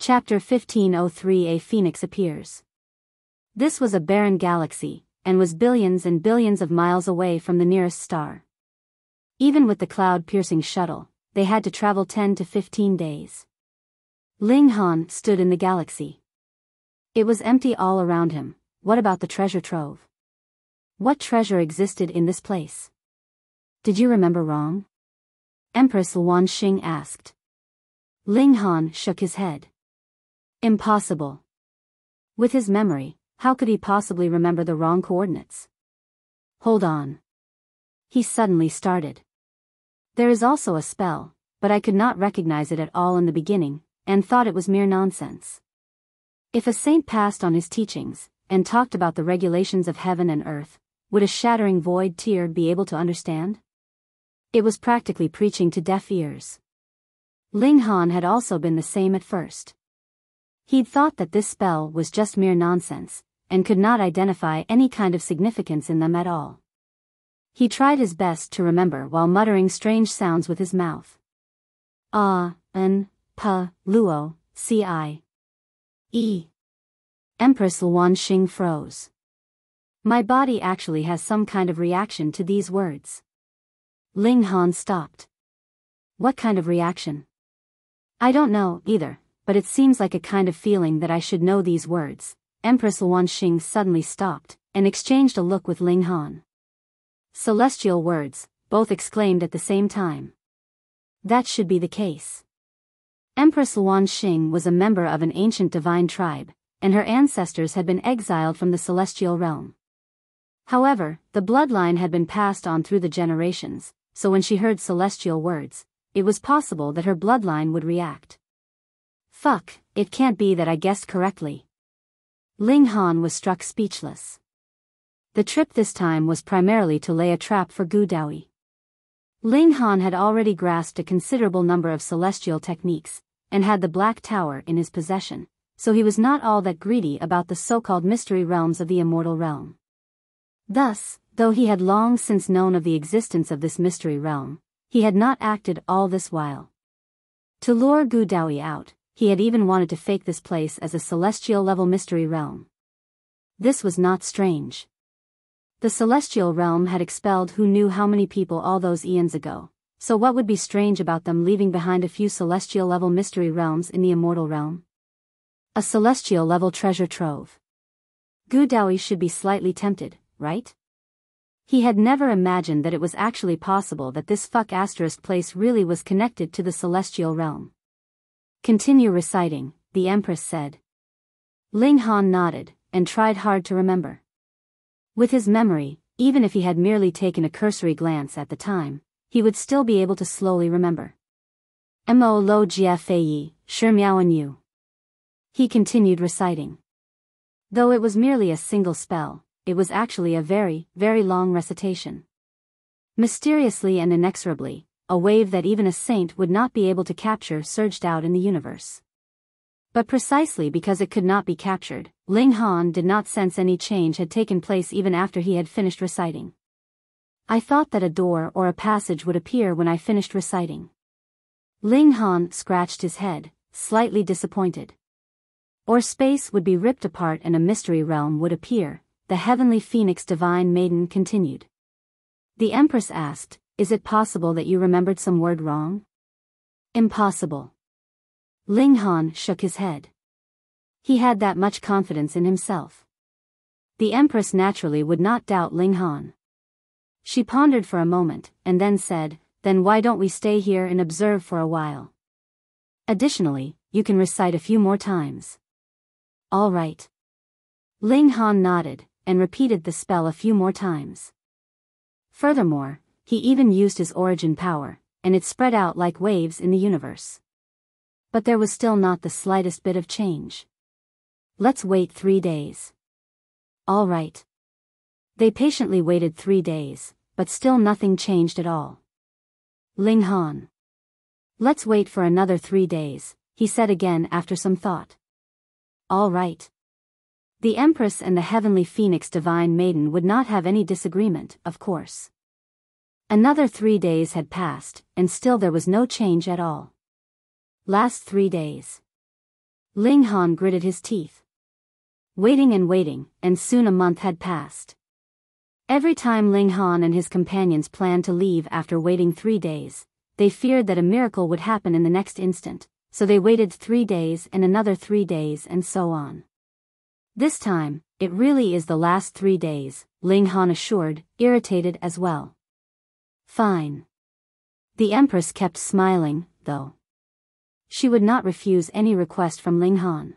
Chapter 1503 A Phoenix Appears. This was a barren galaxy, and was billions and billions of miles away from the nearest star. Even with the cloud-piercing shuttle, they had to travel 10 to 15 days. Ling Han stood in the galaxy. It was empty all around him. What about the treasure trove? What treasure existed in this place? Did you remember wrong? Empress Luan Xing asked. Ling Han shook his head. Impossible. With his memory, how could he possibly remember the wrong coordinates? Hold on. He suddenly started. There is also a spell, but I could not recognize it at all in the beginning, and thought it was mere nonsense. If a saint passed on his teachings, and talked about the regulations of heaven and earth, would a shattering void tear be able to understand? It was practically preaching to deaf ears. Ling Han had also been the same at first. He'd thought that this spell was just mere nonsense, and could not identify any kind of significance in them at all. He tried his best to remember while muttering strange sounds with his mouth. Ah, n, pa, luo, ci. E. Empress Luan Xing froze. My body actually has some kind of reaction to these words. Ling Han stopped. What kind of reaction? I don't know, either, but it seems like a kind of feeling that I should know these words. Empress Luan Xing suddenly stopped, and exchanged a look with Ling Han. Celestial words, both exclaimed at the same time. That should be the case. Empress Luan Xing was a member of an ancient divine tribe, and her ancestors had been exiled from the celestial realm. However, the bloodline had been passed on through the generations, so when she heard celestial words, it was possible that her bloodline would react. Fuck, it can't be that I guessed correctly. Ling Han was struck speechless. The trip this time was primarily to lay a trap for Daoyi. Ling Han had already grasped a considerable number of celestial techniques, and had the Black Tower in his possession, so he was not all that greedy about the so-called mystery realms of the immortal realm. Thus, though he had long since known of the existence of this mystery realm, he had not acted all this while. To lure Daoyi out, he had even wanted to fake this place as a celestial-level mystery realm. This was not strange. The celestial realm had expelled who knew how many people all those eons ago, so what would be strange about them leaving behind a few celestial-level mystery realms in the immortal realm? A celestial-level treasure trove. Daoyi should be slightly tempted, right? He had never imagined that it was actually possible that this place really was connected to the celestial realm. Continue reciting, the Empress said. Ling Han nodded, and tried hard to remember. With his memory, even if he had merely taken a cursory glance at the time, he would still be able to slowly remember. Mo lo jia fei yi, shi miaoan yu. He continued reciting. Though it was merely a single spell, it was actually a very, very long recitation. Mysteriously and inexorably, a wave that even a saint would not be able to capture surged out in the universe. But precisely because it could not be captured, Ling Han did not sense any change had taken place even after he had finished reciting. I thought that a door or a passage would appear when I finished reciting. Ling Han scratched his head, slightly disappointed. Or space would be ripped apart and a mystery realm would appear, the heavenly phoenix divine maiden continued. The Empress asked, is it possible that you remembered some word wrong? Impossible. Ling Han shook his head. He had that much confidence in himself. The Empress naturally would not doubt Ling Han. She pondered for a moment, and then said, then why don't we stay here and observe for a while? Additionally, you can recite a few more times. All right. Ling Han nodded, and repeated the spell a few more times. Furthermore, he even used his origin power, and it spread out like waves in the universe. But there was still not the slightest bit of change. Let's wait 3 days. All right. They patiently waited 3 days, but still nothing changed at all. Ling Han. Let's wait for another 3 days, he said again after some thought. All right. The Empress and the heavenly phoenix divine maiden would not have any disagreement, of course. Another 3 days had passed, and still there was no change at all. Last 3 days. Ling Han gritted his teeth. Waiting and waiting, and soon a month had passed. Every time Ling Han and his companions planned to leave after waiting 3 days, they feared that a miracle would happen in the next instant, so they waited 3 days and another 3 days and so on. This time, it really is the last 3 days, Ling Han assured, irritated as well. Fine. The Empress kept smiling, though. She would not refuse any request from Ling Han.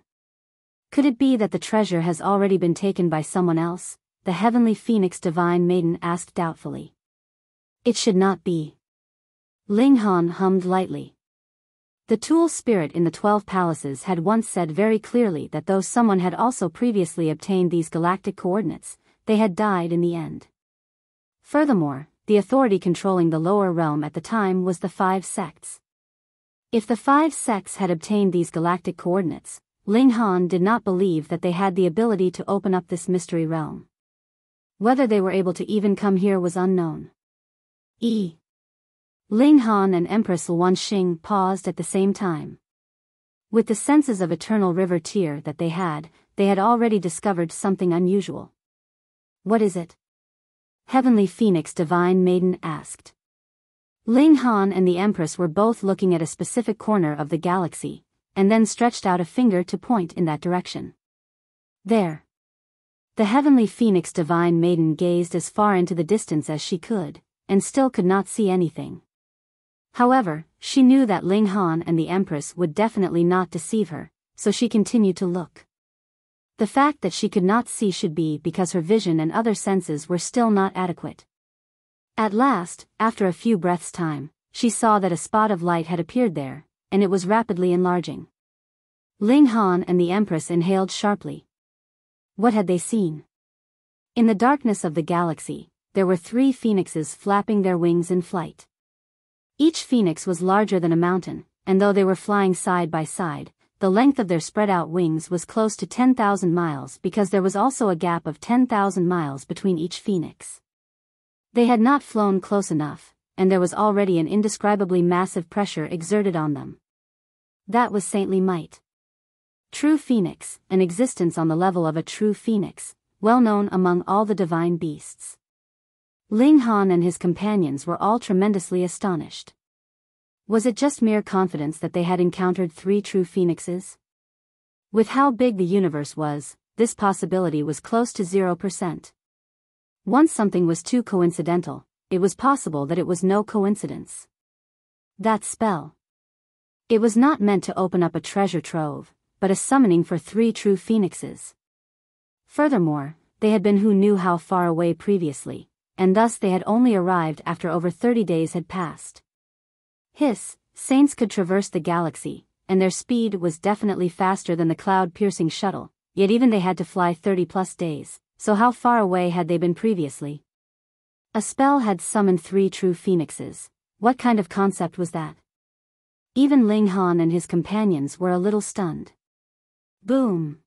Could it be that the treasure has already been taken by someone else? The Heavenly Phoenix Divine Maiden asked doubtfully. It should not be. Ling Han hummed lightly. The Tool Spirit in the 12 Palaces had once said very clearly that though someone had also previously obtained these galactic coordinates, they had died in the end. Furthermore, the authority controlling the lower realm at the time was the 5 sects. If the 5 sects had obtained these galactic coordinates, Ling Han did not believe that they had the ability to open up this mystery realm. Whether they were able to even come here was unknown. Ling Han and Empress Luanxing paused at the same time. With the senses of eternal river tear that they had already discovered something unusual. What is it? Heavenly Phoenix Divine Maiden asked. Ling Han and the Empress were both looking at a specific corner of the galaxy, and then stretched out a finger to point in that direction. There. The Heavenly Phoenix Divine Maiden gazed as far into the distance as she could, and still could not see anything. However, she knew that Ling Han and the Empress would definitely not deceive her, so she continued to look. The fact that she could not see should be because her vision and other senses were still not adequate. At last, after a few breaths' time, she saw that a spot of light had appeared there, and it was rapidly enlarging. Ling Han and the Empress inhaled sharply. What had they seen? In the darkness of the galaxy, there were 3 phoenixes flapping their wings in flight. Each phoenix was larger than a mountain, and though they were flying side by side, the length of their spread-out wings was close to 10,000 miles because there was also a gap of 10,000 miles between each phoenix. They had not flown close enough, and there was already an indescribably massive pressure exerted on them. That was saintly might. True phoenix, an existence on the level of a true phoenix, well known among all the divine beasts. Ling Han and his companions were all tremendously astonished. Was it just mere confidence that they had encountered 3 true phoenixes? With how big the universe was, this possibility was close to 0%. Once something was too coincidental, it was possible that it was no coincidence. That spell. It was not meant to open up a treasure trove, but a summoning for 3 true phoenixes. Furthermore, they had been who knew how far away previously, and thus they had only arrived after over 30 days had passed. Saints could traverse the galaxy, and their speed was definitely faster than the cloud-piercing shuttle, yet even they had to fly 30-plus days, so how far away had they been previously? A spell had summoned 3 true phoenixes. What kind of concept was that? Even Ling Han and his companions were a little stunned. Boom!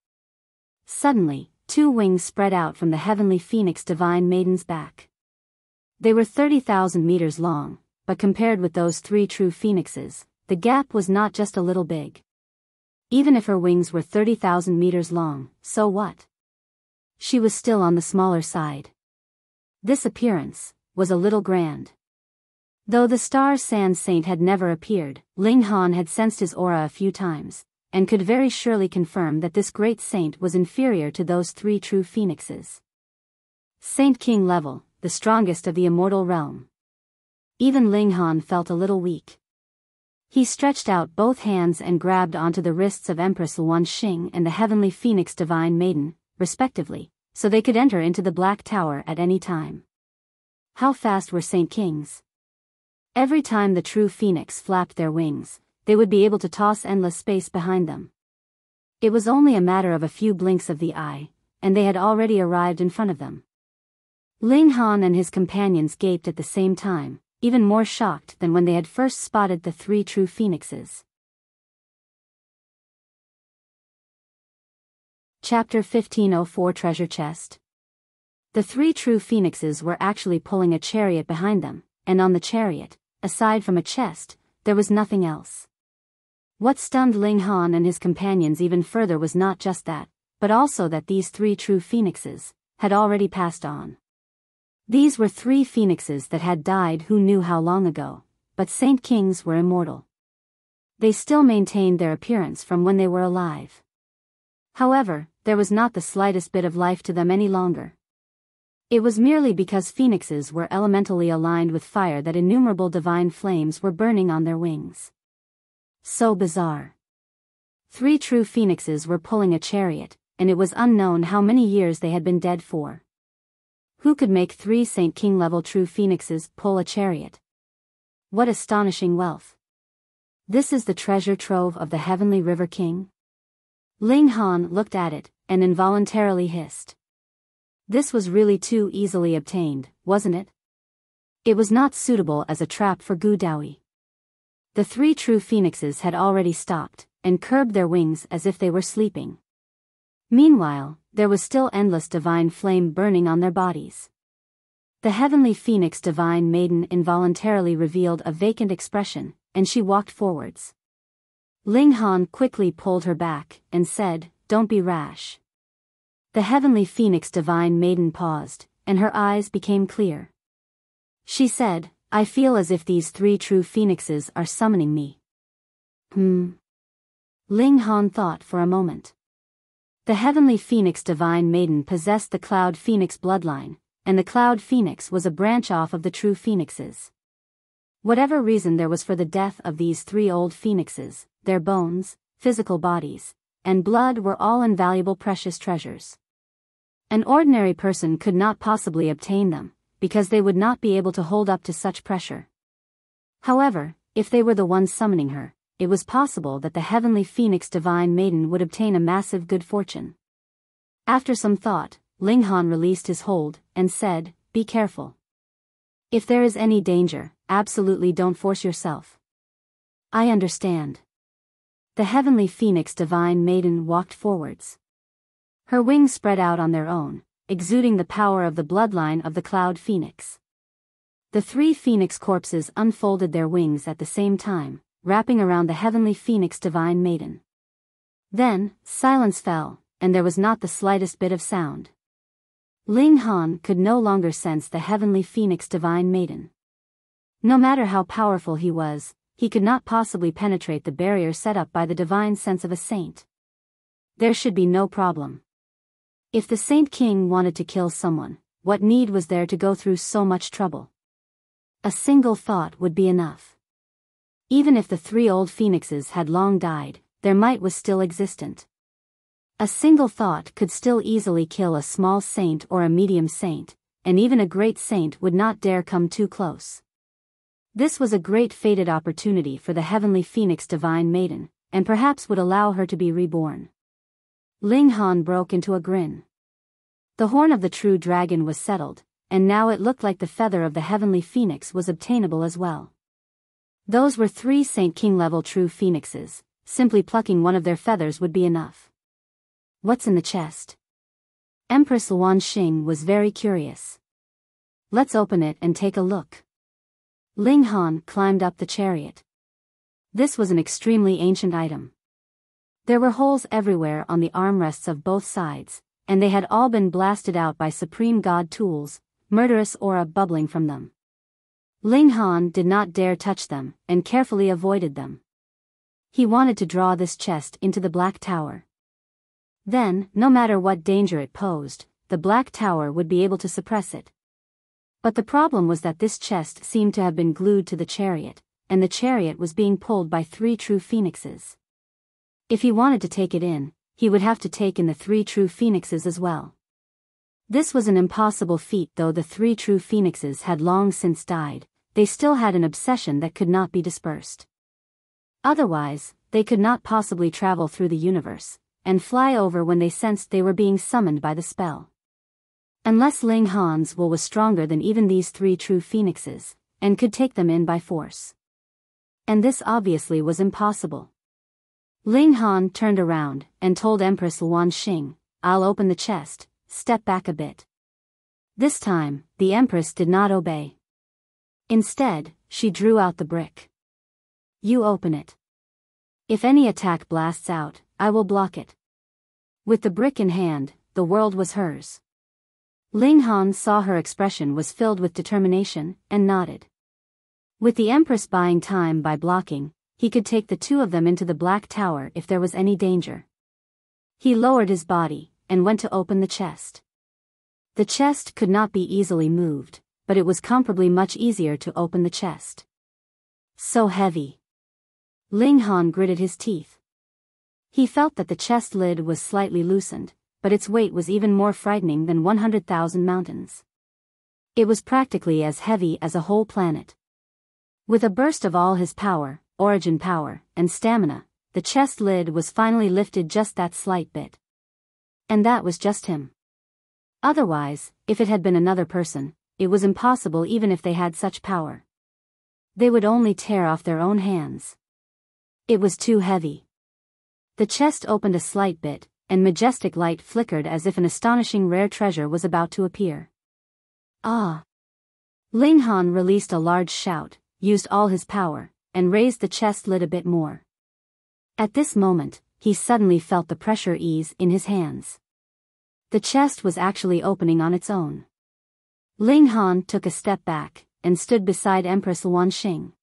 Suddenly, 2 wings spread out from the Heavenly Phoenix Divine Maiden's back. They were 30,000 meters long, but compared with those 3 true phoenixes, the gap was not just a little big. Even if her wings were 30,000 meters long, so what? She was still on the smaller side. This appearance was a little grand. Though the Star Sand Saint had never appeared, Ling Han had sensed his aura a few times, and could very surely confirm that this great saint was inferior to those 3 true phoenixes. Saint King level, the strongest of the immortal realm. Even Ling Han felt a little weak. He stretched out both hands and grabbed onto the wrists of Empress Luanxing and the Heavenly Phoenix Divine Maiden, respectively, so they could enter into the Black Tower at any time. How fast were Saint Kings? Every time the true phoenix flapped their wings, they would be able to toss endless space behind them. It was only a matter of a few blinks of the eye, and they had already arrived in front of them. Ling Han and his companions gaped at the same time, even more shocked than when they had first spotted the 3 true phoenixes. Chapter 1504 Treasure Chest. The 3 true phoenixes were actually pulling a chariot behind them, and on the chariot, aside from a chest, there was nothing else. What stunned Ling Han and his companions even further was not just that, but also that these three true phoenixes had already passed on. These were three phoenixes that had died who knew how long ago, but Saint Kings were immortal. They still maintained their appearance from when they were alive. However, there was not the slightest bit of life to them any longer. It was merely because phoenixes were elementally aligned with fire that innumerable divine flames were burning on their wings. So bizarre. Three true phoenixes were pulling a chariot, and it was unknown how many years they had been dead for. Who could make three Saint King level true phoenixes pull a chariot? What astonishing wealth. This is the treasure trove of the Heavenly River King? Ling Han looked at it, and involuntarily hissed. This was really too easily obtained, wasn't it? It was not suitable as a trap for Daoyi. The three true phoenixes had already stopped, and curbed their wings as if they were sleeping. Meanwhile, there was still endless divine flame burning on their bodies. The heavenly phoenix divine maiden involuntarily revealed a vacant expression, and she walked forwards. Ling Han quickly pulled her back, and said, "Don't be rash." The heavenly phoenix divine maiden paused, and her eyes became clear. She said, "I feel as if these three true phoenixes are summoning me." Ling Han thought for a moment. The heavenly phoenix divine maiden possessed the cloud phoenix bloodline, and the cloud phoenix was a branch off of the true phoenixes. Whatever reason there was for the death of these three old phoenixes, their bones, physical bodies, and blood were all invaluable precious treasures. An ordinary person could not possibly obtain them, because they would not be able to hold up to such pressure. However, if they were the ones summoning her, it was possible that the heavenly phoenix divine maiden would obtain a massive good fortune. After some thought, Ling Han released his hold, and said, "Be careful. If there is any danger, absolutely don't force yourself." "I understand." The heavenly phoenix divine maiden walked forwards. Her wings spread out on their own, exuding the power of the bloodline of the cloud phoenix. The three phoenix corpses unfolded their wings at the same time, wrapping around the heavenly phoenix divine maiden. Then, silence fell, and there was not the slightest bit of sound. Ling Han could no longer sense the heavenly phoenix divine maiden. No matter how powerful he was, he could not possibly penetrate the barrier set up by the divine sense of a saint. There should be no problem. If the Saint King wanted to kill someone, what need was there to go through so much trouble? A single thought would be enough. Even if the three old phoenixes had long died, their might was still existent. A single thought could still easily kill a small saint or a medium saint, and even a great saint would not dare come too close. This was a great fated opportunity for the heavenly phoenix divine maiden, and perhaps would allow her to be reborn. Ling Han broke into a grin. The horn of the true dragon was settled, and now it looked like the feather of the heavenly phoenix was obtainable as well. Those were three Saint King level true phoenixes, simply plucking one of their feathers would be enough. What's in the chest? Empress Luan Xing was very curious. Let's open it and take a look. Ling Han climbed up the chariot. This was an extremely ancient item. There were holes everywhere on the armrests of both sides, and they had all been blasted out by Supreme God tools, murderous aura bubbling from them. Ling Han did not dare touch them, and carefully avoided them. He wanted to draw this chest into the Black Tower. Then, no matter what danger it posed, the Black Tower would be able to suppress it. But the problem was that this chest seemed to have been glued to the chariot, and the chariot was being pulled by three true phoenixes. If he wanted to take it in, he would have to take in the three true phoenixes as well. This was an impossible feat. Though the three true phoenixes had long since died, they still had an obsession that could not be dispersed. Otherwise, they could not possibly travel through the universe, and fly over when they sensed they were being summoned by the spell. Unless Ling Han's will was stronger than even these three true phoenixes, and could take them in by force. And this obviously was impossible. Ling Han turned around, and told Empress Luan Xing, "I'll open the chest, step back a bit." This time, the Empress did not obey. Instead, she drew out the brick. "You open it." If any attack blasts out, I will block it. With the brick in hand, the world was hers. Ling Han saw her expression was filled with determination, and nodded. With the Empress buying time by blocking, he could take the two of them into the Black Tower if there was any danger. He lowered his body, and went to open the chest. The chest could not be easily moved, but it was comparably much easier to open the chest. So heavy. Ling Han gritted his teeth. He felt that the chest lid was slightly loosened, but its weight was even more frightening than 100,000 mountains. It was practically as heavy as a whole planet. With a burst of all his power, origin power, and stamina, the chest lid was finally lifted just that slight bit. And that was just him. Otherwise, if it had been another person, it was impossible even if they had such power. They would only tear off their own hands. It was too heavy. The chest opened a slight bit, and majestic light flickered as if an astonishing rare treasure was about to appear. Ah! Ling Han released a large shout, used all his power, and raised the chest lid a bit more. At this moment, he suddenly felt the pressure ease in his hands. The chest was actually opening on its own. Ling Han took a step back, and stood beside Empress Wanxing.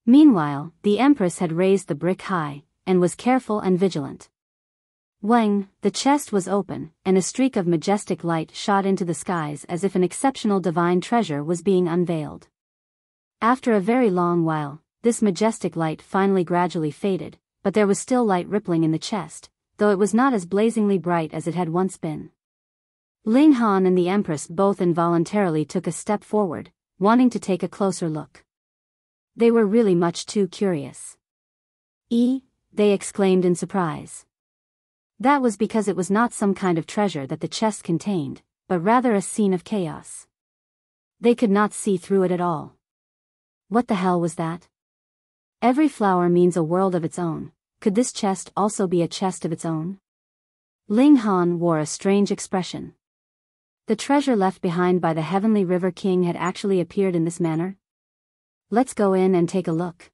Meanwhile, the Empress had raised the brick high, and was careful and vigilant. Wang, the chest was open, and a streak of majestic light shot into the skies as if an exceptional divine treasure was being unveiled. After a very long while, this majestic light finally gradually faded, but there was still light rippling in the chest, though it was not as blazingly bright as it had once been. Ling Han and the Empress both involuntarily took a step forward, wanting to take a closer look. They were really much too curious. They exclaimed in surprise. That was because it was not some kind of treasure that the chest contained, but rather a scene of chaos. They could not see through it at all. What the hell was that? Every flower means a world of its own. Could this chest also be a chest of its own? Ling Han wore a strange expression. The treasure left behind by the Heavenly River King had actually appeared in this manner? Let's go in and take a look.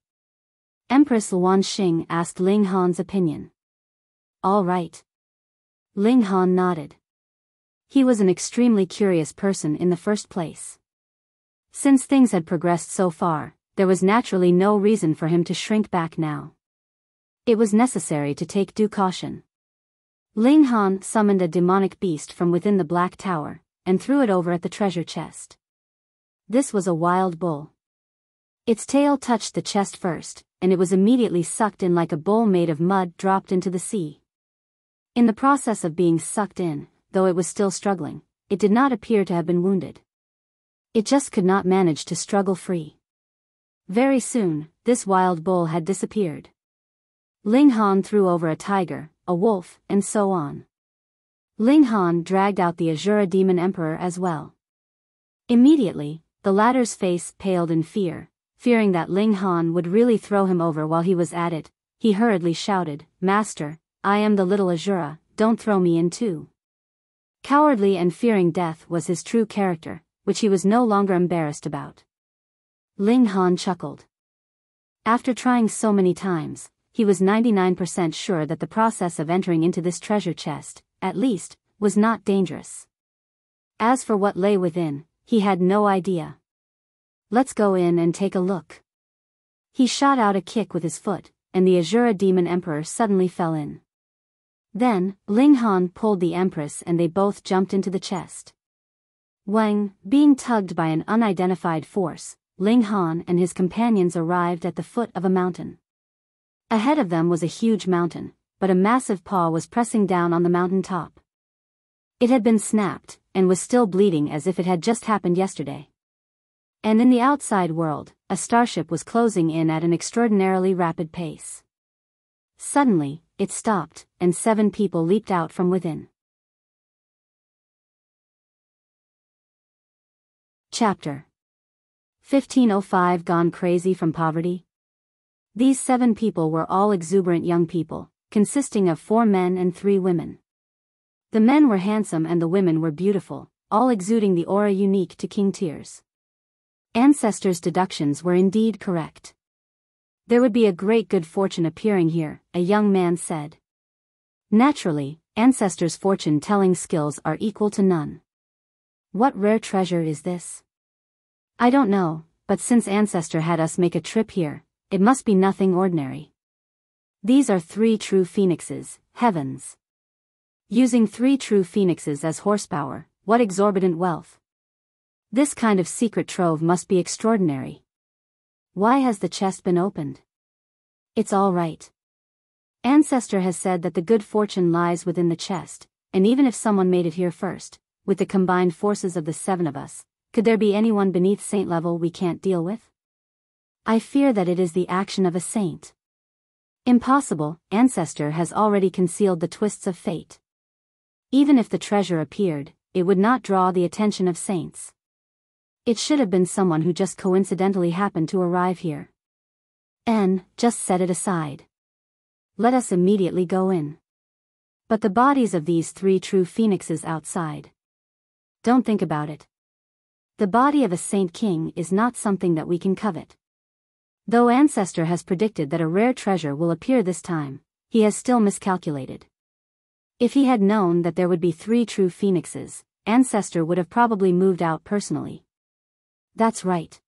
Empress Wanxing asked Ling Han's opinion. All right. Ling Han nodded. He was an extremely curious person in the first place. Since things had progressed so far, there was naturally no reason for him to shrink back now. It was necessary to take due caution. Ling Han summoned a demonic beast from within the Black Tower, and threw it over at the treasure chest. This was a wild bull. Its tail touched the chest first, and it was immediately sucked in like a bowl made of mud dropped into the sea. In the process of being sucked in, though it was still struggling, it did not appear to have been wounded. It just could not manage to struggle free. Very soon, this wild bull had disappeared. Ling Han threw over a tiger, a wolf, and so on. Ling Han dragged out the Azura Demon Emperor as well. Immediately, the latter's face paled in fear, fearing that Ling Han would really throw him over while he was at it. He hurriedly shouted, "Master, I am the little Azura, don't throw me in too." Cowardly and fearing death was his true character, which he was no longer embarrassed about. Ling Han chuckled. After trying so many times, he was 99% sure that the process of entering into this treasure chest, at least, was not dangerous. As for what lay within, he had no idea. Let's go in and take a look. He shot out a kick with his foot, and the Azura Demon Emperor suddenly fell in. Then, Ling Han pulled the Empress and they both jumped into the chest. Wang, being tugged by an unidentified force, Ling Han and his companions arrived at the foot of a mountain. Ahead of them was a huge mountain, but a massive paw was pressing down on the mountain top. It had been snapped, and was still bleeding as if it had just happened yesterday. And in the outside world, a starship was closing in at an extraordinarily rapid pace. Suddenly, it stopped, and 7 people leaped out from within. Chapter 1505 Gone Crazy from Poverty. These 7 people were all exuberant young people, consisting of 4 men and 3 women. The men were handsome and the women were beautiful, all exuding the aura unique to King Tyr's. Ancestors' deductions were indeed correct. There would be a great good fortune appearing here, a young man said. Naturally, ancestors' fortune-telling skills are equal to none. What rare treasure is this? I don't know, but since Ancestor had us make a trip here, it must be nothing ordinary. These are 3 true phoenixes, heavens. Using 3 true phoenixes as horsepower, what exorbitant wealth. This kind of secret trove must be extraordinary. Why has the chest been opened? It's all right. Ancestor has said that the good fortune lies within the chest, and even if someone made it here first, with the combined forces of the 7 of us, could there be anyone beneath saint level we can't deal with? I fear that it is the action of a saint. Impossible, Ancestor has already concealed the twists of fate. Even if the treasure appeared, it would not draw the attention of saints. It should have been someone who just coincidentally happened to arrive here. Just set it aside. Let us immediately go in. But the bodies of these 3 true phoenixes outside. Don't think about it. The body of a saint king is not something that we can covet. Though Ancestor has predicted that a rare treasure will appear this time, he has still miscalculated. If he had known that there would be 3 true phoenixes, Ancestor would have probably moved out personally. That's right.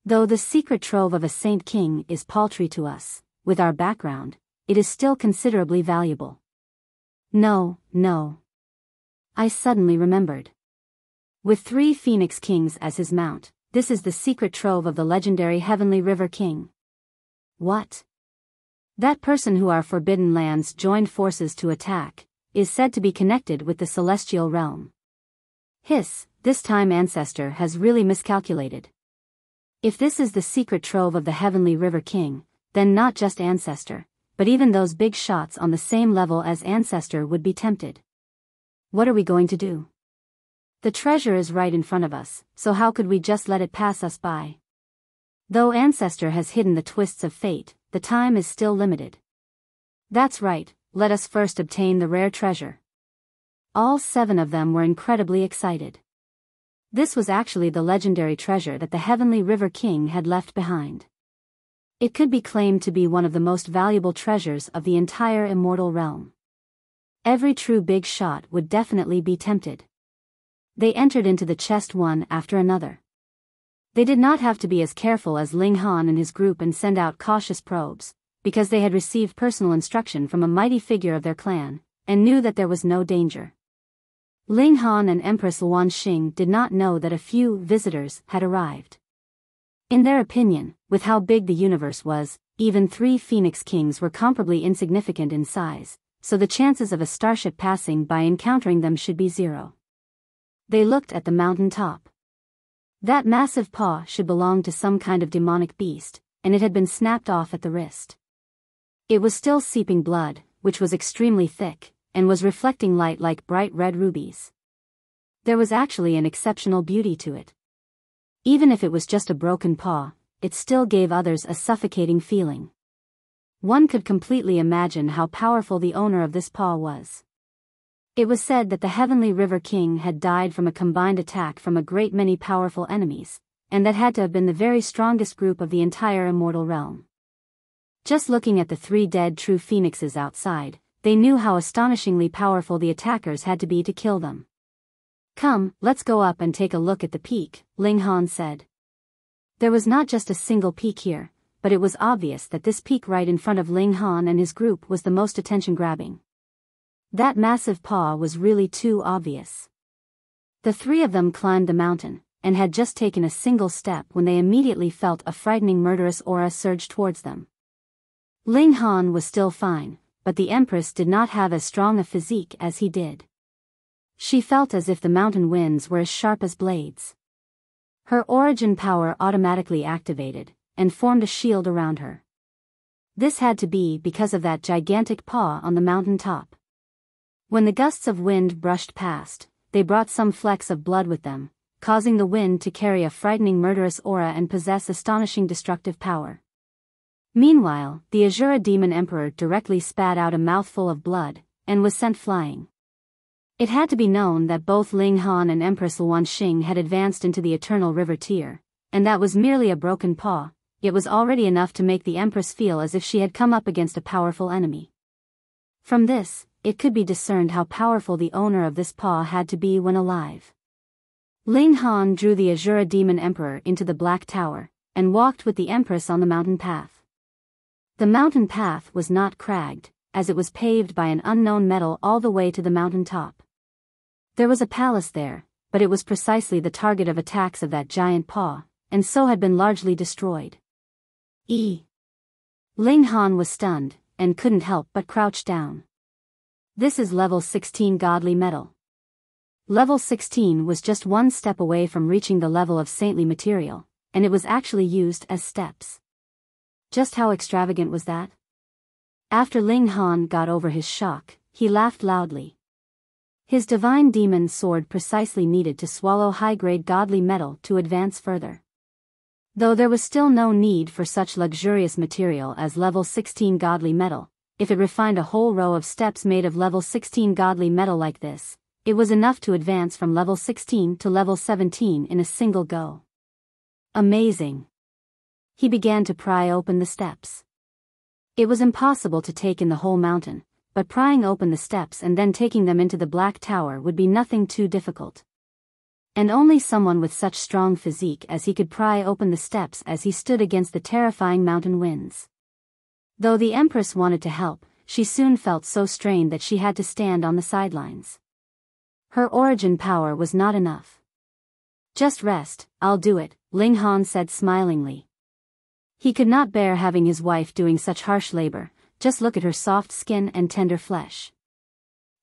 Though the secret trove of a saint king is paltry to us, with our background, it is still considerably valuable. No. I suddenly remembered. With 3 phoenix kings as his mount, this is the secret trove of the legendary Heavenly River King. What? That person who our forbidden lands joined forces to attack, is said to be connected with the celestial realm. This time Ancestor has really miscalculated. If this is the secret trove of the Heavenly River King, then not just Ancestor, but even those big shots on the same level as Ancestor would be tempted. What are we going to do? The treasure is right in front of us, so how could we just let it pass us by? Though Ancestor has hidden the twists of fate, the time is still limited. That's right, let us first obtain the rare treasure. All 7 of them were incredibly excited. This was actually the legendary treasure that the Heavenly River King had left behind. It could be claimed to be one of the most valuable treasures of the entire immortal realm. Every true big shot would definitely be tempted. They entered into the chest one after another. They did not have to be as careful as Ling Han and his group and send out cautious probes, because they had received personal instruction from a mighty figure of their clan, and knew that there was no danger. Ling Han and Empress Luan Xing did not know that a few visitors had arrived. In their opinion, with how big the universe was, even 3 Phoenix Kings were comparably insignificant in size, so the chances of a starship passing by encountering them should be 0. They looked at the mountain top. That massive paw should belong to some kind of demonic beast, and it had been snapped off at the wrist. It was still seeping blood, which was extremely thick, and was reflecting light like bright red rubies. There was actually an exceptional beauty to it. Even if it was just a broken paw, it still gave others a suffocating feeling. One could completely imagine how powerful the owner of this paw was. It was said that the Heavenly River King had died from a combined attack from a great many powerful enemies, and that had to have been the very strongest group of the entire immortal realm. Just looking at the 3 dead true phoenixes outside, they knew how astonishingly powerful the attackers had to be to kill them. Come, let's go up and take a look at the peak, Ling Han said. There was not just a single peak here, but it was obvious that this peak right in front of Ling Han and his group was the most attention-grabbing. That massive paw was really too obvious. The 3 of them climbed the mountain, and had just taken a single step when they immediately felt a frightening murderous aura surge towards them. Ling Han was still fine, but the Empress did not have as strong a physique as he did. She felt as if the mountain winds were as sharp as blades. Her origin power automatically activated, and formed a shield around her. This had to be because of that gigantic paw on the mountain top. When the gusts of wind brushed past, they brought some flecks of blood with them, causing the wind to carry a frightening murderous aura and possess astonishing destructive power. Meanwhile, the Azura Demon Emperor directly spat out a mouthful of blood, and was sent flying. It had to be known that both Ling Han and Empress Luan Xing had advanced into the Eternal River tier, and that was merely a broken paw, it was already enough to make the Empress feel as if she had come up against a powerful enemy. From this, it could be discerned how powerful the owner of this paw had to be when alive. Ling Han drew the Azura Demon Emperor into the Black Tower, and walked with the Empress on the mountain path. The mountain path was not cragged, as it was paved by an unknown metal all the way to the mountain top. There was a palace there, but it was precisely the target of attacks of that giant paw, and so had been largely destroyed. Ling Han was stunned, and couldn't help but crouch down. This is level 16 godly metal. Level 16 was just one step away from reaching the level of saintly material, and it was actually used as steps. Just how extravagant was that? After Ling Han got over his shock, he laughed loudly. His divine demon sword precisely needed to swallow high-grade godly metal to advance further. Though there was still no need for such luxurious material as level 16 godly metal, if it refined a whole row of steps made of level 16 godly metal like this, it was enough to advance from level 16 to level 17 in a single go. Amazing! He began to pry open the steps. It was impossible to take in the whole mountain, but prying open the steps and then taking them into the Black Tower would be nothing too difficult. And only someone with such strong physique as he could pry open the steps as he stood against the terrifying mountain winds. Though the Empress wanted to help, she soon felt so strained that she had to stand on the sidelines. Her origin power was not enough. Just rest, I'll do it, Ling Han said smilingly. He could not bear having his wife doing such harsh labor, just look at her soft skin and tender flesh.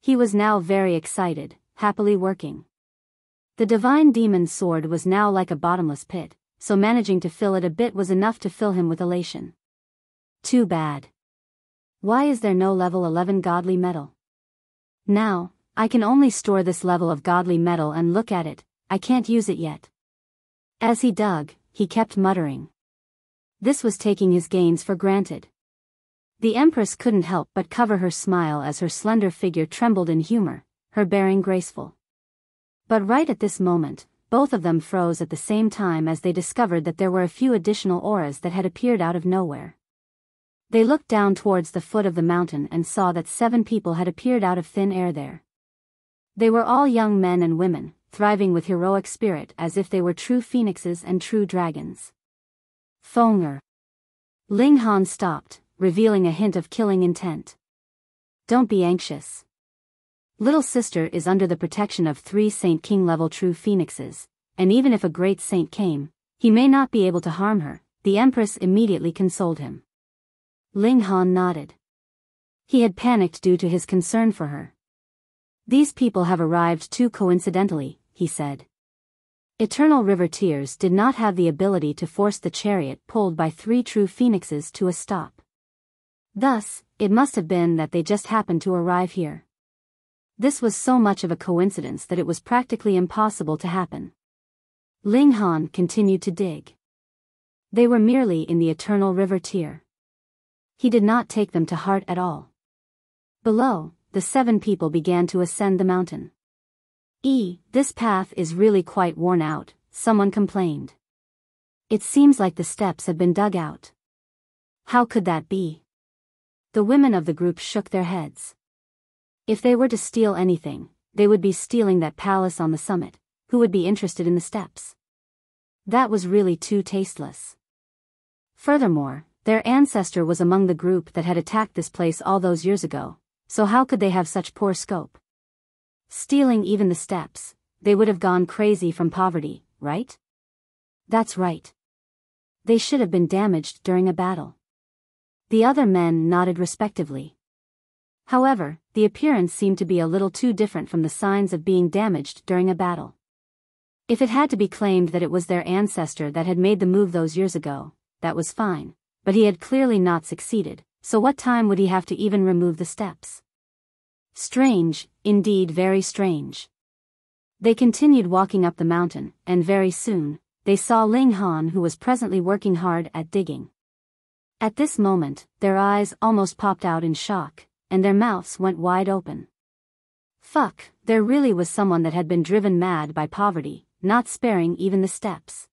He was now very excited, happily working. The divine demon's sword was now like a bottomless pit, so managing to fill it a bit was enough to fill him with elation. Too bad. Why is there no level 11 godly metal? Now, I can only store this level of godly metal and look at it, I can't use it yet. As he dug, he kept muttering. This was taking his gains for granted. The Empress couldn't help but cover her smile as her slender figure trembled in humor, her bearing graceful. But right at this moment, both of them froze at the same time as they discovered that there were a few additional auras that had appeared out of nowhere. They looked down towards the foot of the mountain and saw that 7 people had appeared out of thin air there. They were all young men and women, thriving with heroic spirit as if they were true phoenixes and true dragons. Fonger. Ling Han stopped, revealing a hint of killing intent. Don't be anxious. Little sister is under the protection of 3 Saint King level true phoenixes, and even if a great saint came, he may not be able to harm her, the Empress immediately consoled him. Ling Han nodded. He had panicked due to his concern for her. These people have arrived too coincidentally, he said. Eternal River Tears did not have the ability to force the chariot pulled by 3 true phoenixes to a stop. Thus, it must have been that they just happened to arrive here. This was so much of a coincidence that it was practically impossible to happen. Ling Han continued to dig. They were merely in the Eternal River tier. He did not take them to heart at all. Below, the 7 people began to ascend the mountain. This path is really quite worn out, someone complained. It seems like the steps have been dug out. How could that be? The women of the group shook their heads. If they were to steal anything, they would be stealing that palace on the summit. Who would be interested in the steps? That was really too tasteless. Furthermore, their ancestor was among the group that had attacked this place all those years ago, so how could they have such poor scope? Stealing even the steps, they would have gone crazy from poverty, right? That's right. They should have been damaged during a battle. The other men nodded respectively. However, the appearance seemed to be a little too different from the signs of being damaged during a battle. If it had to be claimed that it was their ancestor that had made the move those years ago, that was fine, but he had clearly not succeeded, so what time would he have to even remove the steps? Strange, indeed very strange. They continued walking up the mountain, and very soon, they saw Ling Han, who was presently working hard at digging. At this moment, their eyes almost popped out in shock, and their mouths went wide open. Fuck, there really was someone that had been driven mad by poverty, not sparing even the steps.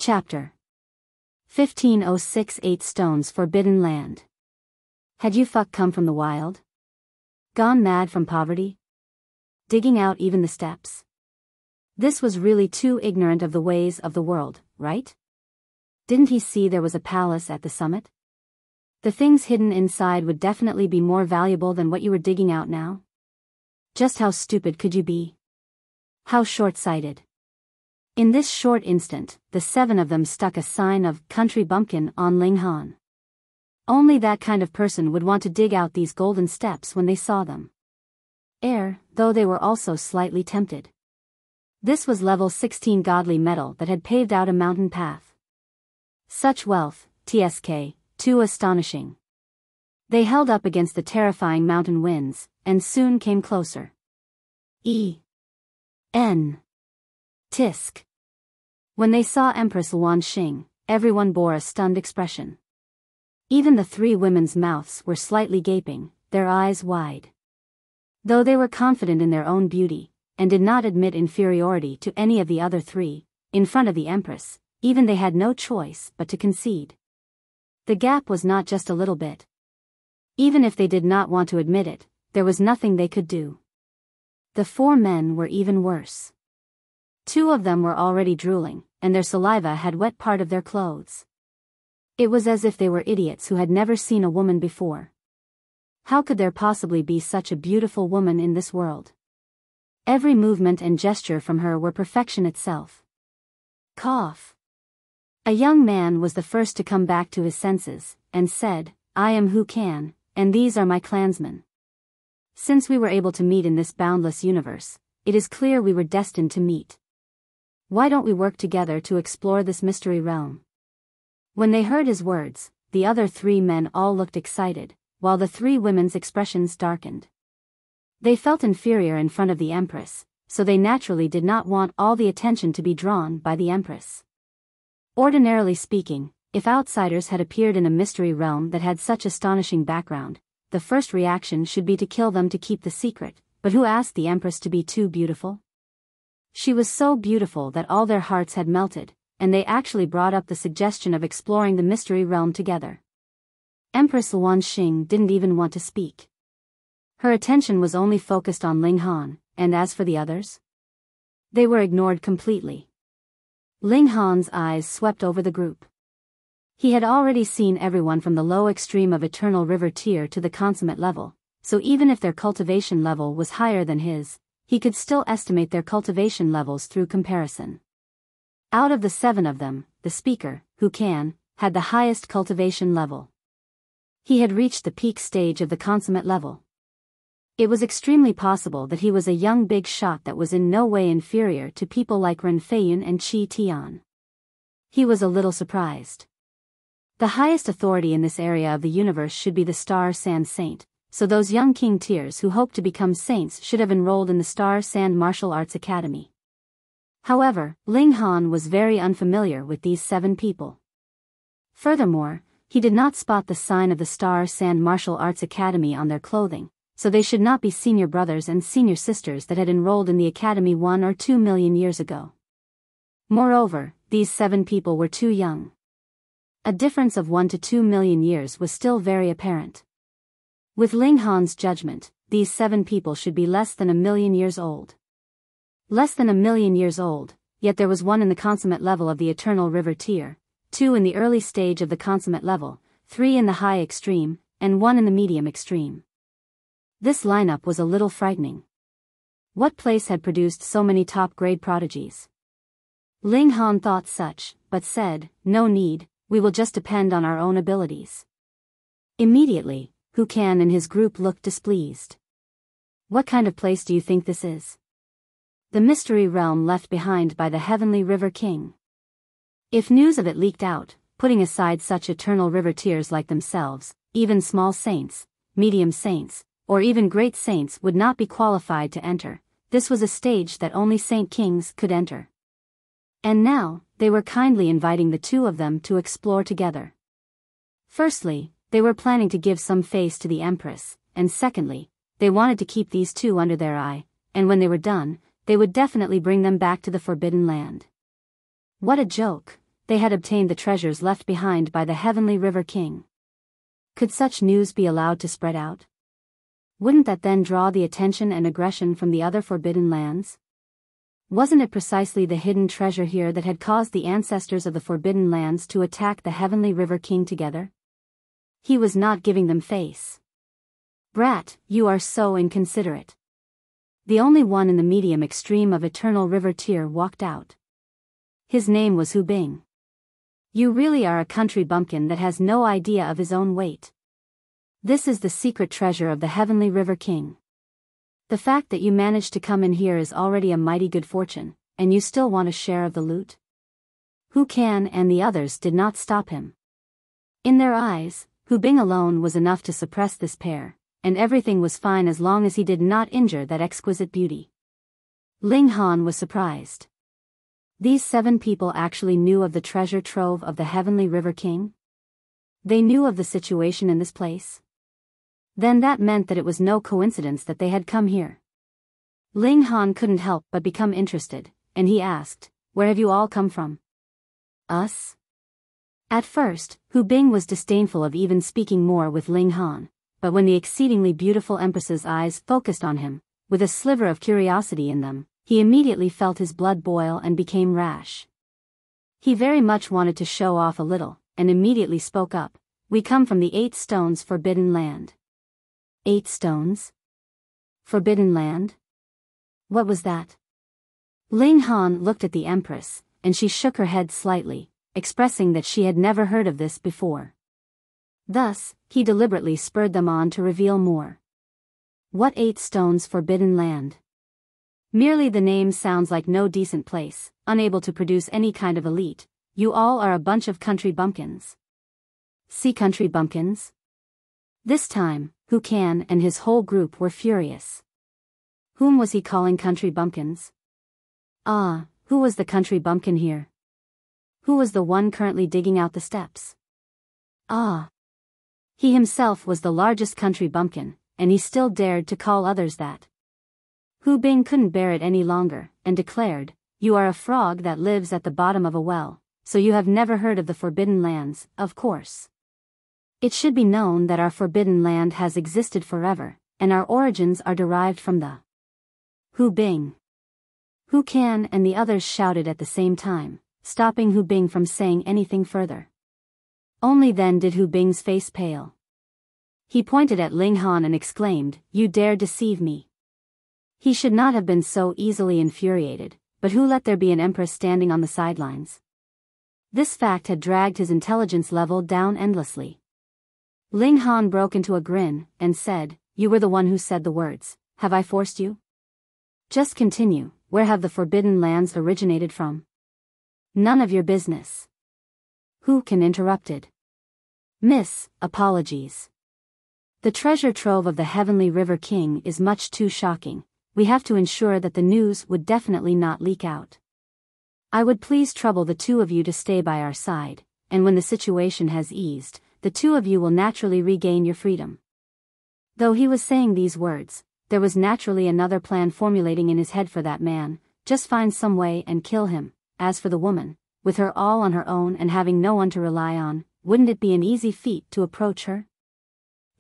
Chapter 15068 Stones Forbidden Land. Had you come from the wild? Gone mad from poverty? Digging out even the steps? This was really too ignorant of the ways of the world, right? Didn't he see there was a palace at the summit? The things hidden inside would definitely be more valuable than what you were digging out now. Just how stupid could you be? How short-sighted. In this short instant, the 7 of them stuck a sign of Country Bumpkin on Ling Han. Only that kind of person would want to dig out these golden steps when they saw them. Though they were also slightly tempted. This was level 16 godly metal that had paved out a mountain path. Such wealth, TSK, too astonishing. They held up against the terrifying mountain winds, and soon came closer. Tisk. When they saw Empress Luan Xing, everyone bore a stunned expression. Even the 3 women's mouths were slightly gaping, their eyes wide. Though they were confident in their own beauty, and did not admit inferiority to any of the other 3, in front of the Empress, even they had no choice but to concede. The gap was not just a little bit. Even if they did not want to admit it, there was nothing they could do. The 4 men were even worse. 2 of them were already drooling, and their saliva had wet part of their clothes. It was as if they were idiots who had never seen a woman before. How could there possibly be such a beautiful woman in this world? Every movement and gesture from her were perfection itself. Cough. A young man was the first to come back to his senses, and said, "I am Who Can, and these are my clansmen. Since we were able to meet in this boundless universe, it is clear we were destined to meet. Why don't we work together to explore this mystery realm?" When they heard his words, the other 3 men all looked excited, while the 3 women's expressions darkened. They felt inferior in front of the Empress, so they naturally did not want all the attention to be drawn by the Empress. Ordinarily speaking, if outsiders had appeared in a mystery realm that had such astonishing background, the first reaction should be to kill them to keep the secret, but who asked the Empress to be too beautiful? She was so beautiful that all their hearts had melted, and they actually brought up the suggestion of exploring the mystery realm together. Empress Luan Xing didn't even want to speak. Her attention was only focused on Ling Han, and as for the others? They were ignored completely. Ling Han's eyes swept over the group. He had already seen everyone from the low extreme of Eternal River tier to the consummate level, so even if their cultivation level was higher than his, he could still estimate their cultivation levels through comparison. Out of the 7 of them, the speaker, Who Can, had the highest cultivation level. He had reached the peak stage of the consummate level. It was extremely possible that he was a young big shot that was in no way inferior to people like Ren Feiyun and Qi Tian. He was a little surprised. The highest authority in this area of the universe should be the Star Sand Saint, so those young king tiers who hope to become saints should have enrolled in the Star Sand Martial Arts Academy. However, Ling Han was very unfamiliar with these 7 people. Furthermore, he did not spot the sign of the Star Sand Martial Arts Academy on their clothing, so they should not be senior brothers and senior sisters that had enrolled in the academy 1 or 2 million years ago. Moreover, these 7 people were too young. A difference of 1 to 2 million years was still very apparent. With Ling Han's judgment, these 7 people should be less than 1 million years old. Less than 1 million years old, yet there was 1 in the consummate level of the Eternal River tier, 2 in the early stage of the consummate level, 3 in the high extreme, and 1 in the medium extreme. This lineup was a little frightening. What place had produced so many top-grade prodigies? Ling Han thought such, but said, "No need, we will just depend on our own abilities." Immediately, Who Can and his group looked displeased. "What kind of place do you think this is?" "The mystery realm left behind by the Heavenly River King." If news of it leaked out, putting aside such Eternal River tiers like themselves, even small saints, medium saints, or even great saints would not be qualified to enter. This was a stage that only Saint Kings could enter. And now, they were kindly inviting the 2 of them to explore together. Firstly, they were planning to give some face to the Empress, and secondly, they wanted to keep these 2 under their eye, and when they were done, they would definitely bring them back to the Forbidden Land. What a joke! they had obtained the treasures left behind by the Heavenly River King. Could such news be allowed to spread out? Wouldn't that then draw the attention and aggression from the other forbidden lands? Wasn't it precisely the hidden treasure here that had caused the ancestors of the forbidden lands to attack the Heavenly River King together? He was not giving them face. Brat, you are so inconsiderate. The only one in the medium extreme of Eternal River tier walked out. His name was Hu Bing. You really are a country bumpkin that has no idea of his own weight. This is the secret treasure of the Heavenly River King. The fact that you managed to come in here is already a mighty good fortune, and you still want a share of the loot? Hu Can and the others did not stop him. In their eyes, Hu Bing alone was enough to suppress this pair, and everything was fine as long as he did not injure that exquisite beauty. Ling Han was surprised. These 7 people actually knew of the treasure trove of the Heavenly River King? They knew of the situation in this place? Then that meant that it was no coincidence that they had come here. Ling Han couldn't help but become interested, and he asked, "Where have you all come from?" Us? At first, Hu Bing was disdainful of even speaking more with Ling Han, but when the exceedingly beautiful Empress's eyes focused on him, with a sliver of curiosity in them, he immediately felt his blood boil and became rash. He very much wanted to show off a little, and immediately spoke up, "We come from the 8 Stones Forbidden Land." 8 stones? Forbidden Land? What was that? Ling Han looked at the Empress, and she shook her head slightly, expressing that she had never heard of this before. Thus, he deliberately spurred them on to reveal more. What 8 Stones Forbidden Land? Merely the name sounds like no decent place, unable to produce any kind of elite. You all are a bunch of country bumpkins. See country bumpkins? This time, Hu Can and his whole group were furious. Whom was he calling country bumpkins? Who was the country bumpkin here? Who was the one currently digging out the steps? He himself was the largest country bumpkin, and he still dared to call others that. Hu Bing couldn't bear it any longer, and declared, "You are a frog that lives at the bottom of a well, so you have never heard of the Forbidden Lands, of course. It should be known that our Forbidden Land has existed forever, and our origins are derived from the Hu Bing." Hu Can and the others shouted at the same time, stopping Hu Bing from saying anything further. Only then did Hu Bing's face pale. He pointed at Ling Han and exclaimed, "You dare deceive me." He should not have been so easily infuriated, but who let there be an empress standing on the sidelines? This fact had dragged his intelligence level down endlessly. Ling Han broke into a grin, and said, "You were the one who said the words. Have I forced you? Just continue. Where have the Forbidden Lands originated from?" "None of your business." Hu Can interrupted. "Miss, apologies. The treasure trove of the Heavenly River King is much too shocking. We have to ensure that the news would definitely not leak out. I would please trouble the 2 of you to stay by our side, and when the situation has eased, the 2 of you will naturally regain your freedom." Though he was saying these words, there was naturally another plan formulating in his head for that man: just find some way and kill him. As for the woman, with her all on her own and having no one to rely on, wouldn't it be an easy feat to approach her?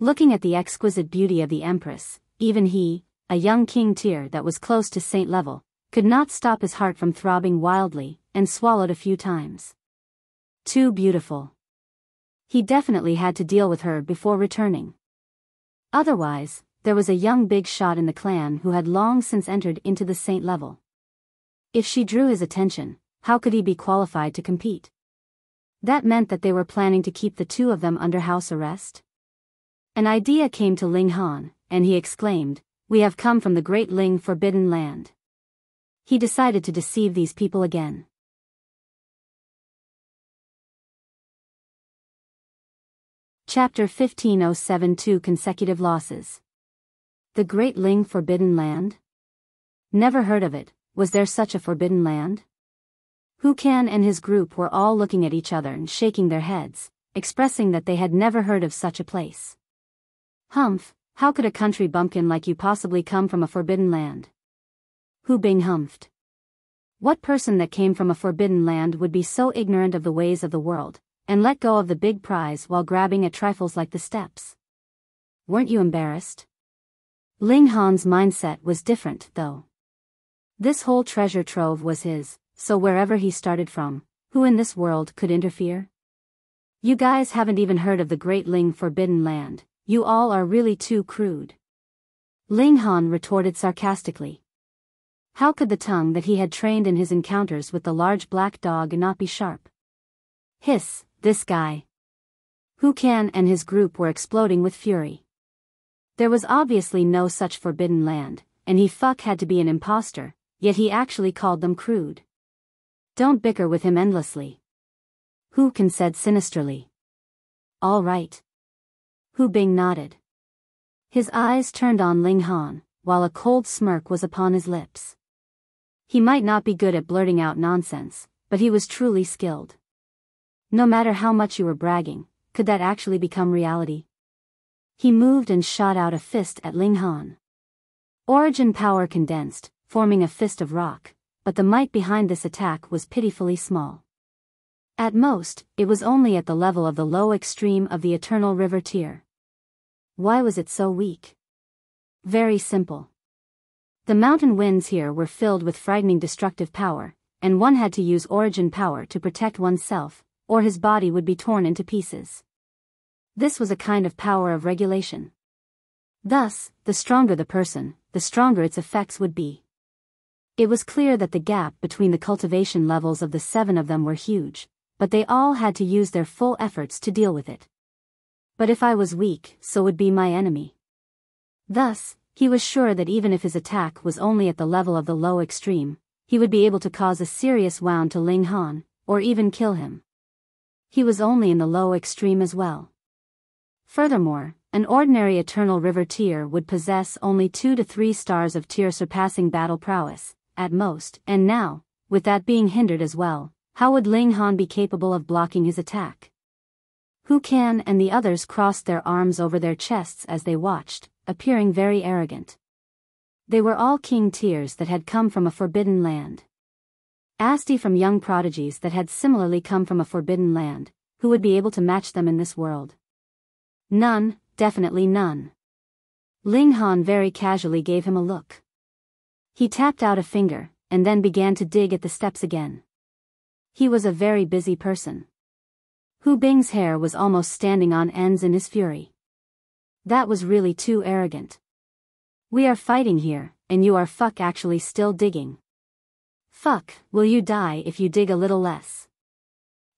Looking at the exquisite beauty of the Empress, even he, a young king tier that was close to saint level, could not stop his heart from throbbing wildly, and swallowed a few times. Too beautiful. He definitely had to deal with her before returning. Otherwise, there was a young big shot in the clan who had long since entered into the saint level. If she drew his attention, how could he be qualified to compete? That meant that they were planning to keep the 2 of them under house arrest? An idea came to Ling Han, and he exclaimed, "We have come from the Great Ling Forbidden Land." He decided to deceive these people again. Chapter 15072 Consecutive Losses. The Great Ling Forbidden Land? Never heard of it. Was there such a forbidden land? Hu Can and his group were all looking at each other and shaking their heads, expressing that they had never heard of such a place. "Humph, how could a country bumpkin like you possibly come from a forbidden land?" Hu Bing humphed. What person that came from a forbidden land would be so ignorant of the ways of the world, and let go of the big prize while grabbing at trifles like the steps? Weren't you embarrassed? Ling Han's mindset was different, though. This whole treasure trove was his, so wherever he started from, who in this world could interfere? You guys haven't even heard of the Great Ling Forbidden Land, you all are really too crude. Ling Han retorted sarcastically. How could the tongue that he had trained in his encounters with the large black dog not be sharp? Hiss, this guy. Hu Can and his group were exploding with fury. There was obviously no such forbidden land, and he had to be an imposter, yet he actually called them crude. Don't bicker with him endlessly. Hu Can said sinisterly. All right. Hu Bing nodded. His eyes turned on Ling Han, while a cold smirk was upon his lips. He might not be good at blurting out nonsense, but he was truly skilled. No matter how much you were bragging, could that actually become reality? He moved and shot out a fist at Ling Han. Origin power condensed, forming a fist of rock, but the might behind this attack was pitifully small. At most, it was only at the level of the low extreme of the Eternal River tier. Why was it so weak? Very simple. The mountain winds here were filled with frightening destructive power, and one had to use origin power to protect oneself, or his body would be torn into pieces. This was a kind of power of regulation. Thus, the stronger the person, the stronger its effects would be. It was clear that the gap between the cultivation levels of the 7 of them were huge, but they all had to use their full efforts to deal with it. But if I was weak, so would be my enemy. Thus, he was sure that even if his attack was only at the level of the low extreme, he would be able to cause a serious wound to Ling Han, or even kill him. He was only in the low extreme as well. Furthermore, an ordinary Eternal River tier would possess only 2 to 3 stars of tier surpassing battle prowess, at most, and now, with that being hindered as well, how would Ling Han be capable of blocking his attack? Hu Can and the others crossed their arms over their chests as they watched, appearing very arrogant. They were all king tiers that had come from a forbidden land. Asti from young prodigies that had similarly come from a forbidden land, who would be able to match them in this world? None, definitely none. Ling Han very casually gave him a look. He tapped out a finger, and then began to dig at the steps again. He was a very busy person. Hu Bing's hair was almost standing on ends in his fury. That was really too arrogant. We are fighting here, and you are actually still digging. Will you die if you dig a little less?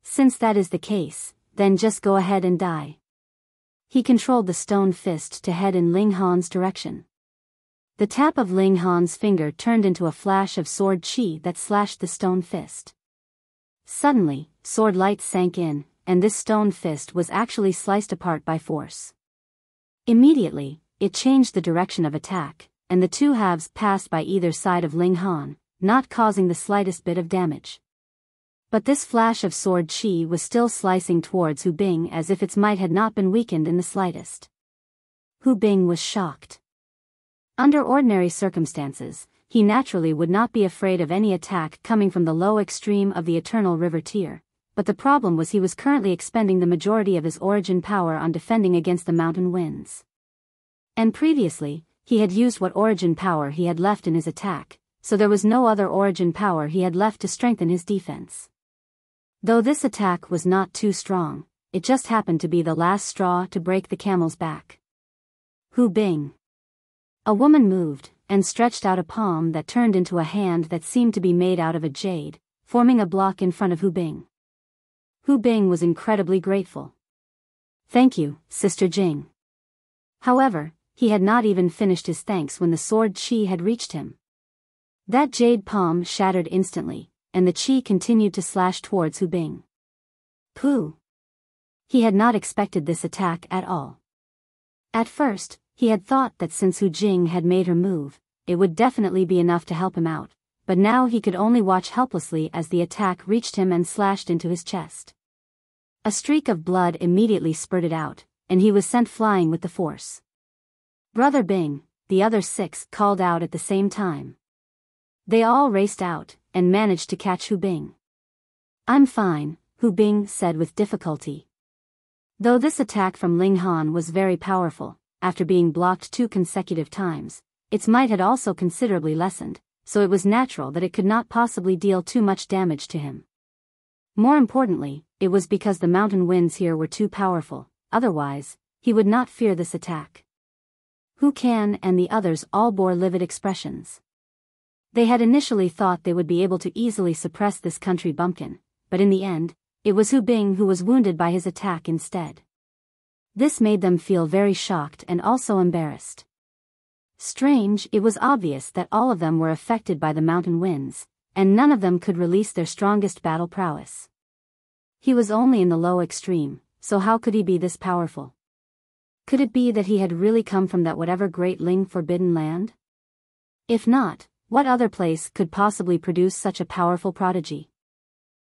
Since that is the case, then just go ahead and die. He controlled the stone fist to head in Ling Han's direction. The tap of Ling Han's finger turned into a flash of sword chi that slashed the stone fist. Suddenly, sword light sank in, and this stone fist was actually sliced apart by force. Immediately, it changed the direction of attack, and the 2 halves passed by either side of Ling Han, not causing the slightest bit of damage. But this flash of sword chi was still slicing towards Hu Bing as if its might had not been weakened in the slightest. Hu Bing was shocked. Under ordinary circumstances, he naturally would not be afraid of any attack coming from the low extreme of the Eternal River tier, but the problem was he was currently expending the majority of his origin power on defending against the mountain winds. And previously, he had used what origin power he had left in his attack, so there was no other origin power he had left to strengthen his defense. Though this attack was not too strong, it just happened to be the last straw to break the camel's back. Hu Bing. A woman moved, and stretched out a palm that turned into a hand that seemed to be made out of a jade, forming a block in front of Hu Bing. Hu Bing was incredibly grateful. Thank you, Sister Jing. However, he had not even finished his thanks when the sword chi had reached him. That jade palm shattered instantly, and the chi continued to slash towards Hu Bing. Pooh! He had not expected this attack at all. At first, he had thought that since Hu Jing had made her move, it would definitely be enough to help him out, but now he could only watch helplessly as the attack reached him and slashed into his chest. A streak of blood immediately spurted out, and he was sent flying with the force. Brother Bing, the other 6 called out at the same time. They all raced out, and managed to catch Hu Bing. "I'm fine," Hu Bing said with difficulty. Though this attack from Ling Han was very powerful, after being blocked 2 consecutive times, its might had also considerably lessened, so it was natural that it could not possibly deal too much damage to him. More importantly, it was because the mountain winds here were too powerful, otherwise, he would not fear this attack. Hu Can and the others all bore livid expressions. They had initially thought they would be able to easily suppress this country bumpkin, but in the end, it was Hu Bing who was wounded by his attack instead. This made them feel very shocked and also embarrassed. Strange, it was obvious that all of them were affected by the mountain winds, and none of them could release their strongest battle prowess. He was only in the low extreme, so how could he be this powerful? Could it be that he had really come from that whatever great Ling forbidden land? If not, what other place could possibly produce such a powerful prodigy?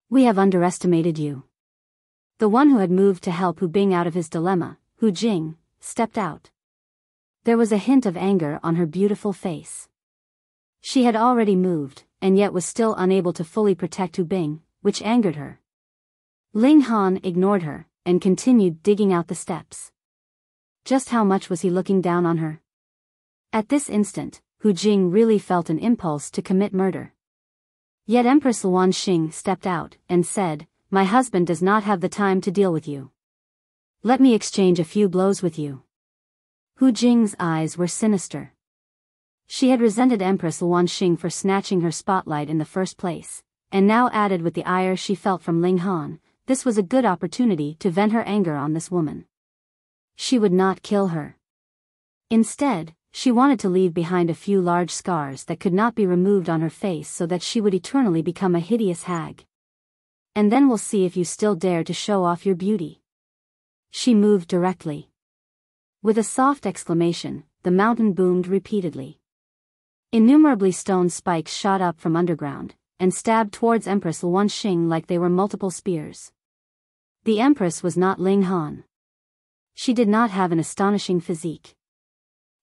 "We have underestimated you." The one who had moved to help Hu Bing out of his dilemma, Hu Jing, stepped out. There was a hint of anger on her beautiful face. She had already moved, and yet was still unable to fully protect Hu Bing, which angered her. Ling Han ignored her, and continued digging out the steps. Just how much was he looking down on her? At this instant, Hu Jing really felt an impulse to commit murder. Yet Empress Luan Xing stepped out, and said, "My husband does not have the time to deal with you. Let me exchange a few blows with you." Hu Jing's eyes were sinister. She had resented Empress Luan Xing for snatching her spotlight in the first place, and now added with the ire she felt from Ling Han, this was a good opportunity to vent her anger on this woman. She would not kill her. Instead, she wanted to leave behind a few large scars that could not be removed on her face so that she would eternally become a hideous hag. "And then we'll see if you still dare to show off your beauty." She moved directly. With a soft exclamation, the mountain boomed repeatedly. Innumerably stone spikes shot up from underground, and stabbed towards Empress Luan Xing like they were multiple spears. The Empress was not Ling Han. She did not have an astonishing physique.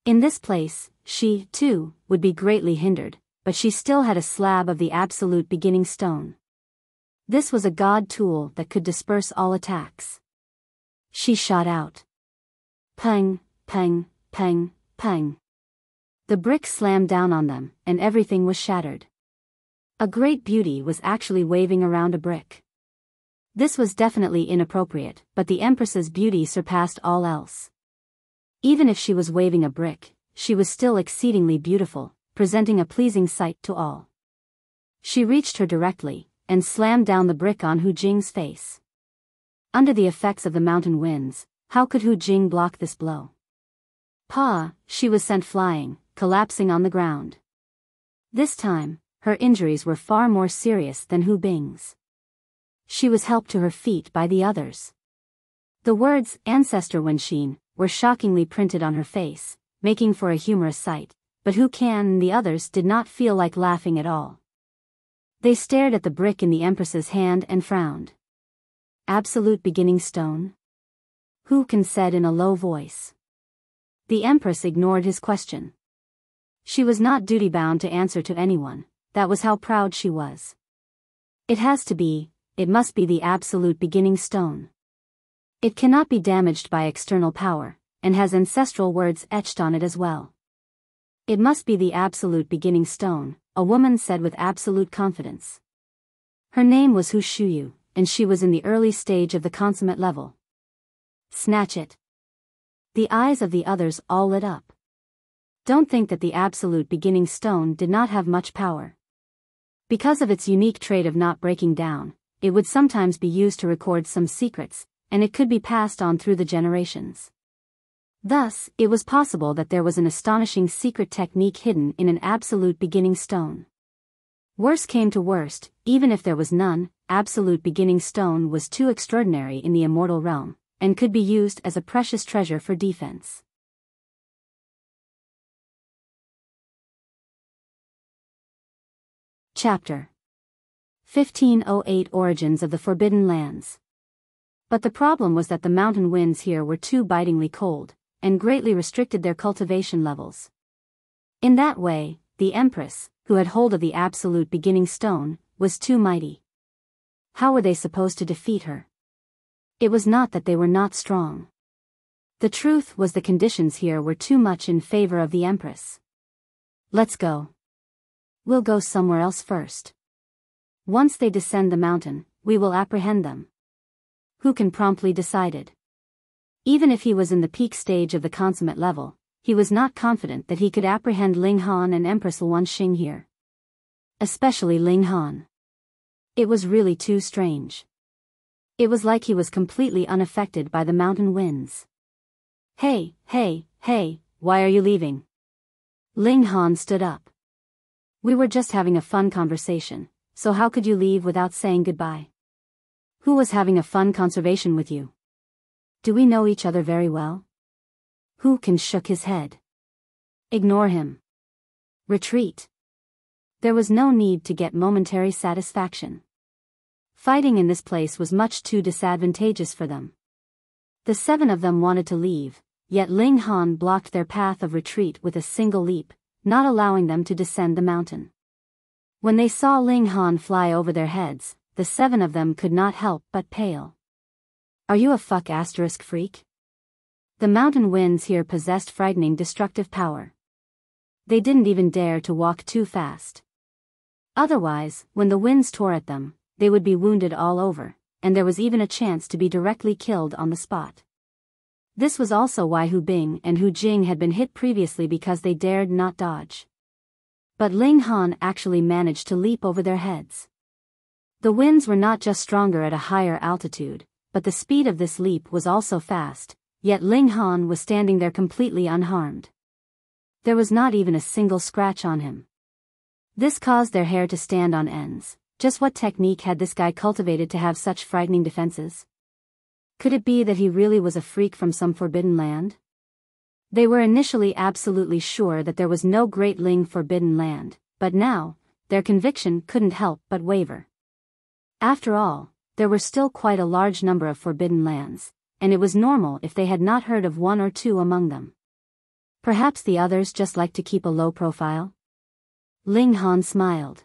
In this place, she, too, would be greatly hindered, but she still had a slab of the absolute beginning stone. This was a god tool that could disperse all attacks. She shot out. Pang, pang, pang, pang. The bricks slammed down on them, and everything was shattered. A great beauty was actually waving around a brick. This was definitely inappropriate, but the Empress's beauty surpassed all else. Even if she was waving a brick, she was still exceedingly beautiful, presenting a pleasing sight to all. She reached her directly, and slammed down the brick on Hu Jing's face. Under the effects of the mountain winds, how could Hu Jing block this blow? She was sent flying, collapsing on the ground. This time, her injuries were far more serious than Hu Bing's. She was helped to her feet by the others. The words, "Ancestor Wenxin," were shockingly printed on her face, making for a humorous sight, but Hu Can and the others did not feel like laughing at all. They stared at the brick in the Empress's hand and frowned. "Absolute beginning stone?" Hu Can said in a low voice. The Empress ignored his question. She was not duty-bound to answer to anyone, that was how proud she was. It must be the absolute beginning stone. It cannot be damaged by external power, and has ancestral words etched on it as well. It must be the absolute beginning stone, a woman said with absolute confidence. Her name was Hu Shuyu, and she was in the early stage of the consummate level. Snatch it. The eyes of the others all lit up. Don't think that the absolute beginning stone did not have much power. Because of its unique trait of not breaking down, it would sometimes be used to record some secrets, and it could be passed on through the generations. Thus, it was possible that there was an astonishing secret technique hidden in an absolute beginning stone. Worst came to worst, even if there was none, absolute beginning stone was too extraordinary in the immortal realm, and could be used as a precious treasure for defense. Chapter 1508 Origins of the Forbidden Lands. But the problem was that the mountain winds here were too bitingly cold, and greatly restricted their cultivation levels. In that way, the Empress, who had hold of the absolute beginning stone, was too mighty. How were they supposed to defeat her? It was not that they were not strong. The truth was the conditions here were too much in favor of the Empress. Let's go. We'll go somewhere else first. Once they descend the mountain, we will apprehend them. Hu Kan promptly decided. Even if he was in the peak stage of the consummate level, he was not confident that he could apprehend Ling Han and Empress Luan Xing here. Especially Ling Han. It was really too strange. It was like he was completely unaffected by the mountain winds. Hey, why are you leaving? Ling Han stood up. We were just having a fun conversation, so how could you leave without saying goodbye? Who was having a fun conversation with you? Do we know each other very well? Hu Kan shook his head. Ignore him. Retreat. There was no need to get momentary satisfaction. Fighting in this place was much too disadvantageous for them. The 7 of them wanted to leave, yet Ling Han blocked their path of retreat with a single leap, not allowing them to descend the mountain. When they saw Ling Han fly over their heads, the 7 of them could not help but pale. Are you a freak? The mountain winds here possessed frightening destructive power. They didn't even dare to walk too fast. Otherwise, when the winds tore at them, they would be wounded all over, and there was even a chance to be directly killed on the spot. This was also why Hu Bing and Hu Jing had been hit previously, because they dared not dodge. But Ling Han actually managed to leap over their heads. The winds were not just stronger at a higher altitude, but the speed of this leap was also fast, yet Ling Han was standing there completely unharmed. There was not even a single scratch on him. This caused their hair to stand on ends. Just what technique had this guy cultivated to have such frightening defenses? Could it be that he really was a freak from some forbidden land? They were initially absolutely sure that there was no Great Ling forbidden land, but now, their conviction couldn't help but waver. After all, there were still quite a large number of forbidden lands, and it was normal if they had not heard of 1 or 2 among them. Perhaps the others just liked to keep a low profile? Ling Han smiled.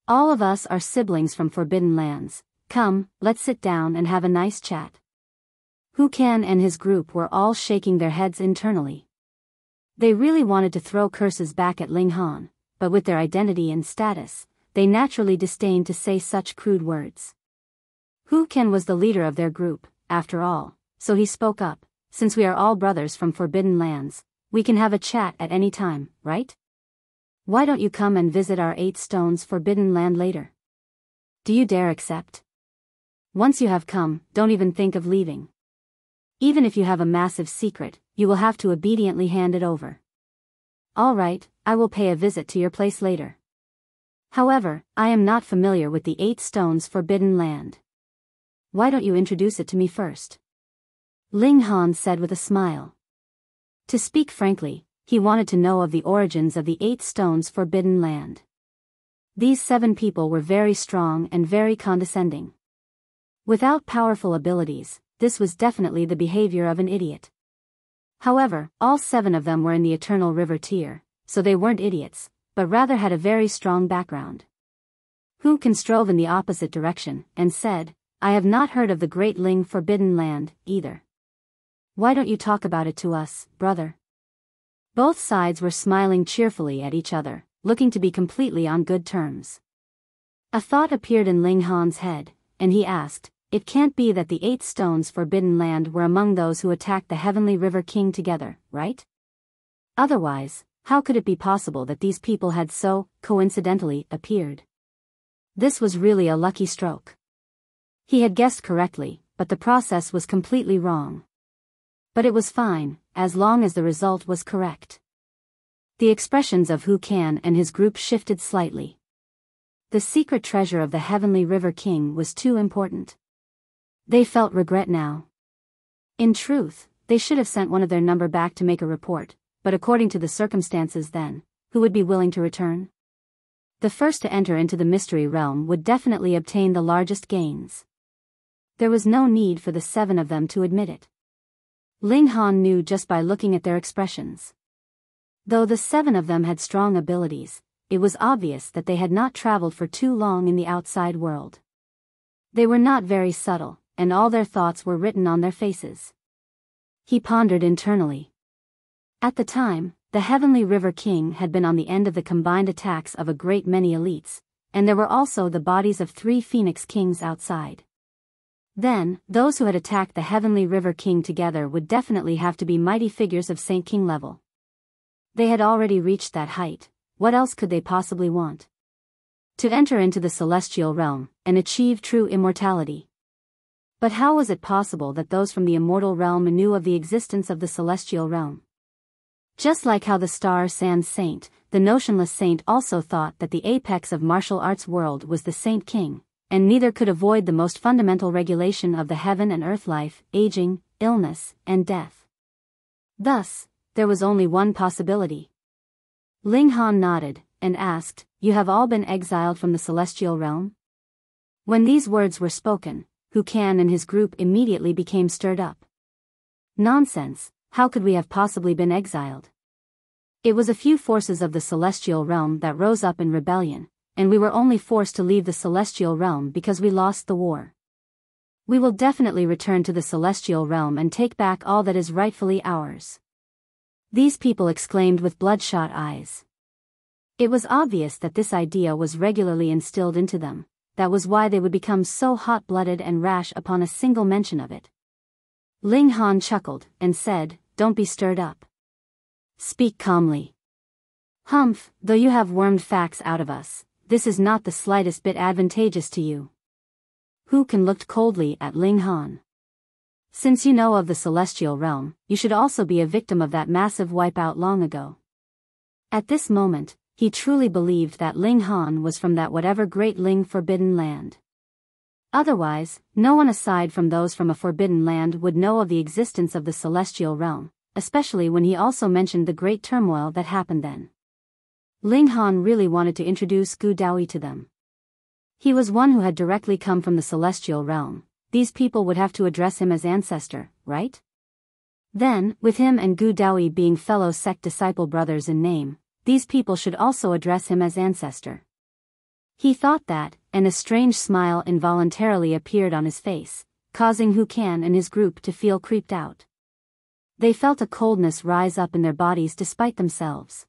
All of us are siblings from forbidden lands. Come, let's sit down and have a nice chat. Hu Kan and his group were all shaking their heads internally. They really wanted to throw curses back at Ling Han, but with their identity and status, they naturally disdained to say such crude words. Hu Kan was the leader of their group, after all, so he spoke up. Since we are all brothers from forbidden lands, we can have a chat at any time, right? Why don't you come and visit our 8 stones forbidden land later? Do you dare accept? Once you have come, don't even think of leaving. Even if you have a massive secret, you will have to obediently hand it over. All right, I will pay a visit to your place later. However, I am not familiar with the 8 stones forbidden land. Why don't you introduce it to me first? Ling Han said with a smile. To speak frankly, he wanted to know of the origins of the 8 stones forbidden land. These 7 people were very strong and very condescending. Without powerful abilities, this was definitely the behavior of an idiot. However, all 7 of them were in the Eternal River tier, so they weren't idiots, but rather had a very strong background. Hu Kan strove in the opposite direction, and said, I have not heard of the Great Ling forbidden land, either. Why don't you talk about it to us, brother? Both sides were smiling cheerfully at each other, looking to be completely on good terms. A thought appeared in Ling Han's head, and he asked, it can't be that the 8 stones forbidden land were among those who attacked the Heavenly River King together, right? Otherwise, how could it be possible that these people had so, coincidentally, appeared? This was really a lucky stroke. He had guessed correctly, but the process was completely wrong. But it was fine, as long as the result was correct. The expressions of Hu Kan and his group shifted slightly. The secret treasure of the Heavenly River King was too important. They felt regret now. In truth, they should have sent one of their number back to make a report, but according to the circumstances then, who would be willing to return? The first to enter into the mystery realm would definitely obtain the largest gains. There was no need for the 7 of them to admit it. Ling Han knew just by looking at their expressions. Though the 7 of them had strong abilities, it was obvious that they had not traveled for too long in the outside world. They were not very subtle, and all their thoughts were written on their faces. He pondered internally. At the time, the Heavenly River King had been on the end of the combined attacks of a great many elites, and there were also the bodies of 3 Phoenix Kings outside. Then, those who had attacked the Heavenly River King together would definitely have to be mighty figures of Saint King level. They had already reached that height. What else could they possibly want? To enter into the celestial realm, and achieve true immortality. But how was it possible that those from the immortal realm knew of the existence of the celestial realm? Just like how the Star Sands Saint, the notionless saint, also thought that the apex of martial arts world was the Saint King, and neither could avoid the most fundamental regulation of the heaven and earth life, aging, illness, and death. Thus, there was only one possibility. Ling Han nodded, and asked, "You have all been exiled from the celestial realm?" When these words were spoken, Hu Kan and his group immediately became stirred up. Nonsense, how could we have possibly been exiled? It was a few forces of the celestial realm that rose up in rebellion, and we were only forced to leave the celestial realm because we lost the war. We will definitely return to the celestial realm and take back all that is rightfully ours. These people exclaimed with bloodshot eyes. It was obvious that this idea was regularly instilled into them. That was why they would become so hot-blooded and rash upon a single mention of it. Ling Han chuckled, and said, "Don't be stirred up. Speak calmly. Humph, though you have wormed facts out of us, this is not the slightest bit advantageous to you." Hu Kan looked coldly at Ling Han. "Since you know of the celestial realm, you should also be a victim of that massive wipeout long ago." At this moment, he truly believed that Ling Han was from that whatever great Ling forbidden land. Otherwise, no one aside from those from a forbidden land would know of the existence of the celestial realm, especially when he also mentioned the great turmoil that happened then. Ling Han really wanted to introduce Gu Daoyi to them. He was one who had directly come from the celestial realm. These people would have to address him as ancestor, right? Then, with him and Gu Daoyi being fellow sect disciple brothers in name, these people should also address him as ancestor. He thought that, and a strange smile involuntarily appeared on his face, causing Hu Kan and his group to feel creeped out. They felt a coldness rise up in their bodies despite themselves.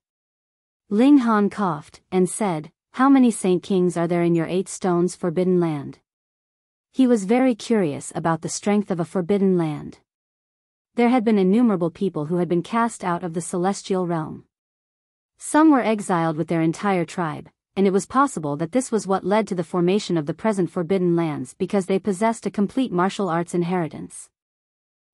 Ling Han coughed, and said, "How many Saint Kings are there in your 8 stones forbidden land?" He was very curious about the strength of a forbidden land. There had been innumerable people who had been cast out of the celestial realm. Some were exiled with their entire tribe, and it was possible that this was what led to the formation of the present forbidden lands because they possessed a complete martial arts inheritance.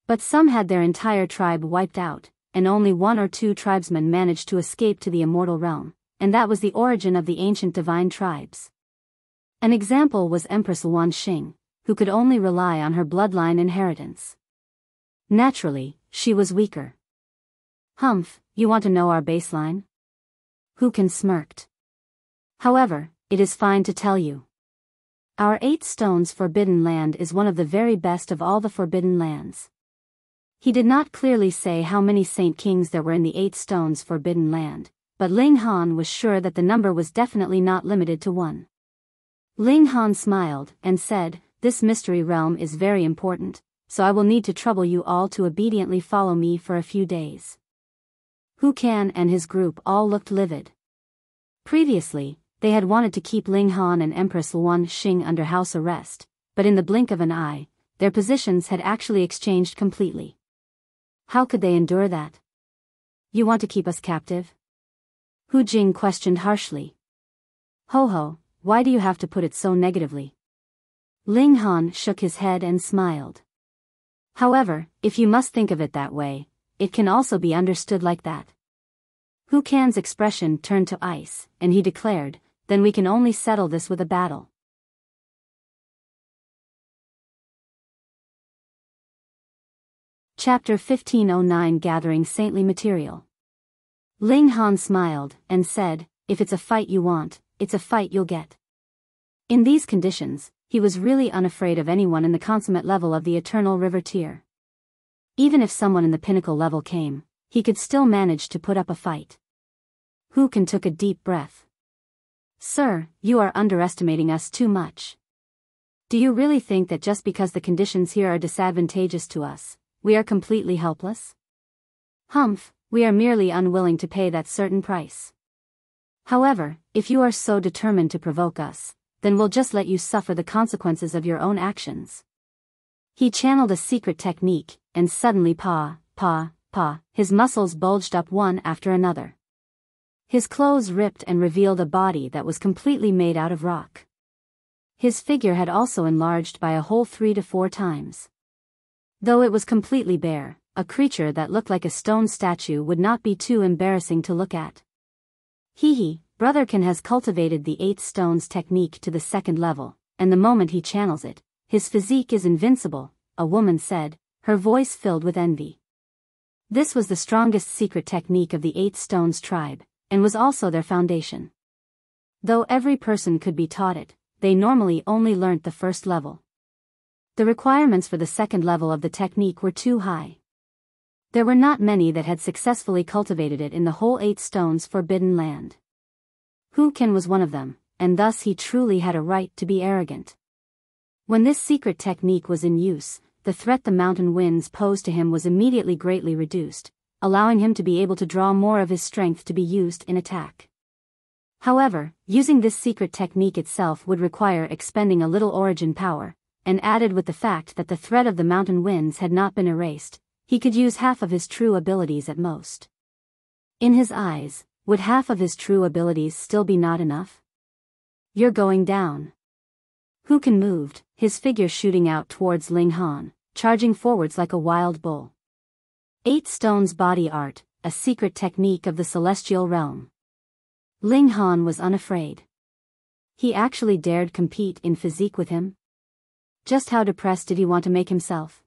But some had their entire tribe wiped out, and only 1 or 2 tribesmen managed to escape to the immortal realm, and that was the origin of the ancient divine tribes. An example was Empress Luan Xing, who could only rely on her bloodline inheritance. Naturally, she was weaker. "Humph, you want to know our baseline?" Hu Kan smirked. "However, it is fine to tell you. Our 8 stones forbidden land is one of the very best of all the forbidden lands." He did not clearly say how many Saint Kings there were in the 8 stones forbidden land, but Ling Han was sure that the number was definitely not limited to 1. Ling Han smiled, and said, "This mystery realm is very important, so I will need to trouble you all to obediently follow me for a few days." Hu Kan and his group all looked livid. Previously, they had wanted to keep Ling Han and Empress Luan Xing under house arrest, but in the blink of an eye, their positions had actually exchanged completely. How could they endure that? "You want to keep us captive?" Hu Jing questioned harshly. "Ho ho, why do you have to put it so negatively?" Ling Han shook his head and smiled. "However, if you must think of it that way, it can also be understood like that." Hu Kan's expression turned to ice, and he declared, "Then we can only settle this with a battle." Chapter 1509 Gathering Saintly Material. Ling Han smiled, and said, "If it's a fight you want, it's a fight you'll get." In these conditions, he was really unafraid of anyone in the consummate level of the Eternal River tier. Even if someone in the pinnacle level came, he could still manage to put up a fight. Hu Kan took a deep breath. Sir, you are underestimating us too much. Do you really think that just because the conditions here are disadvantageous to us, we are completely helpless? Humph, we are merely unwilling to pay that certain price. However, if you are so determined to provoke us, then we'll just let you suffer the consequences of your own actions. He channeled a secret technique, and suddenly his muscles bulged up one after another. His clothes ripped and revealed a body that was completely made out of rock. His figure had also enlarged by a whole 3 to 4 times. Though it was completely bare, a creature that looked like a stone statue would not be too embarrassing to look at. Brotherkin has cultivated the 8 stones technique to the 2nd level, and the moment he channels it, his physique is invincible, a woman said, her voice filled with envy. This was the strongest secret technique of the 8 stones tribe, and was also their foundation. Though every person could be taught it, they normally only learnt the 1st level. The requirements for the 2nd level of the technique were too high. There were not many that had successfully cultivated it in the whole 8 stones forbidden land. Wuxian was one of them, and thus he truly had a right to be arrogant. When this secret technique was in use, the threat the mountain winds posed to him was immediately greatly reduced, allowing him to be able to draw more of his strength to be used in attack. However, using this secret technique itself would require expending a little origin power, and added with the fact that the threat of the mountain winds had not been erased, he could use half of his true abilities at most. In his eyes, would half of his true abilities still be not enough? You're going down. Wuxian moved, his figure shooting out towards Ling Han, charging forwards like a wild bull. 8 stones body art, a secret technique of the celestial realm. Ling Han was unafraid. He actually dared compete in physique with him? Just how depressed did he want to make himself?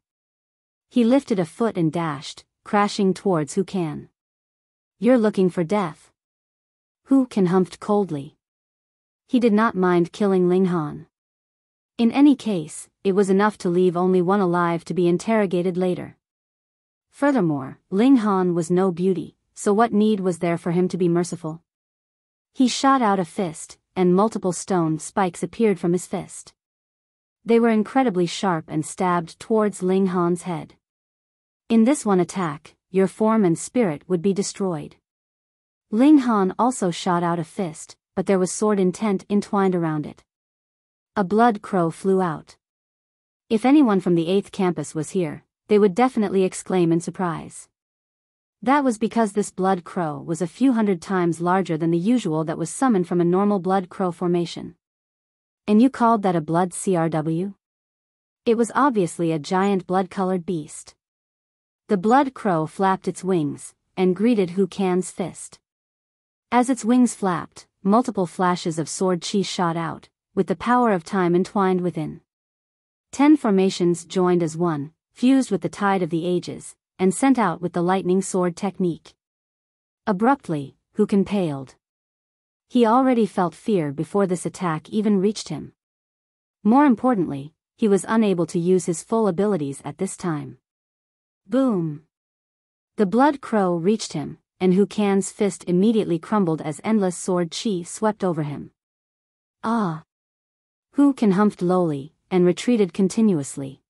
He lifted a foot and dashed, crashing towards Wuxian. You're looking for death. Wuxian humphed coldly. He did not mind killing Ling Han. In any case, it was enough to leave only one alive to be interrogated later. Furthermore, Ling Han was no beauty, so what need was there for him to be merciful? He shot out a fist, and multiple stone spikes appeared from his fist. They were incredibly sharp and stabbed towards Ling Han's head. In this one attack, your form and spirit would be destroyed. Ling Han also shot out a fist, but there was sword intent entwined around it. A blood crow flew out. If anyone from the 8th campus was here, they would definitely exclaim in surprise. That was because this blood crow was a few hundred times larger than the usual that was summoned from a normal blood crow formation. And you called that a blood CRW? It was obviously a giant blood-colored beast. The blood crow flapped its wings, and greeted Wuxian's fist. As its wings flapped, multiple flashes of sword chi shot out, with the power of time entwined within. 10 formations joined as one, fused with the tide of the ages, and sent out with the lightning sword technique. Abruptly, Wuxian paled. He already felt fear before this attack even reached him. More importantly, he was unable to use his full abilities at this time. Boom! The blood crow reached him, and Wuxian's fist immediately crumbled as endless sword chi swept over him. Ah! Wuxian humphed lowly, and retreated continuously.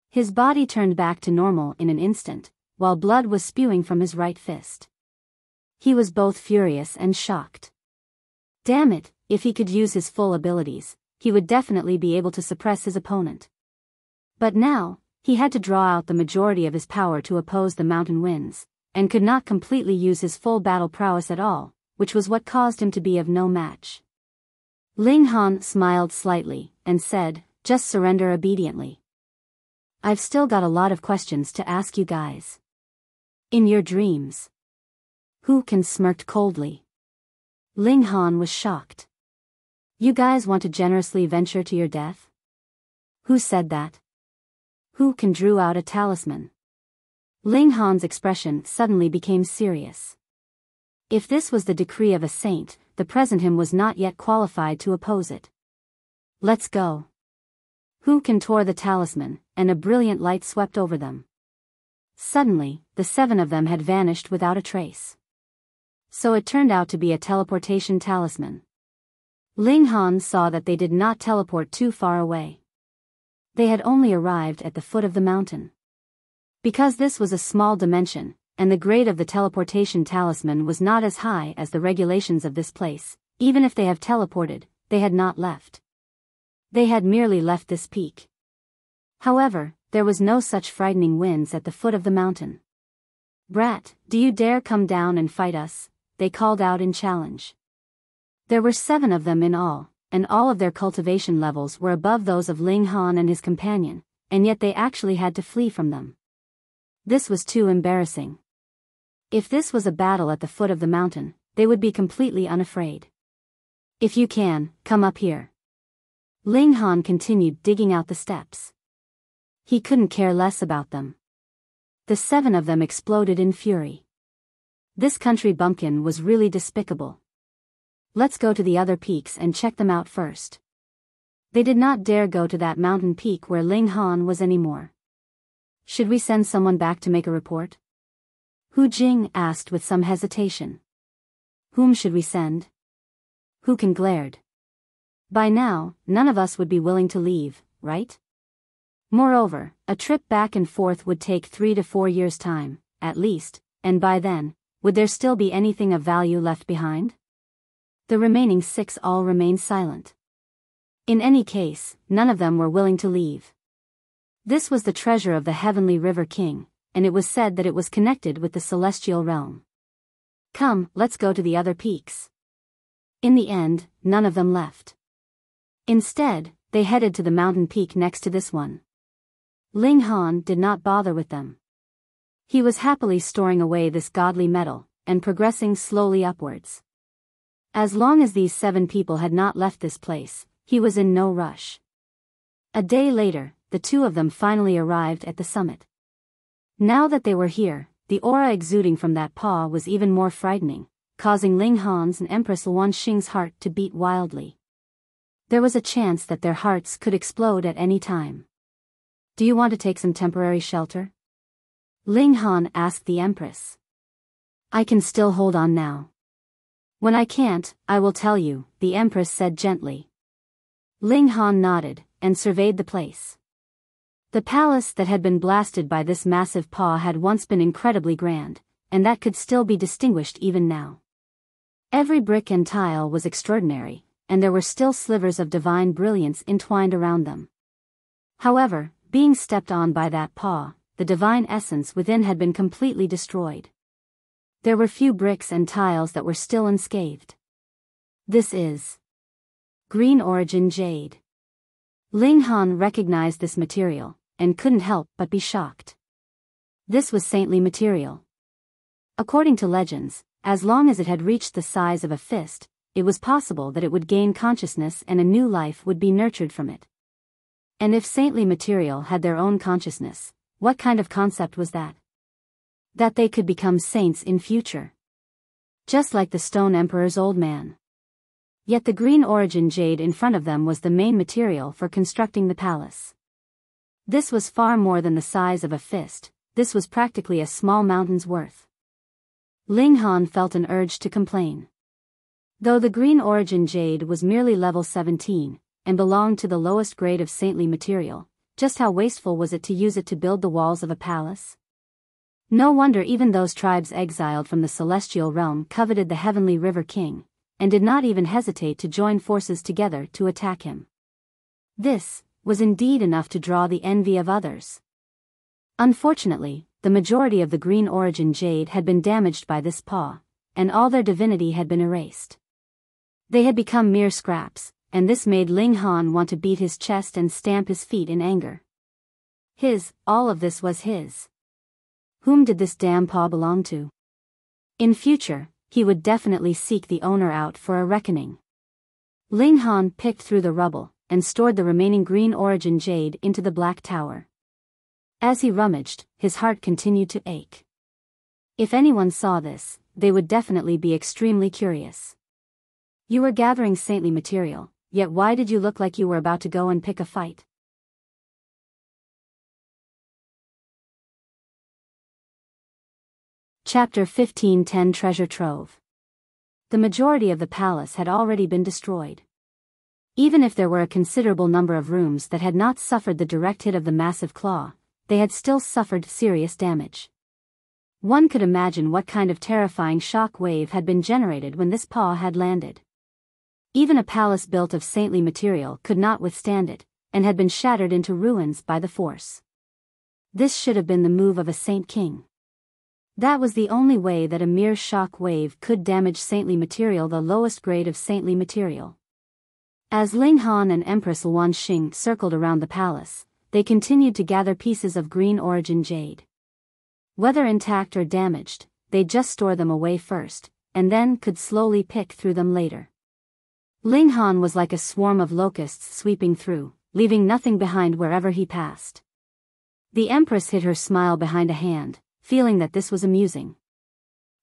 His body turned back to normal in an instant, while blood was spewing from his right fist. He was both furious and shocked. Damn it, if he could use his full abilities, he would definitely be able to suppress his opponent. But now, he had to draw out the majority of his power to oppose the mountain winds, and could not completely use his full battle prowess at all, which was what caused him to be of no match. Ling Han smiled slightly, and said, "Just surrender obediently. I've still got a lot of questions to ask you guys." "In your dreams." Wuxian smirked coldly. Ling Han was shocked. "You guys want to generously venture to your death?" "Who said that?" Wuxian drew out a talisman. Ling Han's expression suddenly became serious. If this was the decree of a saint, the present him was not yet qualified to oppose it. "Let's go." Wuxian tore the talisman, and a brilliant light swept over them. Suddenly, the 7 of them had vanished without a trace. So it turned out to be a teleportation talisman. Ling Han saw that they did not teleport too far away. They had only arrived at the foot of the mountain. Because this was a small dimension, and the grade of the teleportation talisman was not as high as the regulations of this place, even if they have teleported, they had not left. They had merely left this peak. However, there was no such frightening winds at the foot of the mountain. "Brat, do you dare come down and fight us?" they called out in challenge. There were 7 of them in all, and all of their cultivation levels were above those of Ling Han and his companion, and yet they actually had to flee from them. This was too embarrassing. If this was a battle at the foot of the mountain, they would be completely unafraid. "If you can, come up here." Ling Han continued digging out the steps. He couldn't care less about them. The 7 of them exploded in fury. This country bumpkin was really despicable. "Let's go to the other peaks and check them out first." They did not dare go to that mountain peak where Ling Han was anymore. "Should we send someone back to make a report?" Hu Jing asked with some hesitation. "Whom should we send?" Hu Kan glared. "By now, none of us would be willing to leave, right? Moreover, a trip back and forth would take 3 to 4 years' time, at least, and by then, would there still be anything of value left behind?" The remaining 6 all remained silent. In any case, none of them were willing to leave. This was the treasure of the Heavenly River King, and it was said that it was connected with the Celestial Realm. "Come, let's go to the other peaks." In the end, none of them left. Instead, they headed to the mountain peak next to this one. Ling Han did not bother with them. He was happily storing away this godly metal, and progressing slowly upwards. As long as these 7 people had not left this place, he was in no rush. A day later, the 2 of them finally arrived at the summit. Now that they were here, the aura exuding from that paw was even more frightening, causing Ling Han's and Empress Luan Xing's heart to beat wildly. There was a chance that their hearts could explode at any time. "Do you want to take some temporary shelter?" Ling Han asked the Empress. "I can still hold on now. When I can't, I will tell you," the Empress said gently. Ling Han nodded, and surveyed the place. The palace that had been blasted by this massive paw had once been incredibly grand, and that could still be distinguished even now. Every brick and tile was extraordinary, and there were still slivers of divine brilliance entwined around them. However, being stepped on by that paw, the divine essence within had been completely destroyed. There were few bricks and tiles that were still unscathed. "This is green origin jade." Ling Han recognized this material, and couldn't help but be shocked. This was saintly material. According to legends, as long as it had reached the size of a fist, it was possible that it would gain consciousness and a new life would be nurtured from it. And if saintly material had their own consciousness, what kind of concept was that? That they could become saints in future. Just like the Stone Emperor's old man. Yet the green origin jade in front of them was the main material for constructing the palace. This was far more than the size of a fist, this was practically a small mountain's worth. Ling Han felt an urge to complain. Though the green origin jade was merely level 17, and belonged to the lowest grade of saintly material, just how wasteful was it to use it to build the walls of a palace? No wonder even those tribes exiled from the celestial realm coveted the Heavenly River King, and did not even hesitate to join forces together to attack him. This was indeed enough to draw the envy of others. Unfortunately, the majority of the green origin jade had been damaged by this paw, and all their divinity had been erased. They had become mere scraps, and this made Ling Han want to beat his chest and stamp his feet in anger. All of this was his. Whom did this damn paw belong to? In future, he would definitely seek the owner out for a reckoning. Ling Han picked through the rubble, and stored the remaining green origin jade into the black tower. As he rummaged, his heart continued to ache. If anyone saw this, they would definitely be extremely curious. "You were gathering saintly material, yet why did you look like you were about to go and pick a fight?" Chapter 15 10 Treasure Trove. The majority of the palace had already been destroyed. Even if there were a considerable number of rooms that had not suffered the direct hit of the massive claw, they had still suffered serious damage. One could imagine what kind of terrifying shock wave had been generated when this paw had landed. Even a palace built of saintly material could not withstand it, and had been shattered into ruins by the force. This should have been the move of a saint king. That was the only way that a mere shock wave could damage saintly material, the lowest grade of saintly material. As Ling Han and Empress Luan Xing circled around the palace, they continued to gather pieces of green origin jade. Whether intact or damaged, they'd just store them away first, and then could slowly pick through them later. Ling Han was like a swarm of locusts sweeping through, leaving nothing behind wherever he passed. The Empress hid her smile behind a hand, feeling that this was amusing.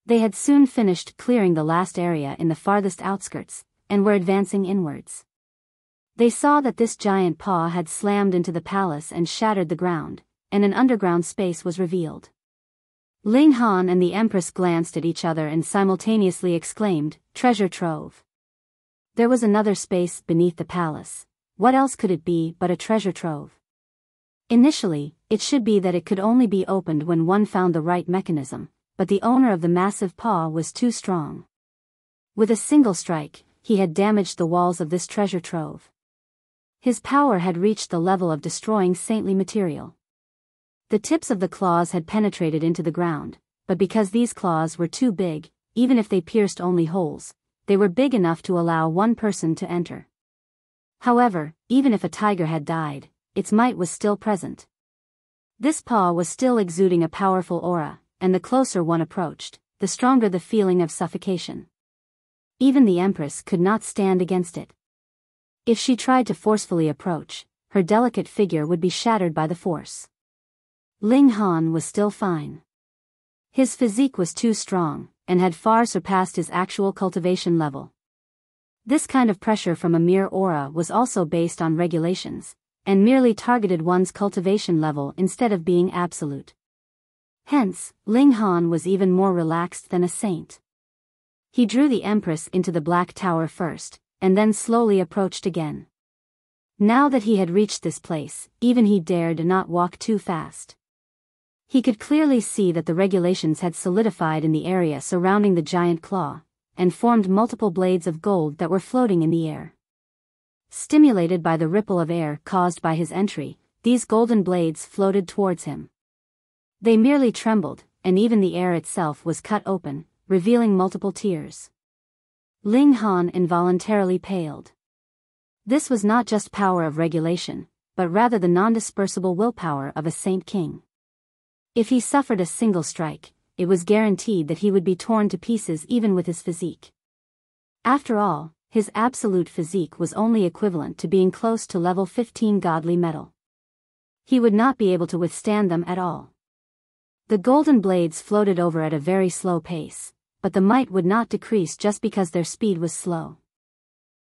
They had soon finished clearing the last area in the farthest outskirts, and were advancing inwards. They saw that this giant paw had slammed into the palace and shattered the ground, and an underground space was revealed. Ling Han and the Empress glanced at each other and simultaneously exclaimed, "Treasure trove." There was another space beneath the palace. What else could it be but a treasure trove? Initially, it should be that it could only be opened when one found the right mechanism, but the owner of the massive paw was too strong. With a single strike, he had damaged the walls of this treasure trove. His power had reached the level of destroying saintly material. The tips of the claws had penetrated into the ground, but because these claws were too big, even if they pierced only holes, they were big enough to allow one person to enter. However, even if a tiger had died, its might was still present. This paw was still exuding a powerful aura, and the closer one approached, the stronger the feeling of suffocation. Even the Empress could not stand against it. If she tried to forcefully approach, her delicate figure would be shattered by the force. Ling Han was still fine. His physique was too strong, and had far surpassed his actual cultivation level. This kind of pressure from a mere aura was also based on regulations, and merely targeted one's cultivation level instead of being absolute. Hence, Ling Han was even more relaxed than a saint. He drew the Empress into the Black Tower first, and then slowly approached again. Now that he had reached this place, even he dared not walk too fast. He could clearly see that the regulations had solidified in the area surrounding the giant claw, and formed multiple blades of gold that were floating in the air. Stimulated by the ripple of air caused by his entry, these golden blades floated towards him. They merely trembled, and even the air itself was cut open, revealing multiple tears. Ling Han involuntarily paled. This was not just power of regulation, but rather the non-dispersible willpower of a saint king. If he suffered a single strike, it was guaranteed that he would be torn to pieces even with his physique. After all, his absolute physique was only equivalent to being close to level 15 godly metal. He would not be able to withstand them at all. The golden blades floated over at a very slow pace, but the might would not decrease just because their speed was slow.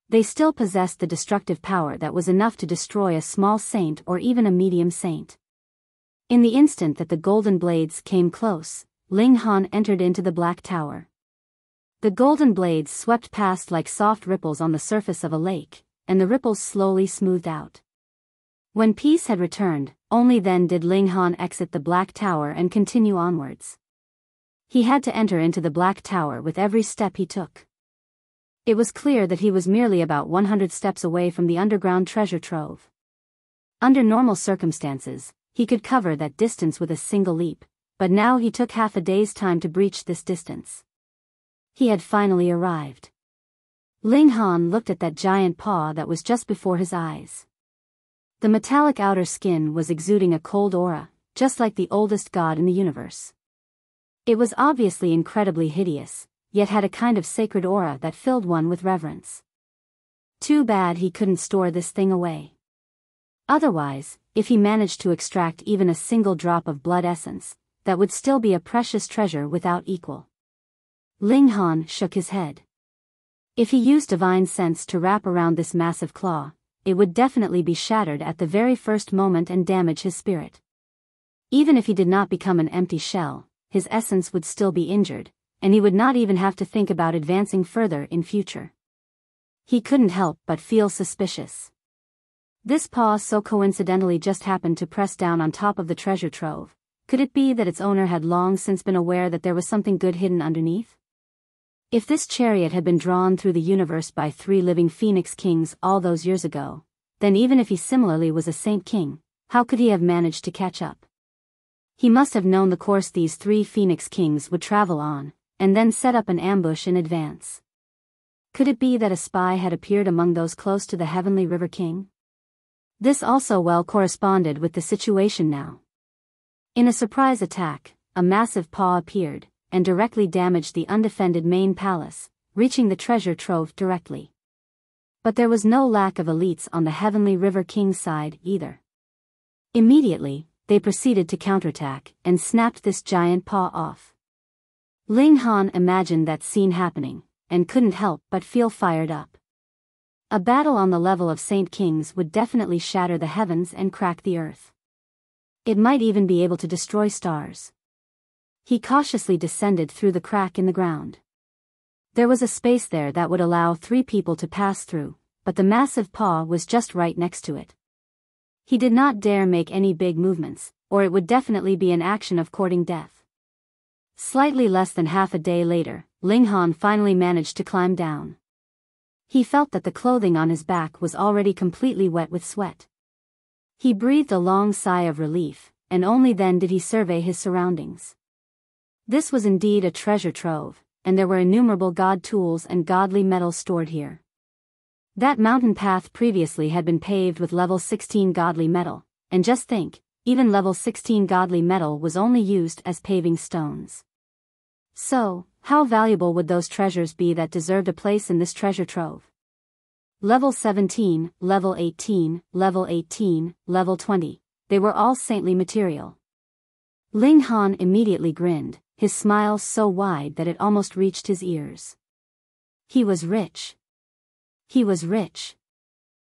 They still possessed the destructive power that was enough to destroy a small saint or even a medium saint. In the instant that the golden blades came close, Ling Han entered into the Black Tower. The golden blades swept past like soft ripples on the surface of a lake, and the ripples slowly smoothed out. When peace had returned, only then did Ling Han exit the Black Tower and continue onwards. He had to enter into the Black Tower with every step he took. It was clear that he was merely about 100 steps away from the underground treasure trove. Under normal circumstances, he could cover that distance with a single leap, but now he took half a day's time to breach this distance. He had finally arrived. Ling Han looked at that giant paw that was just before his eyes. The metallic outer skin was exuding a cold aura, just like the oldest god in the universe. It was obviously incredibly hideous, yet had a kind of sacred aura that filled one with reverence. Too bad he couldn't store this thing away. Otherwise, if he managed to extract even a single drop of blood essence, that would still be a precious treasure without equal. Ling Han shook his head. If he used divine sense to wrap around this massive claw, it would definitely be shattered at the very first moment and damage his spirit. Even if he did not become an empty shell, his essence would still be injured, and he would not even have to think about advancing further in future. He couldn't help but feel suspicious. This paw so coincidentally just happened to press down on top of the treasure trove. Could it be that its owner had long since been aware that there was something good hidden underneath? If this chariot had been drawn through the universe by 3 living Phoenix Kings all those years ago, then even if he similarly was a Saint King, how could he have managed to catch up? He must have known the course these 3 Phoenix Kings would travel on, and then set up an ambush in advance. Could it be that a spy had appeared among those close to the Heavenly River King? This also well corresponded with the situation now. In a surprise attack, a massive paw appeared, and directly damaged the undefended main palace, reaching the treasure trove directly. But there was no lack of elites on the Heavenly River King's side either. Immediately, they proceeded to counterattack and snapped this giant paw off. Ling Han imagined that scene happening, and couldn't help but feel fired up. A battle on the level of Saint Kings would definitely shatter the heavens and crack the earth. It might even be able to destroy stars. He cautiously descended through the crack in the ground. There was a space there that would allow 3 people to pass through, but the massive paw was just right next to it. He did not dare make any big movements, or it would definitely be an action of courting death. Slightly less than half a day later, Ling Han finally managed to climb down. He felt that the clothing on his back was already completely wet with sweat. He breathed a long sigh of relief, and only then did he survey his surroundings. This was indeed a treasure trove, and there were innumerable god tools and godly metals stored here. That mountain path previously had been paved with level 16 godly metal, and just think, even level 16 godly metal was only used as paving stones. So, how valuable would those treasures be that deserved a place in this treasure trove? Level 17, level 18, level 18, level 20, they were all saintly material. Ling Han immediately grinned, his smile so wide that it almost reached his ears. He was rich. He was rich.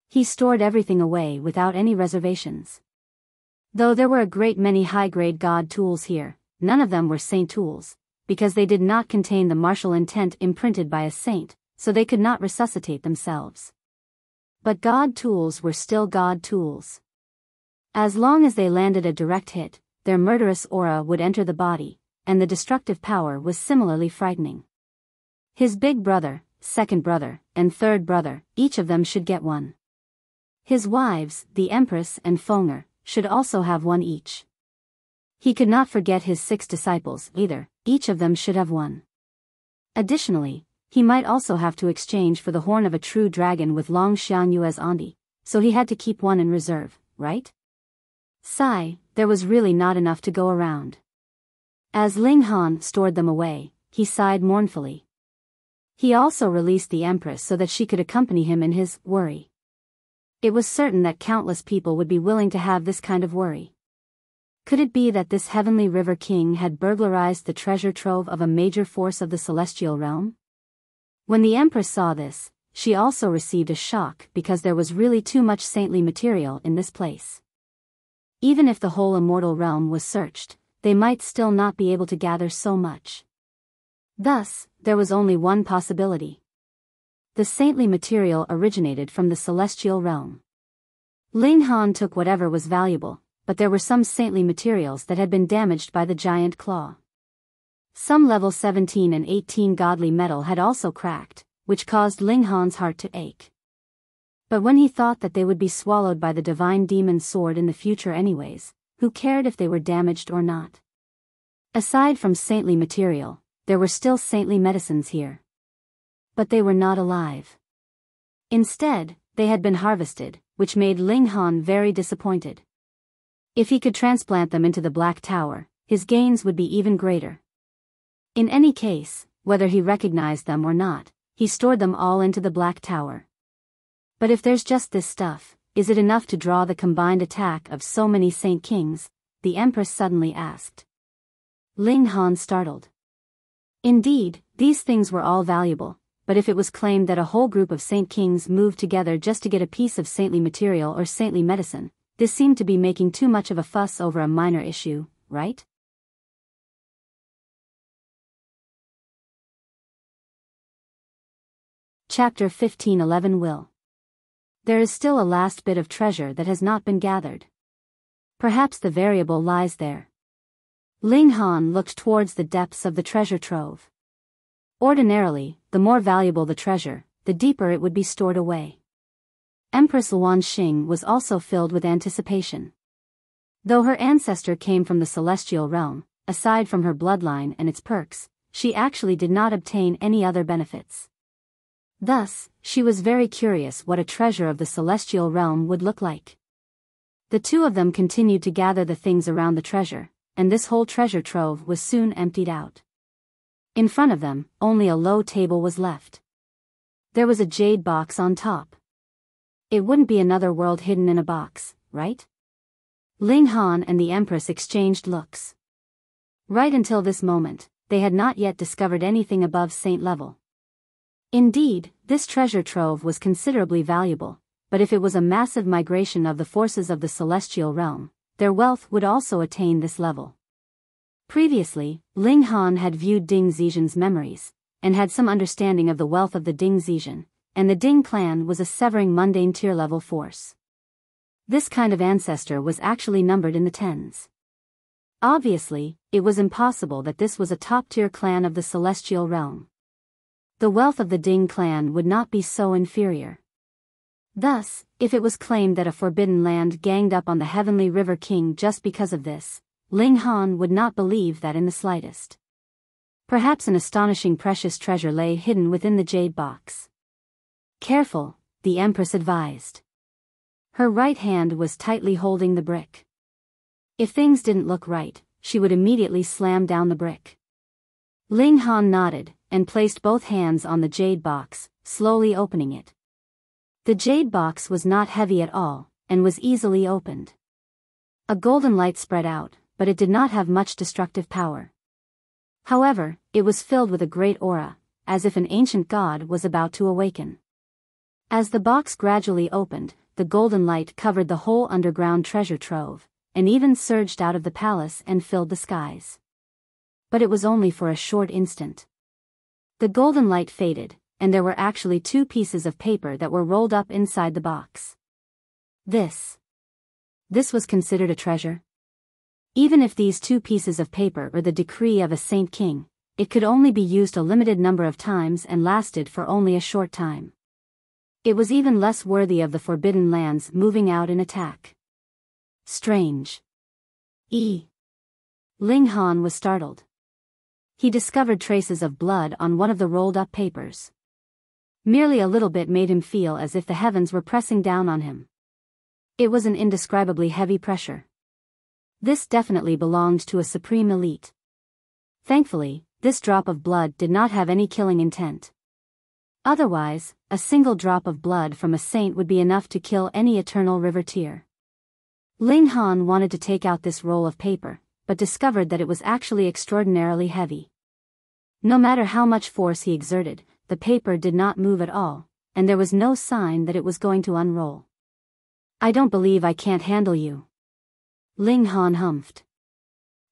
He stored everything away without any reservations. Though there were a great many high-grade god tools here, none of them were saint tools, because they did not contain the martial intent imprinted by a saint, so they could not resuscitate themselves. But god tools were still god tools. As long as they landed a direct hit, their murderous aura would enter the body, and the destructive power was similarly frightening. His big brother, second brother, and third brother, each of them should get one. His wives, the Empress and Fenger, should also have one each. He could not forget his 6 disciples either, each of them should have one. Additionally, he might also have to exchange for the horn of a true dragon with Long Xianyue's Andi, so he had to keep one in reserve, right? Sigh, there was really not enough to go around. As Ling Han stored them away, he sighed mournfully. He also released the Empress so that she could accompany him in his worry. It was certain that countless people would be willing to have this kind of worry. Could it be that this Heavenly River King had burglarized the treasure trove of a major force of the celestial realm? When the Empress saw this, she also received a shock because there was really too much saintly material in this place. Even if the whole immortal realm was searched, they might still not be able to gather so much. Thus, there was only one possibility. The saintly material originated from the celestial realm. Ling Han took whatever was valuable, but there were some saintly materials that had been damaged by the giant claw. Some level 17 and 18 godly metal had also cracked, which caused Ling Han's heart to ache. But when he thought that they would be swallowed by the divine demon sword in the future anyways, who cared if they were damaged or not? Aside from saintly material, there were still saintly medicines here. But they were not alive. Instead, they had been harvested, which made Ling Han very disappointed. If he could transplant them into the Black Tower, his gains would be even greater. In any case, whether he recognized them or not, he stored them all into the Black Tower. But if there's just this stuff, is it enough to draw the combined attack of so many Saint Kings? The Empress suddenly asked. Ling Han startled. Indeed, these things were all valuable, but if it was claimed that a whole group of Saint Kings moved together just to get a piece of saintly material or saintly medicine, this seemed to be making too much of a fuss over a minor issue, right? Chapter 1511 Will. There is still a last bit of treasure that has not been gathered. Perhaps the variable lies there. Ling Han looked towards the depths of the treasure trove. Ordinarily, the more valuable the treasure, the deeper it would be stored away. Empress Luan Xing was also filled with anticipation. Though her ancestor came from the celestial realm, aside from her bloodline and its perks, she actually did not obtain any other benefits. Thus, she was very curious what a treasure of the celestial realm would look like. The two of them continued to gather the things around the treasure, and this whole treasure trove was soon emptied out. In front of them, only a low table was left. There was a jade box on top. It wouldn't be another world hidden in a box, right? Ling Han and the Empress exchanged looks. Right until this moment, they had not yet discovered anything above saint level. Indeed, this treasure trove was considerably valuable, but if it was a massive migration of the forces of the celestial realm, their wealth would also attain this level. Previously, Ling Han had viewed Ding Zixian's memories, and had some understanding of the wealth of the Ding Zixian, and the Ding clan was a severing mundane tier-level force. This kind of ancestor was actually numbered in the tens. Obviously, it was impossible that this was a top-tier clan of the celestial realm. The wealth of the Ding clan would not be so inferior. Thus, if it was claimed that a forbidden land ganged up on the Heavenly River King just because of this, Ling Han would not believe that in the slightest. Perhaps an astonishing precious treasure lay hidden within the jade box. Careful, the Empress advised. Her right hand was tightly holding the brick. If things didn't look right, she would immediately slam down the brick. Ling Han nodded, and placed both hands on the jade box, slowly opening it. The jade box was not heavy at all, and was easily opened. A golden light spread out, but it did not have much destructive power. However, it was filled with a great aura, as if an ancient god was about to awaken. As the box gradually opened, the golden light covered the whole underground treasure trove, and even surged out of the palace and filled the skies. But it was only for a short instant. The golden light faded, and there were actually two pieces of paper that were rolled up inside the box. This was considered a treasure? Even if these two pieces of paper were the decree of a saint king, it could only be used a limited number of times and lasted for only a short time. It was even less worthy of the forbidden lands moving out in attack. Strange. Ling Han was startled. He discovered traces of blood on one of the rolled-up papers. Merely a little bit made him feel as if the heavens were pressing down on him. It was an indescribably heavy pressure. This definitely belonged to a supreme elite. Thankfully, this drop of blood did not have any killing intent. Otherwise, a single drop of blood from a saint would be enough to kill any eternal river tier. Ling Han wanted to take out this roll of paper, but discovered that it was actually extraordinarily heavy. No matter how much force he exerted, the paper did not move at all, and there was no sign that it was going to unroll. "I don't believe I can't handle you," Ling Han humphed.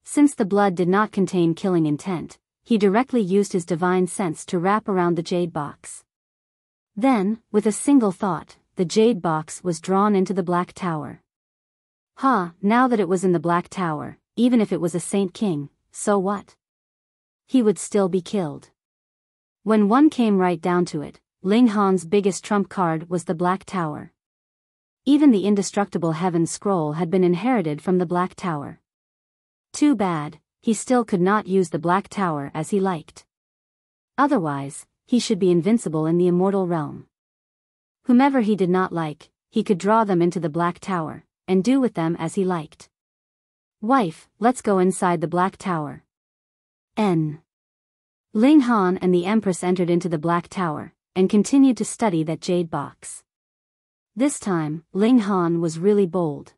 Since the blood did not contain killing intent, he directly used his divine sense to wrap around the jade box. Then, with a single thought, the jade box was drawn into the Black Tower. Now that it was in the Black Tower, even if it was a saint king, so what? He would still be killed. When one came right down to it, Ling Han's biggest trump card was the Black Tower. Even the indestructible Heaven Scroll had been inherited from the Black Tower. Too bad, he still could not use the Black Tower as he liked. Otherwise, he should be invincible in the immortal realm. Whomever he did not like, he could draw them into the Black Tower, and do with them as he liked. "Wife, let's go inside the Black Tower." Ling Han and the Empress entered into the Black Tower, and continued to study that jade box. This time, Ling Han was really bold.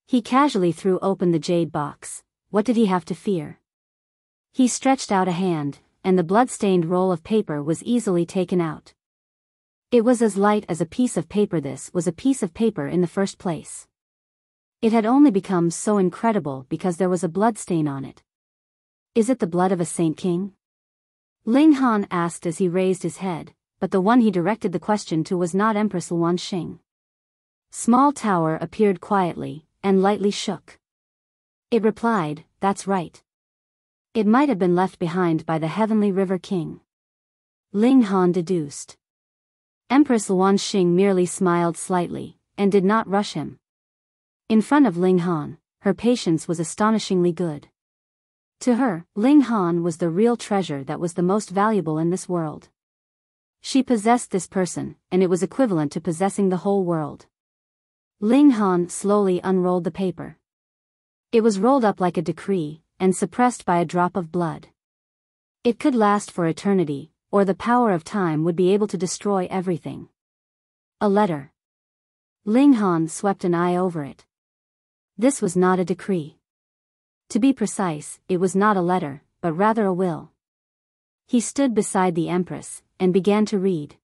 He casually threw open the jade box. What did he have to fear? He stretched out a hand, and the blood-stained roll of paper was easily taken out. It was as light as a piece of paper. This was a piece of paper in the first place. It had only become so incredible because there was a blood stain on it. Is it the blood of a saint king? Ling Han asked as he raised his head, but the one he directed the question to was not Empress Luanxing. Small Tower appeared quietly, and lightly shook. It replied, "That's right. It might have been left behind by the Heavenly River King." Ling Han deduced. Empress Luanxing merely smiled slightly, and did not rush him. In front of Ling Han, her patience was astonishingly good. To her, Ling Han was the real treasure that was the most valuable in this world. She possessed this person, and it was equivalent to possessing the whole world. Ling Han slowly unrolled the paper. It was rolled up like a decree, and suppressed by a drop of blood. It could last for eternity, or the power of time would be able to destroy everything. A letter. Ling Han swept an eye over it. This was not a decree. To be precise, it was not a letter, but rather a will. He stood beside the Empress, and began to read.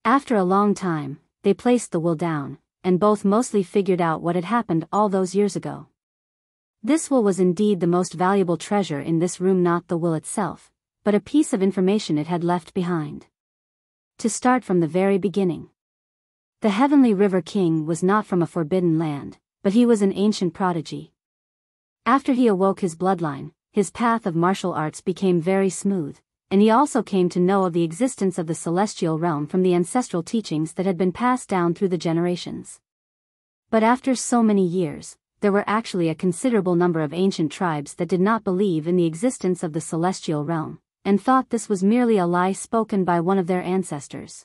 After a long time, they placed the will down, and both mostly figured out what had happened all those years ago. This will was indeed the most valuable treasure in this room, not the will itself, but a piece of information it had left behind. To start from the very beginning. The Heavenly River King was not from a forbidden land, but he was an ancient prodigy. After he awoke his bloodline, his path of martial arts became very smooth, and he also came to know of the existence of the celestial realm from the ancestral teachings that had been passed down through the generations. But after so many years, there were actually a considerable number of ancient tribes that did not believe in the existence of the celestial realm, and thought this was merely a lie spoken by one of their ancestors.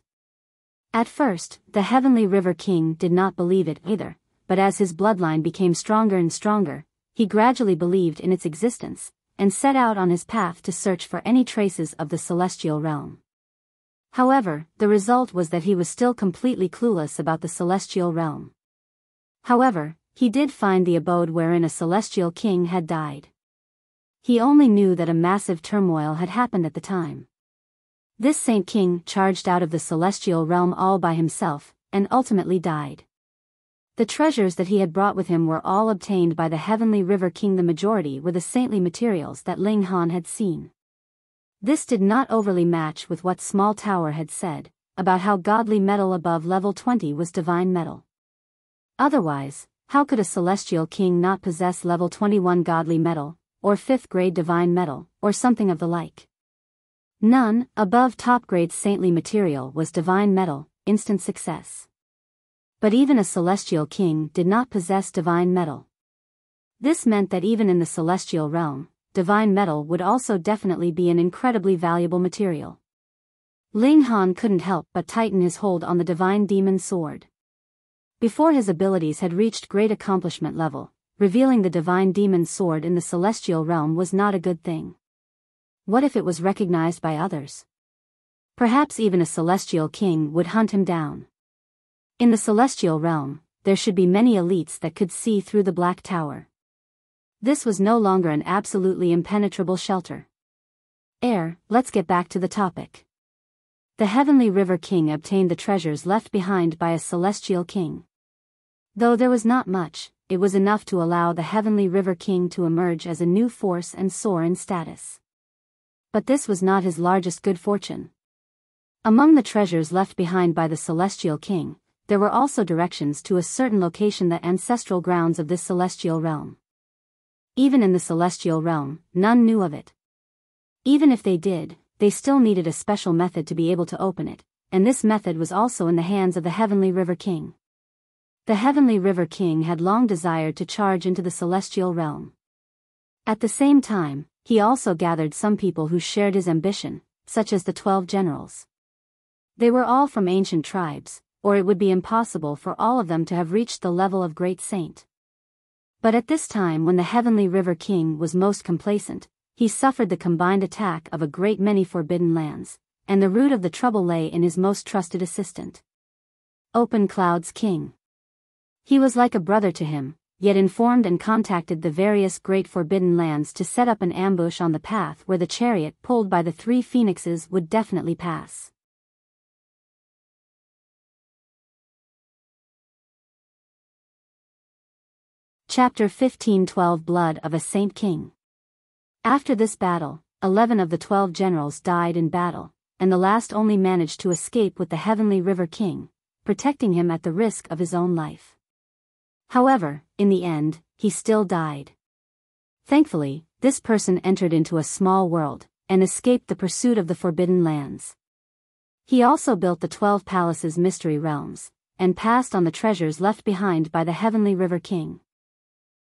At first, the Heavenly River King did not believe it either, but as his bloodline became stronger and stronger, he gradually believed in its existence, and set out on his path to search for any traces of the celestial realm. However, the result was that he was still completely clueless about the celestial realm. However, he did find the abode wherein a celestial king had died. He only knew that a massive turmoil had happened at the time. This Saint King charged out of the celestial realm all by himself, and ultimately died. The treasures that he had brought with him were all obtained by the Heavenly River King. The majority were the saintly materials that Ling Han had seen. This did not overly match with what Small Tower had said, about how godly metal above level 20 was divine metal. Otherwise, how could a celestial king not possess level 21 godly metal, or 5th grade divine metal, or something of the like? None above top grade saintly material was divine metal, instant success. But even a celestial king did not possess divine metal. This meant that even in the celestial realm, divine metal would also definitely be an incredibly valuable material. Ling Han couldn't help but tighten his hold on the divine demon sword. Before his abilities had reached great accomplishment level, revealing the divine demon sword in the celestial realm was not a good thing. What if it was recognized by others? Perhaps even a celestial king would hunt him down. In the celestial realm, there should be many elites that could see through the Black Tower. This was no longer an absolutely impenetrable shelter. Let's get back to the topic. The Heavenly River King obtained the treasures left behind by a celestial king. Though there was not much, it was enough to allow the Heavenly River King to emerge as a new force and soar in status. But this was not his largest good fortune. Among the treasures left behind by the celestial king, there were also directions to a certain location, the ancestral grounds of this celestial realm. Even in the celestial realm, none knew of it. Even if they did, they still needed a special method to be able to open it, and this method was also in the hands of the Heavenly River King. The Heavenly River King had long desired to charge into the celestial realm. At the same time, he also gathered some people who shared his ambition, such as the 12 generals. They were all from ancient tribes, or it would be impossible for all of them to have reached the level of great saint. But at this time, when the Heavenly River King was most complacent, he suffered the combined attack of a great many forbidden lands, and the root of the trouble lay in his most trusted assistant, Open Cloud's king. He was like a brother to him, yet informed and contacted the various great forbidden lands to set up an ambush on the path where the chariot pulled by the 3 phoenixes would definitely pass. Chapter 15. 12 Blood of a Saint King. After this battle, 11 of the 12 generals died in battle, and the last only managed to escape with the Heavenly River King, protecting him at the risk of his own life. However, in the end, he still died. Thankfully, this person entered into a small world, and escaped the pursuit of the Forbidden Lands. He also built the 12 Palaces Mystery Realms, and passed on the treasures left behind by the Heavenly River King.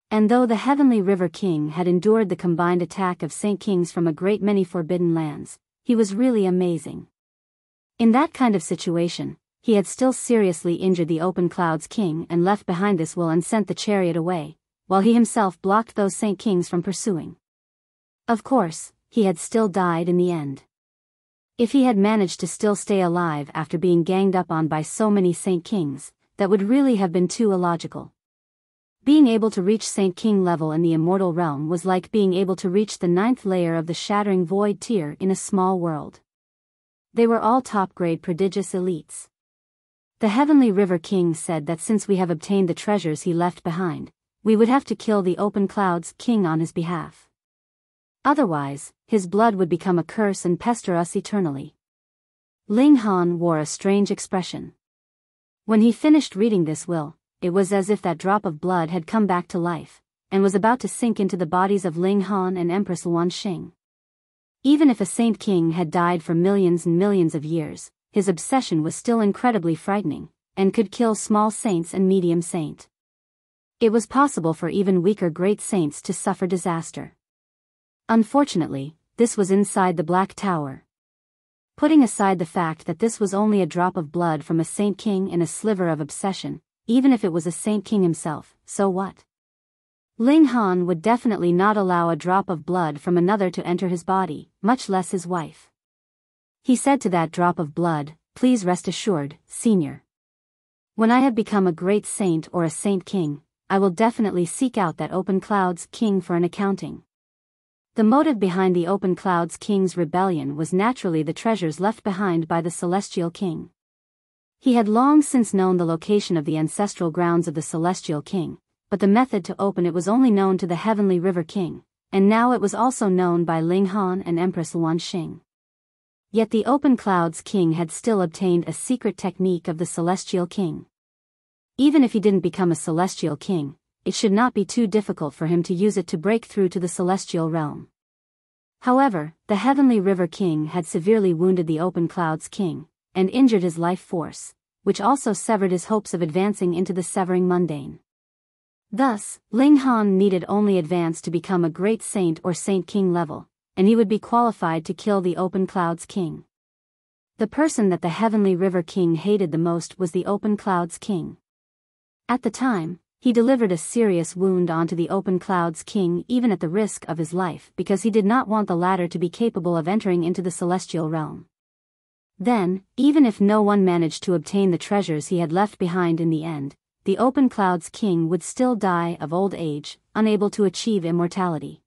And though the Heavenly River King had endured the combined attack of Saint Kings from a great many Forbidden Lands, he was really amazing. In that kind of situation, he had still seriously injured the Open Clouds King and left behind this will and sent the chariot away, while he himself blocked those Saint Kings from pursuing. Of course, he had still died in the end. If he had managed to still stay alive after being ganged up on by so many Saint Kings, that would really have been too illogical. Being able to reach Saint King level in the immortal realm was like being able to reach the 9th layer of the shattering void tier in a small world. They were all top-grade prodigious elites. The Heavenly River King said that since we have obtained the treasures he left behind, we would have to kill the Open Clouds King on his behalf. Otherwise, his blood would become a curse and pester us eternally. Ling Han wore a strange expression. When he finished reading this will, it was as if that drop of blood had come back to life, and was about to sink into the bodies of Ling Han and Empress Luan Xing. Even if a Saint King had died for millions and millions of years, his obsession was still incredibly frightening, and could kill small saints and medium saint. It was possible for even weaker great saints to suffer disaster. Unfortunately, this was inside the Black Tower. Putting aside the fact that this was only a drop of blood from a Saint King and a sliver of obsession, even if it was a Saint King himself, so what? Ling Han would definitely not allow a drop of blood from another to enter his body, much less his wife. He said to that drop of blood, "Please rest assured, Senior. When I have become a great saint or a Saint King, I will definitely seek out that Open Clouds King for an accounting." The motive behind the Open Clouds King's rebellion was naturally the treasures left behind by the Celestial King. He had long since known the location of the ancestral grounds of the Celestial King, but the method to open it was only known to the Heavenly River King, and now it was also known by Ling Han and Empress Luan Xing. Yet the Open Clouds King had still obtained a secret technique of the Celestial King. Even if he didn't become a Celestial King, it should not be too difficult for him to use it to break through to the celestial realm. However, the Heavenly River King had severely wounded the Open Clouds King, and injured his life force, which also severed his hopes of advancing into the Severing Mundane. Thus, Ling Han needed only advance to become a great saint or Saint King level, and he would be qualified to kill the Open Clouds King. The person that the Heavenly River King hated the most was the Open Clouds King. At the time, he delivered a serious wound onto the Open Clouds King even at the risk of his life because he did not want the latter to be capable of entering into the celestial realm. Then, even if no one managed to obtain the treasures he had left behind in the end, the Open Clouds King would still die of old age, unable to achieve immortality.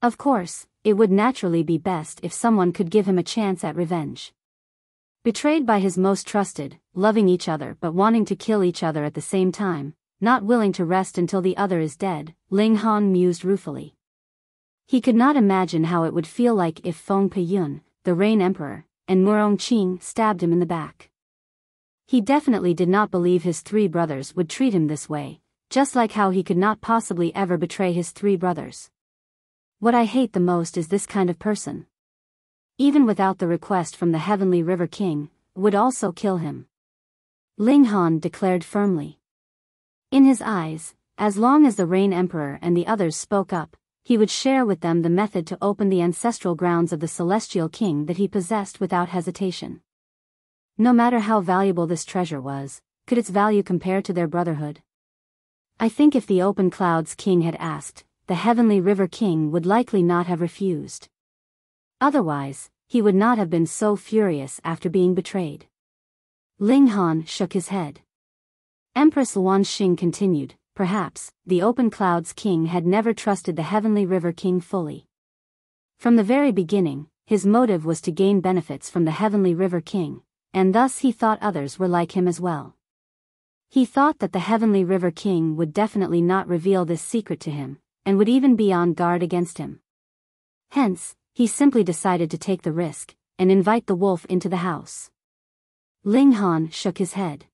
Of course, it would naturally be best if someone could give him a chance at revenge. Betrayed by his most trusted, loving each other but wanting to kill each other at the same time, not willing to rest until the other is dead, Ling Han mused ruefully. He could not imagine how it would feel like if Feng Peyun, the Rain Emperor, and Murong Qing stabbed him in the back. He definitely did not believe his 3 brothers would treat him this way, just like how he could not possibly ever betray his 3 brothers. What I hate the most is this kind of person. Even without the request from the Heavenly River King, would also kill him. Ling Han declared firmly. In his eyes, as long as the Rain Emperor and the others spoke up, he would share with them the method to open the ancestral grounds of the Celestial King that he possessed without hesitation. No matter how valuable this treasure was, could its value compare to their brotherhood? I think if the Open Clouds King had asked, the Heavenly River King would likely not have refused. Otherwise, he would not have been so furious after being betrayed. Ling Han shook his head. Empress Luan Xing continued, perhaps, the Open Clouds King had never trusted the Heavenly River King fully. From the very beginning, his motive was to gain benefits from the Heavenly River King, and thus he thought others were like him as well. He thought that the Heavenly River King would definitely not reveal this secret to him, and would even be on guard against him. Hence, he simply decided to take the risk, and invite the wolf into the house. Ling Han shook his head.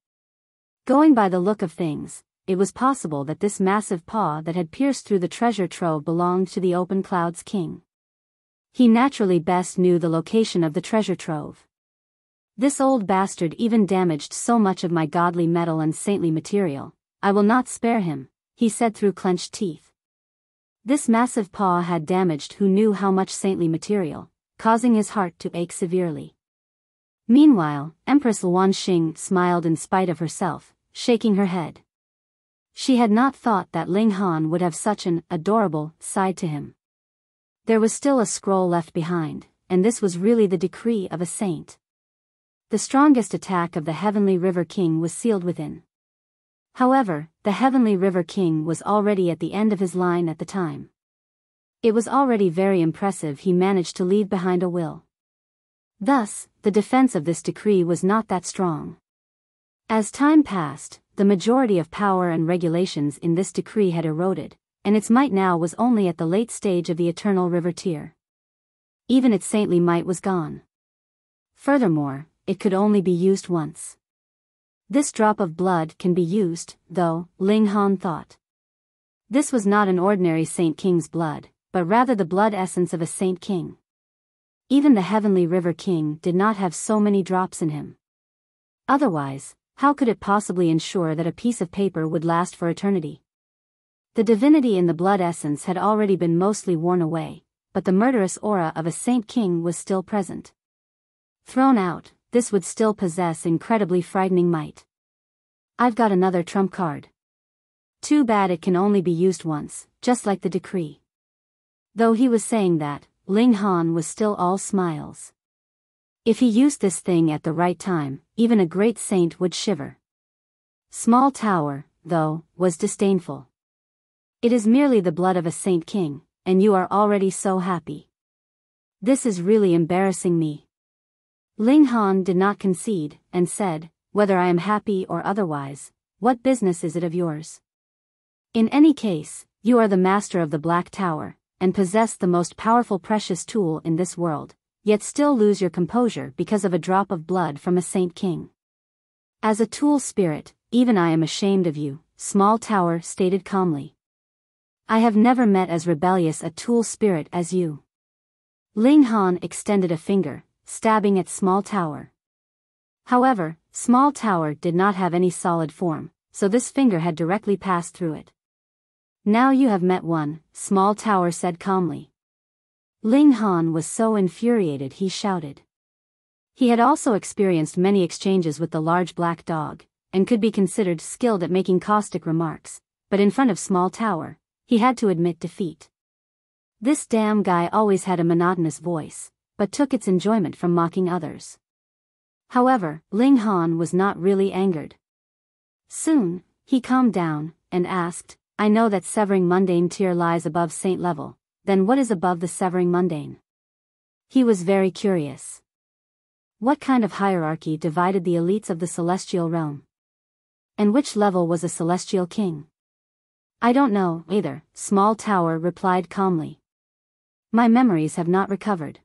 Going by the look of things, it was possible that this massive paw that had pierced through the treasure trove belonged to the Open Cloud's king. He naturally best knew the location of the treasure trove. This old bastard even damaged so much of my godly metal and saintly material. I will not spare him, he said through clenched teeth. This massive paw had damaged who knew how much saintly material, causing his heart to ache severely. Meanwhile, Empress Luanxing smiled in spite of herself, shaking her head. She had not thought that Ling Han would have such an adorable side to him. There was still a scroll left behind, and this was really the decree of a saint. The strongest attack of the Heavenly River King was sealed within. However, the Heavenly River King was already at the end of his line at the time. It was already very impressive he managed to leave behind a will. Thus, the defense of this decree was not that strong. As time passed, the majority of power and regulations in this decree had eroded, and its might now was only at the late stage of the eternal river tier. Even its saintly might was gone. Furthermore, it could only be used once. This drop of blood can be used, though, Ling Han thought. This was not an ordinary Saint King's blood, but rather the blood essence of a Saint King. Even the Heavenly River King did not have so many drops in him. Otherwise, how could it possibly ensure that a piece of paper would last for eternity? The divinity in the blood essence had already been mostly worn away, but the murderous aura of a Saint King was still present. Thrown out, this would still possess incredibly frightening might. I've got another trump card. Too bad it can only be used once, just like the decree. Though he was saying that, Ling Han was still all smiles. If he used this thing at the right time, even a great saint would shiver. Small Tower, though, was disdainful. It is merely the blood of a Saint King, and you are already so happy. This is really embarrassing me. Ling Han did not concede, and said, whether I am happy or otherwise, what business is it of yours? In any case, you are the master of the Black Tower, and possess the most powerful precious tool in this world, yet still lose your composure because of a drop of blood from a Saint King. As a tool spirit, even I am ashamed of you, Small Tower stated calmly. I have never met as rebellious a tool spirit as you. Ling Han extended a finger, stabbing at Small Tower. However, Small Tower did not have any solid form, so this finger had directly passed through it. Now you have met one, Small Tower said calmly. Ling Han was so infuriated he shouted. He had also experienced many exchanges with the large black dog, and could be considered skilled at making caustic remarks, but in front of Small Tower, he had to admit defeat. This damn guy always had a monotonous voice, but took its enjoyment from mocking others. However, Ling Han was not really angered. Soon, he calmed down, and asked, I know that Severing Mundane tier lies above Saint level, then what is above the Severing Mundane? He was very curious. What kind of hierarchy divided the elites of the celestial realm? And which level was a celestial king? I don't know, either, Small Tower replied calmly. My memories have not recovered.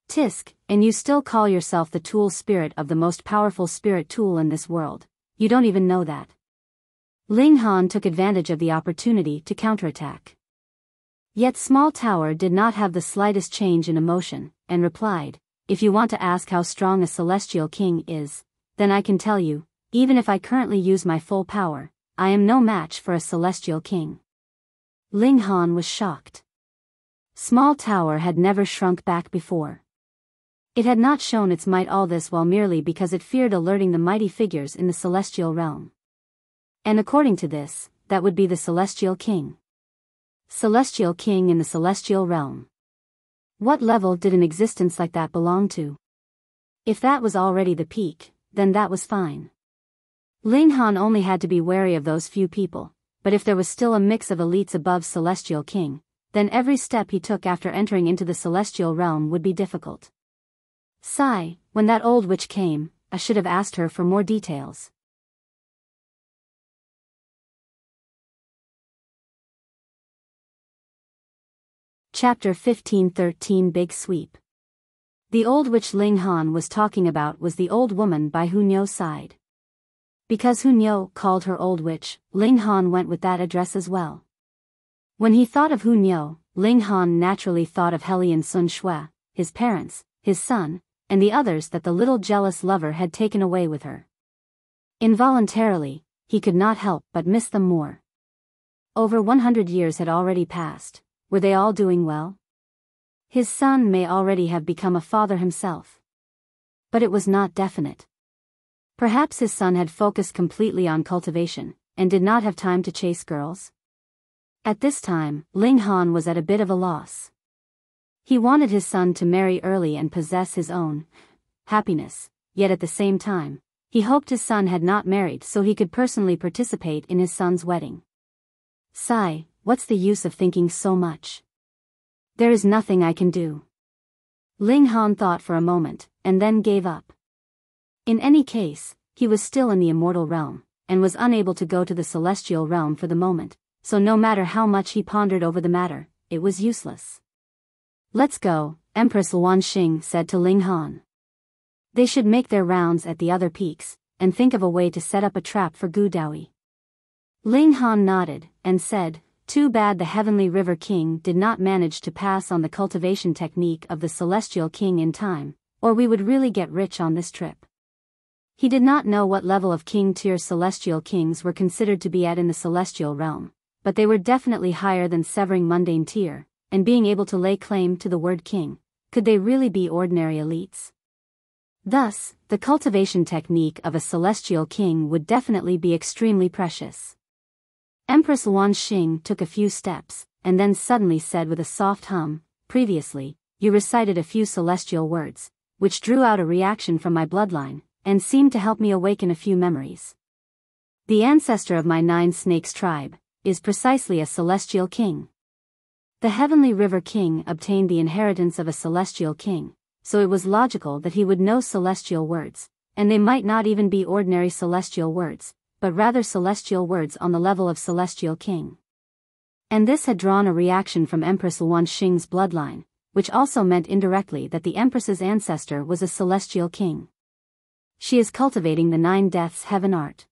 Tisk, and you still call yourself the tool spirit of the most powerful spirit tool in this world. You don't even know that. Ling Han took advantage of the opportunity to counterattack. Yet Small Tower did not have the slightest change in emotion, and replied, if you want to ask how strong a celestial king is, then I can tell you, even if I currently use my full power, I am no match for a celestial king. Ling Han was shocked. Small Tower had never shrunk back before. It had not shown its might all this while merely because it feared alerting the mighty figures in the celestial realm. And according to this, that would be the celestial king. Celestial king in the celestial realm. What level did an existence like that belong to? If that was already the peak, then that was fine. Ling Han only had to be wary of those few people, but if there was still a mix of elites above celestial king, then every step he took after entering into the celestial realm would be difficult. Sigh, when that old witch came, I should have asked her for more details. Chapter 15-13 Big Sweep. The old witch Ling Han was talking about was the old woman by Hunyo's side. Because Hunyo called her old witch, Ling Han went with that address as well. When he thought of Hunyo, Ling Han naturally thought of Heli and Sun Shui, his parents, his son, and the others that the little jealous lover had taken away with her. Involuntarily, he could not help but miss them more. Over 100 years had already passed. Were they all doing well? His son may already have become a father himself. But it was not definite. Perhaps his son had focused completely on cultivation, and did not have time to chase girls. At this time, Ling Han was at a bit of a loss. He wanted his son to marry early and possess his own happiness, yet at the same time, he hoped his son had not married so he could personally participate in his son's wedding. Sigh, what's the use of thinking so much? There is nothing I can do. Ling Han thought for a moment, and then gave up. In any case, he was still in the immortal realm, and was unable to go to the celestial realm for the moment, so no matter how much he pondered over the matter, it was useless. Let's go, Empress Luanxing said to Ling Han. They should make their rounds at the other peaks, and think of a way to set up a trap for Gu Daoyi. Ling Han nodded, and said, too bad the Heavenly River King did not manage to pass on the cultivation technique of the Celestial King in time, or we would really get rich on this trip. He did not know what level of king-tier celestial kings were considered to be at in the celestial realm, but they were definitely higher than severing mundane tier, and being able to lay claim to the word king. Could they really be ordinary elites? Thus, the cultivation technique of a celestial king would definitely be extremely precious. Empress Luanxing took a few steps, and then suddenly said with a soft hum, previously, you recited a few celestial words, which drew out a reaction from my bloodline, and seemed to help me awaken a few memories. The ancestor of my 9 snakes tribe is precisely a celestial king. The Heavenly River King obtained the inheritance of a celestial king, so it was logical that he would know celestial words, and they might not even be ordinary celestial words, but rather celestial words on the level of celestial king. And this had drawn a reaction from Empress Luanxing's bloodline, which also meant indirectly that the Empress's ancestor was a celestial king. She is cultivating the 9 deaths heaven art.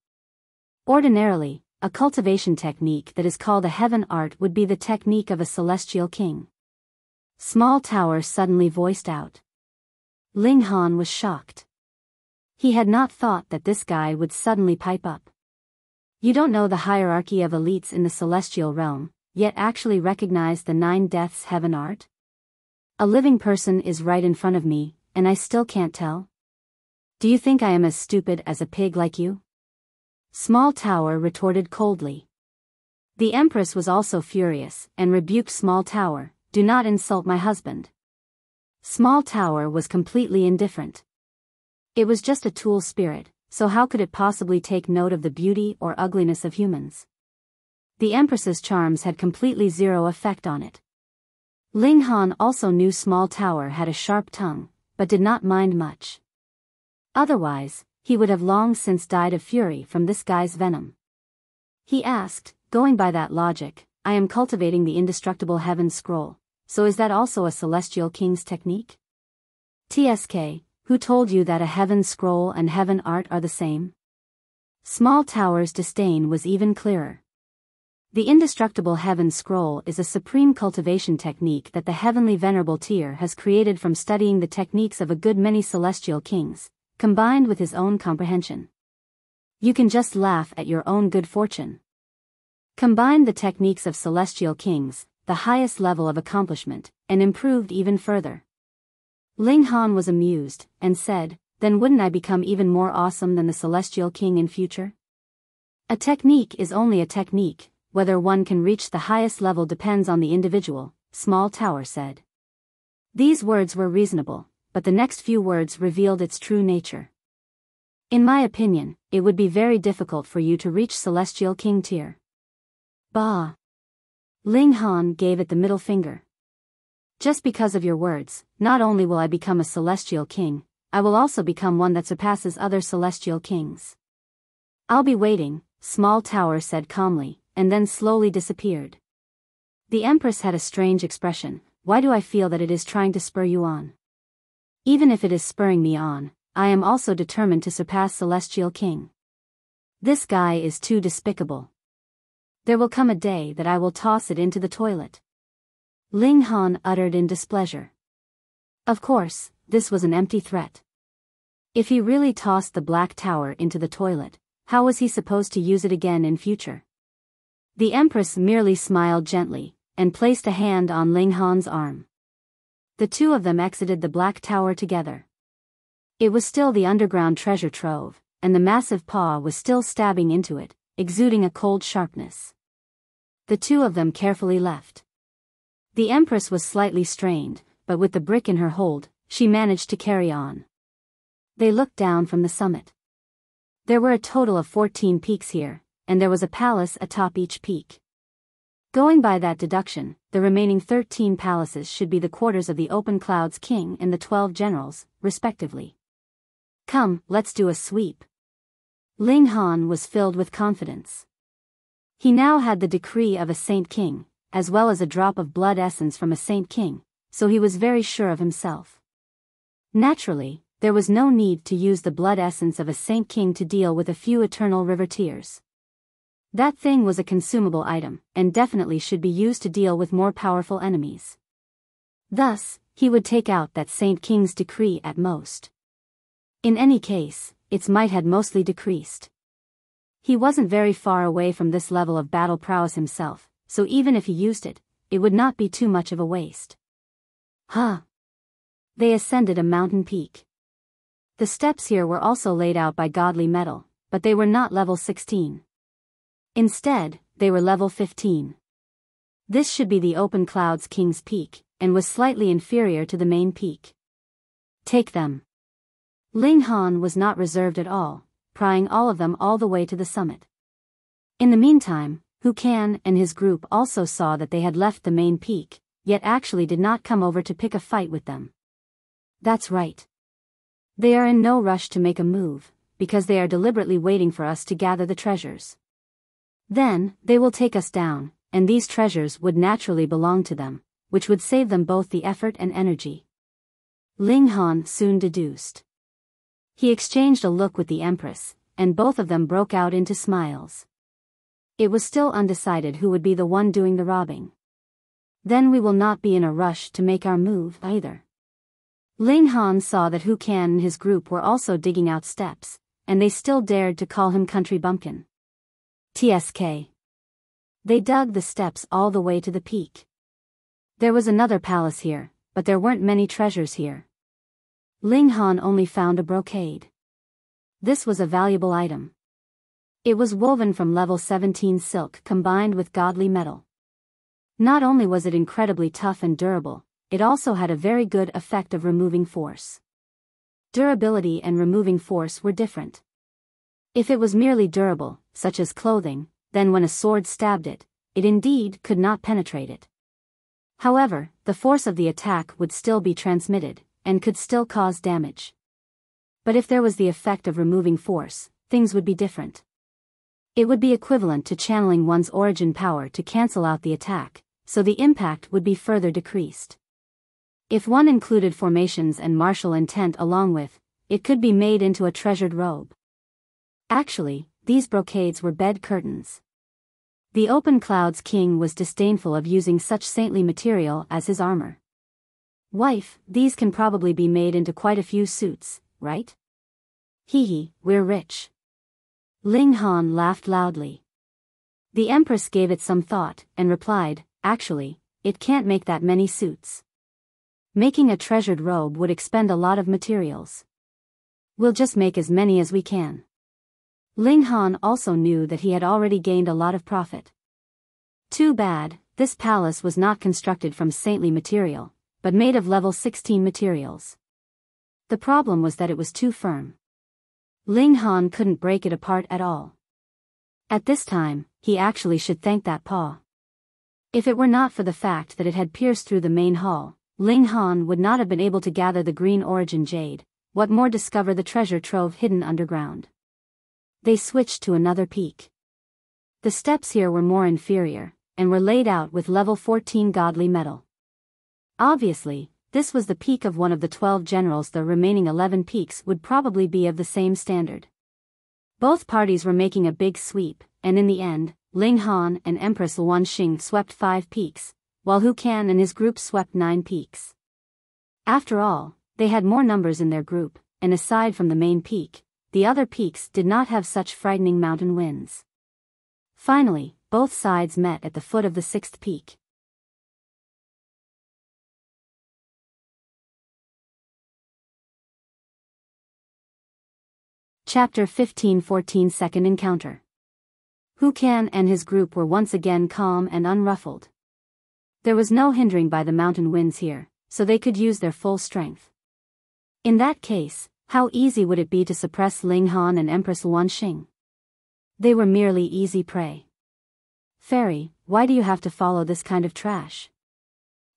Ordinarily, a cultivation technique that is called a heaven art would be the technique of a celestial king. Small Tower suddenly voiced out. Ling Han was shocked. He had not thought that this guy would suddenly pipe up. You don't know the hierarchy of elites in the celestial realm, yet actually recognize the 9 deaths heaven art? A living person is right in front of me, and I still can't tell? Do you think I am as stupid as a pig like you? Small Tower retorted coldly. The Empress was also furious, and rebuked Small Tower, do not insult my husband. Small Tower was completely indifferent. It was just a tool spirit, so how could it possibly take note of the beauty or ugliness of humans? The Empress's charms had completely zero effect on it. Ling Han also knew Small Tower had a sharp tongue, but did not mind much. Otherwise, he would have long since died of fury from this guy's venom. He asked, going by that logic, I am cultivating the indestructible heaven scroll, so is that also a celestial king's technique? TSK, who told you that a heaven scroll and heaven art are the same? Small Tower's disdain was even clearer. The indestructible heaven scroll is a supreme cultivation technique that the heavenly venerable tier has created from studying the techniques of a good many celestial kings, combined with his own comprehension. You can just laugh at your own good fortune. Combine the techniques of celestial kings, the highest level of accomplishment, and improved even further. Ling Han was amused, and said, then wouldn't I become even more awesome than the celestial king in future? A technique is only a technique, whether one can reach the highest level depends on the individual, Small Tower said. These words were reasonable, but the next few words revealed its true nature. In my opinion, it would be very difficult for you to reach celestial king tier. Bah! Ling Han gave it the middle finger. Just because of your words, not only will I become a celestial king, I will also become one that surpasses other celestial kings. I'll be waiting, Small Tower said calmly, and then slowly disappeared. The Empress had a strange expression. Why do I feel that it is trying to spur you on? Even if it is spurring me on, I am also determined to surpass Celestial King. This guy is too despicable. There will come a day that I will toss it into the toilet. Ling Han uttered in displeasure. Of course, this was an empty threat. If he really tossed the Black Tower into the toilet, how was he supposed to use it again in future? The Empress merely smiled gently, and placed a hand on Ling Han's arm. The two of them exited the Black Tower together. It was still the underground treasure trove, and the massive paw was still stabbing into it, exuding a cold sharpness. The two of them carefully left. The Empress was slightly strained, but with the brick in her hold, she managed to carry on. They looked down from the summit. There were a total of 14 peaks here, and there was a palace atop each peak. Going by that deduction, the remaining 13 palaces should be the quarters of the Open Cloud's king and the 12 generals, respectively. Come, let's do a sweep. Ling Han was filled with confidence. He now had the decree of a Saint King, as well as a drop of blood essence from a Saint King, so he was very sure of himself. Naturally, there was no need to use the blood essence of a Saint King to deal with a few eternal river tears. That thing was a consumable item, and definitely should be used to deal with more powerful enemies. Thus, he would take out that Saint King's decree at most. In any case, its might had mostly decreased. He wasn't very far away from this level of battle prowess himself, so even if he used it, it would not be too much of a waste. Huh. They ascended a mountain peak. The steps here were also laid out by godly metal, but they were not level 16. Instead, they were level 15. This should be the Open Cloud's King's Peak, and was slightly inferior to the main peak. Take them. Ling Han was not reserved at all, prying all of them all the way to the summit. In the meantime, Hu Kan and his group also saw that they had left the main peak, yet actually did not come over to pick a fight with them. That's right. They are in no rush to make a move, because they are deliberately waiting for us to gather the treasures. Then, they will take us down, and these treasures would naturally belong to them, which would save them both the effort and energy. Ling Han soon deduced. He exchanged a look with the Empress, and both of them broke out into smiles. It was still undecided who would be the one doing the robbing. Then we will not be in a rush to make our move either. Ling Han saw that Hu Kan and his group were also digging out steps, and they still dared to call him Country Bumpkin. TSK. They dug the steps all the way to the peak. There was another palace here, but there weren't many treasures here. Ling Han only found a brocade. This was a valuable item. It was woven from level 17 silk combined with godly metal. Not only was it incredibly tough and durable, it also had a very good effect of removing force. Durability and removing force were different. If it was merely durable, such as clothing, then when a sword stabbed it, it indeed could not penetrate it. However, the force of the attack would still be transmitted, and could still cause damage. But if there was the effect of removing force, things would be different. It would be equivalent to channeling one's origin power to cancel out the attack, so the impact would be further decreased. If one included formations and martial intent along with, it could be made into a treasured robe. Actually, these brocades were bed curtains. The Open Cloud's king was disdainful of using such saintly material as his armor. Wife, these can probably be made into quite a few suits, right? Hee, we're rich. Ling Han laughed loudly. The Empress gave it some thought, and replied, actually, it can't make that many suits. Making a treasured robe would expend a lot of materials. We'll just make as many as we can. Ling Han also knew that he had already gained a lot of profit. Too bad, this palace was not constructed from saintly material, but made of level 16 materials. The problem was that it was too firm. Ling Han couldn't break it apart at all. At this time, he actually should thank that paw. If it were not for the fact that it had pierced through the main hall, Ling Han would not have been able to gather the green origin jade, what more discover the treasure trove hidden underground. They switched to another peak. The steps here were more inferior, and were laid out with level 14 godly metal. Obviously, This was the peak of one of the 12 generals. The remaining 11 peaks would probably be of the same standard. Both parties were making a big sweep, and in the end, Ling Han and Empress Luanxing swept 5 peaks, while Hu Kan and his group swept 9 peaks. After all, they had more numbers in their group, and aside from the main peak, the other peaks did not have such frightening mountain winds. Finally, both sides met at the foot of the 6th peak. Chapter 15 14 Second Encounter. Hu Kan and his group were once again calm and unruffled. There was no hindering by the mountain winds here, so they could use their full strength. In that case, how easy would it be to suppress Ling Han and Empress Luanxing? They were merely easy prey. Fairy, why do you have to follow this kind of trash?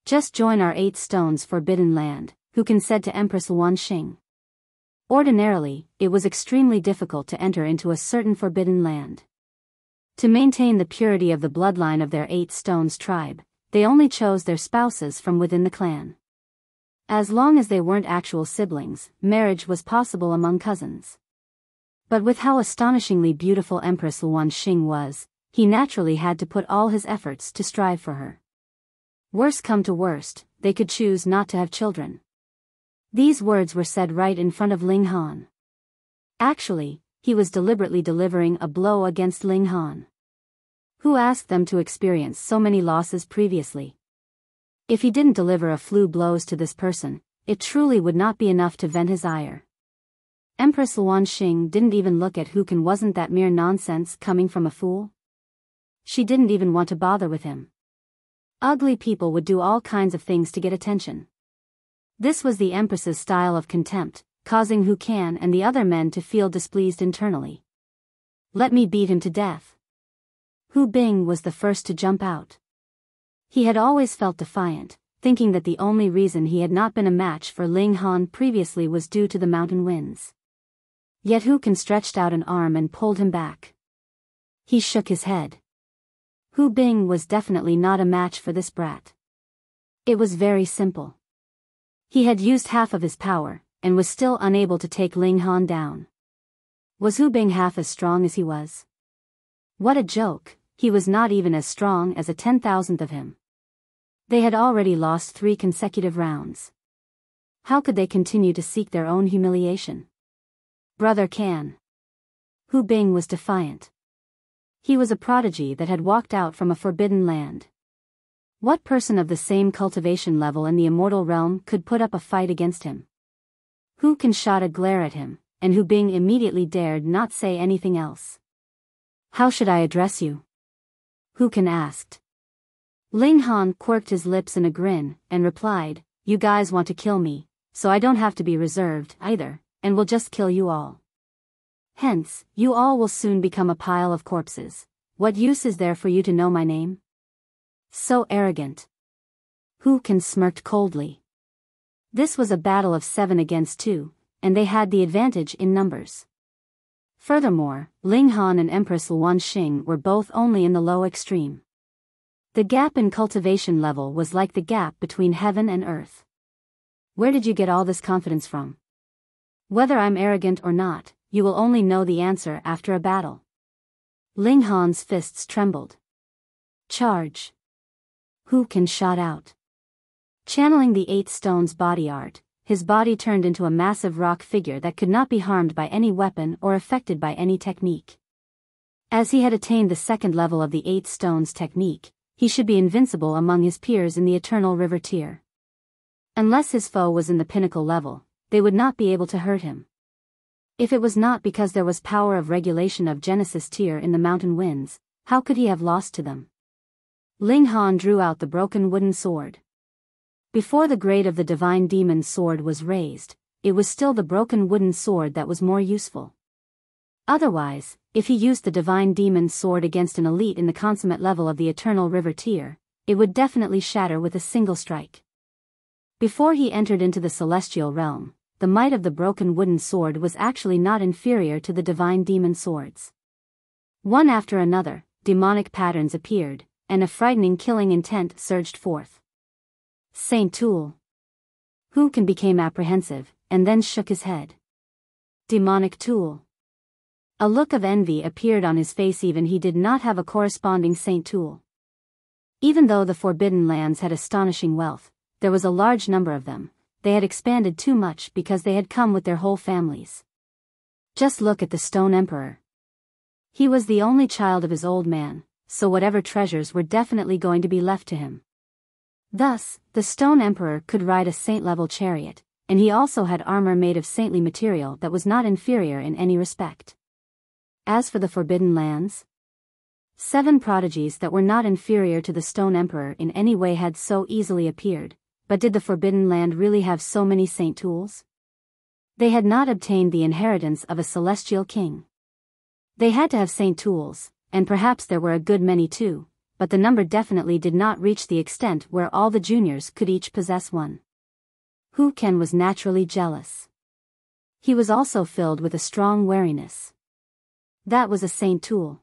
Just join our 8 stones forbidden land, Hu Kan said to Empress Luanxing. Ordinarily, it was extremely difficult to enter into a certain forbidden land. To maintain the purity of the bloodline of their 8 stones tribe, they only chose their spouses from within the clan. As long as they weren't actual siblings, marriage was possible among cousins. But with how astonishingly beautiful Empress Luanxing was, he naturally had to put all his efforts to strive for her. Worst come to worst, they could choose not to have children. These words were said right in front of Ling Han. Actually, he was deliberately delivering a blow against Ling Han. Who asked them to experience so many losses previously? If he didn't deliver a few blows to this person, it truly would not be enough to vent his ire. Empress Luanxing didn't even look at Hu Kan. Wasn't that mere nonsense coming from a fool? She didn't even want to bother with him. Ugly people would do all kinds of things to get attention. This was the Empress's style of contempt, causing Hu Kan and the other men to feel displeased internally. Let me beat him to death. Hu Bing was the first to jump out. He had always felt defiant, thinking that the only reason he had not been a match for Ling Han previously was due to the mountain winds. Yet Hu Kan stretched out an arm and pulled him back. He shook his head. Hu Bing was definitely not a match for this brat. It was very simple. He had used half of his power, and was still unable to take Ling Han down. Was Hu Bing half as strong as he was? What a joke, he was not even as strong as a 10,000th of him. They had already lost 3 consecutive rounds. How could they continue to seek their own humiliation? Brother Kan. Hu Bing was defiant. He was a prodigy that had walked out from a forbidden land. What person of the same cultivation level in the immortal realm could put up a fight against him? Hu Kan shot a glare at him, and Hu Bing immediately dared not say anything else. How should I address you? Hu Kan asked. Ling Han quirked his lips in a grin, and replied, You guys want to kill me, so I don't have to be reserved either, and will just kill you all. Hence, you all will soon become a pile of corpses. What use is there for you to know my name? So arrogant. Hu Kan smirked coldly. This was a battle of 7 against 2, and they had the advantage in numbers. Furthermore, Ling Han and Empress Luanxing were both only in the low extreme. The gap in cultivation level was like the gap between heaven and earth. Where did you get all this confidence from? Whether I'm arrogant or not, you will only know the answer after a battle. Ling Han's fists trembled. Charge. Hu Kan shot out. Channeling the 8 stones body art, his body turned into a massive rock figure that could not be harmed by any weapon or affected by any technique. As he had attained the 2nd level of the 8 stones technique, he should be invincible among his peers in the Eternal River tier. Unless his foe was in the pinnacle level, they would not be able to hurt him. If it was not because there was power of regulation of Genesis tier in the mountain winds, how could he have lost to them? Ling Han drew out the broken wooden sword. Before the grade of the divine demon's sword was raised, it was still the broken wooden sword that was more useful. Otherwise, if he used the divine demon's sword against an elite in the consummate level of the Eternal River tier, it would definitely shatter with a single strike. Before he entered into the celestial realm, the might of the broken wooden sword was actually not inferior to the divine demon swords. One after another, demonic patterns appeared, and a frightening killing intent surged forth. Saint Tool. Hu Kan became apprehensive, and then shook his head. Demonic tool. A look of envy appeared on his face, even he did not have a corresponding saint tool. Even though the Forbidden Lands had astonishing wealth, there was a large number of them. They had expanded too much because they had come with their whole families. Just look at the Stone Emperor. He was the only child of his old man, so whatever treasures were definitely going to be left to him. Thus, the Stone Emperor could ride a saint-level chariot, and he also had armor made of saintly material that was not inferior in any respect. As for the Forbidden Lands, 7 prodigies that were not inferior to the Stone Emperor in any way had so easily appeared, but did the Forbidden Land really have so many saint tools? They had not obtained the inheritance of a celestial king. They had to have saint tools, and perhaps there were a good many too, but the number definitely did not reach the extent where all the juniors could each possess one. Hu Kan was naturally jealous. He was also filled with a strong wariness. That was a saint tool.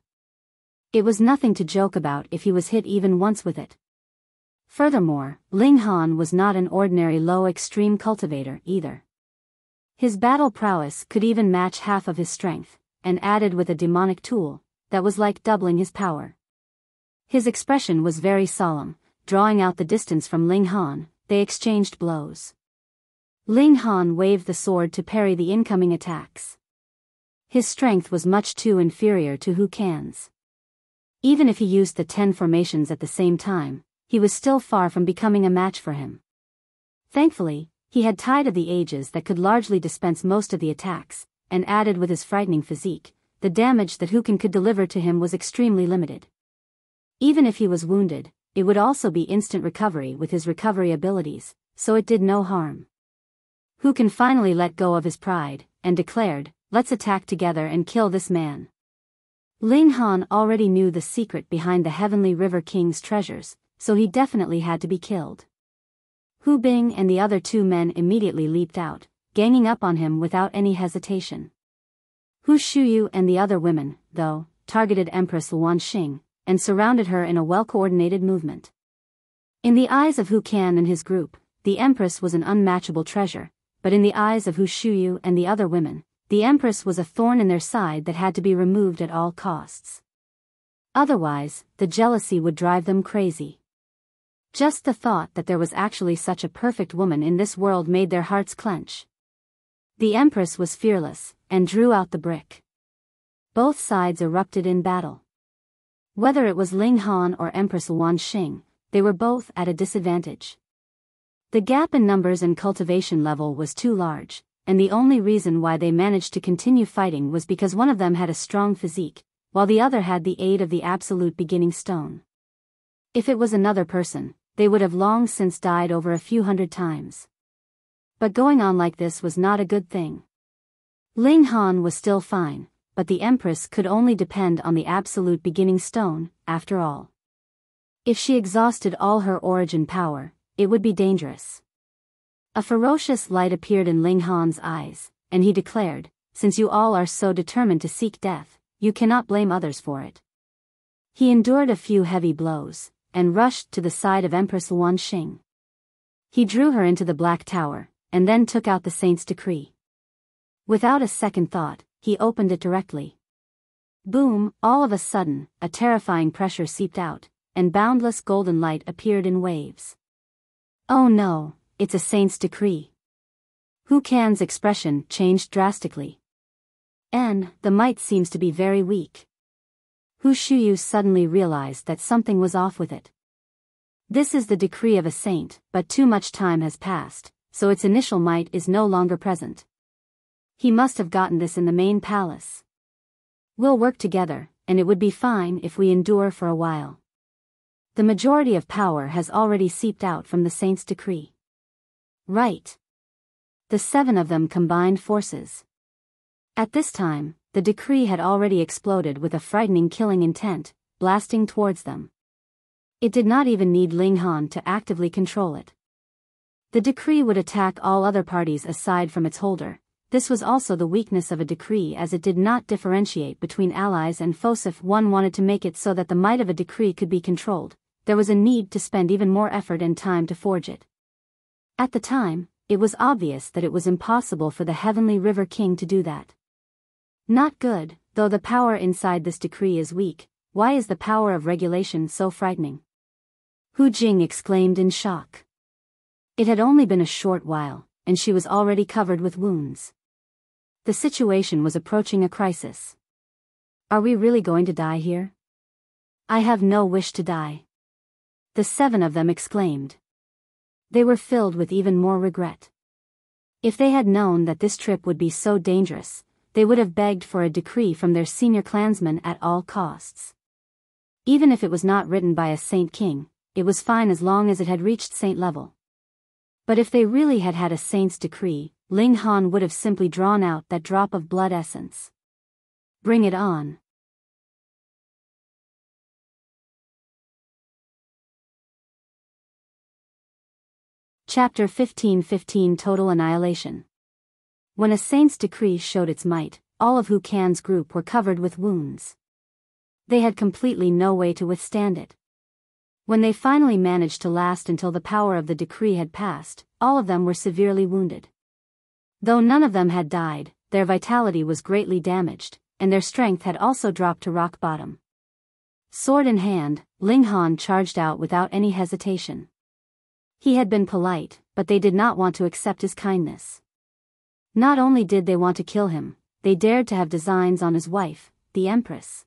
It was nothing to joke about if he was hit even once with it. Furthermore, Ling Han was not an ordinary low extreme cultivator either. His battle prowess could even match half of his strength, and added with a demonic tool, that was like doubling his power. His expression was very solemn, drawing out the distance from Ling Han. They exchanged blows. Ling Han waved the sword to parry the incoming attacks. His strength was much too inferior to Hu Kan's. Even if he used the 10 formations at the same time, he was still far from becoming a match for him. Thankfully, he had Tide of the Ages that could largely dispense most of the attacks, and added with his frightening physique, the damage that Hu Kan could deliver to him was extremely limited. Even if he was wounded, it would also be instant recovery with his recovery abilities, so it did no harm. Hu Kan finally let go of his pride, and declared, "Let's attack together and kill this man." Ling Han already knew the secret behind the Heavenly River King's treasures, so he definitely had to be killed. Hu Bing and the other 2 men immediately leaped out, ganging up on him without any hesitation. Hu Shuyu and the other women, though, targeted Empress Luan Xing, and surrounded her in a well-coordinated movement. In the eyes of Hu Kan and his group, the Empress was an unmatchable treasure, but in the eyes of Hu Shuyu and the other women, the Empress was a thorn in their side that had to be removed at all costs. Otherwise, the jealousy would drive them crazy. Just the thought that there was actually such a perfect woman in this world made their hearts clench. The Empress was fearless, and drew out the brick. Both sides erupted in battle. Whether it was Ling Han or Empress Luan Xing, they were both at a disadvantage. The gap in numbers and cultivation level was too large, and the only reason why they managed to continue fighting was because one of them had a strong physique, while the other had the aid of the absolute beginning stone. If it was another person, they would have long since died over a few hundred times. But going on like this was not a good thing. Ling Han was still fine, but the Empress could only depend on the absolute beginning stone, after all. If she exhausted all her origin power, it would be dangerous. A ferocious light appeared in Ling Han's eyes, and he declared, "Since you all are so determined to seek death, you cannot blame others for it." He endured a few heavy blows, and rushed to the side of Empress Luan Xing. He drew her into the Black Tower, and then took out the Saint's Decree. Without a second thought, he opened it directly. Boom! All of a sudden, a terrifying pressure seeped out, and boundless golden light appeared in waves. "Oh no, it's a Saint's Decree." Hu Kan's expression changed drastically. "And, the might seems to be very weak." Hu Shuyu suddenly realized that something was off with it. This is the decree of a saint, but too much time has passed, so its initial might is no longer present. He must have gotten this in the main palace. We'll work together, and it would be fine if we endure for a while. The majority of power has already seeped out from the saint's decree. Right. The 7 of them combined forces. At this time, the decree had already exploded with a frightening killing intent, blasting towards them. It did not even need Ling Han to actively control it. The decree would attack all other parties aside from its holder. This was also the weakness of a decree, as it did not differentiate between allies and foes. If one wanted to make it so that the might of a decree could be controlled, there was a need to spend even more effort and time to forge it. At the time, it was obvious that it was impossible for the Heavenly River King to do that. Not good, though the power inside this decree is weak. Why is the power of regulation so frightening? Hu Jing exclaimed in shock. It had only been a short while, and she was already covered with wounds. The situation was approaching a crisis. Are we really going to die here? I have no wish to die. The 7 of them exclaimed. They were filled with even more regret. If they had known that this trip would be so dangerous, they would have begged for a decree from their senior clansmen at all costs. Even if it was not written by a saint king, it was fine as long as it had reached saint level. But if they really had had a saint's decree, Ling Han would have simply drawn out that drop of blood essence. Bring it on. Chapter 15:15 Total Annihilation. When a saint's decree showed its might, all of Hu Kan's group were covered with wounds. They had completely no way to withstand it. When they finally managed to last until the power of the decree had passed, all of them were severely wounded. Though none of them had died, their vitality was greatly damaged, and their strength had also dropped to rock bottom. Sword in hand, Ling Han charged out without any hesitation. He had been polite, but they did not want to accept his kindness. Not only did they want to kill him, they dared to have designs on his wife, the Empress.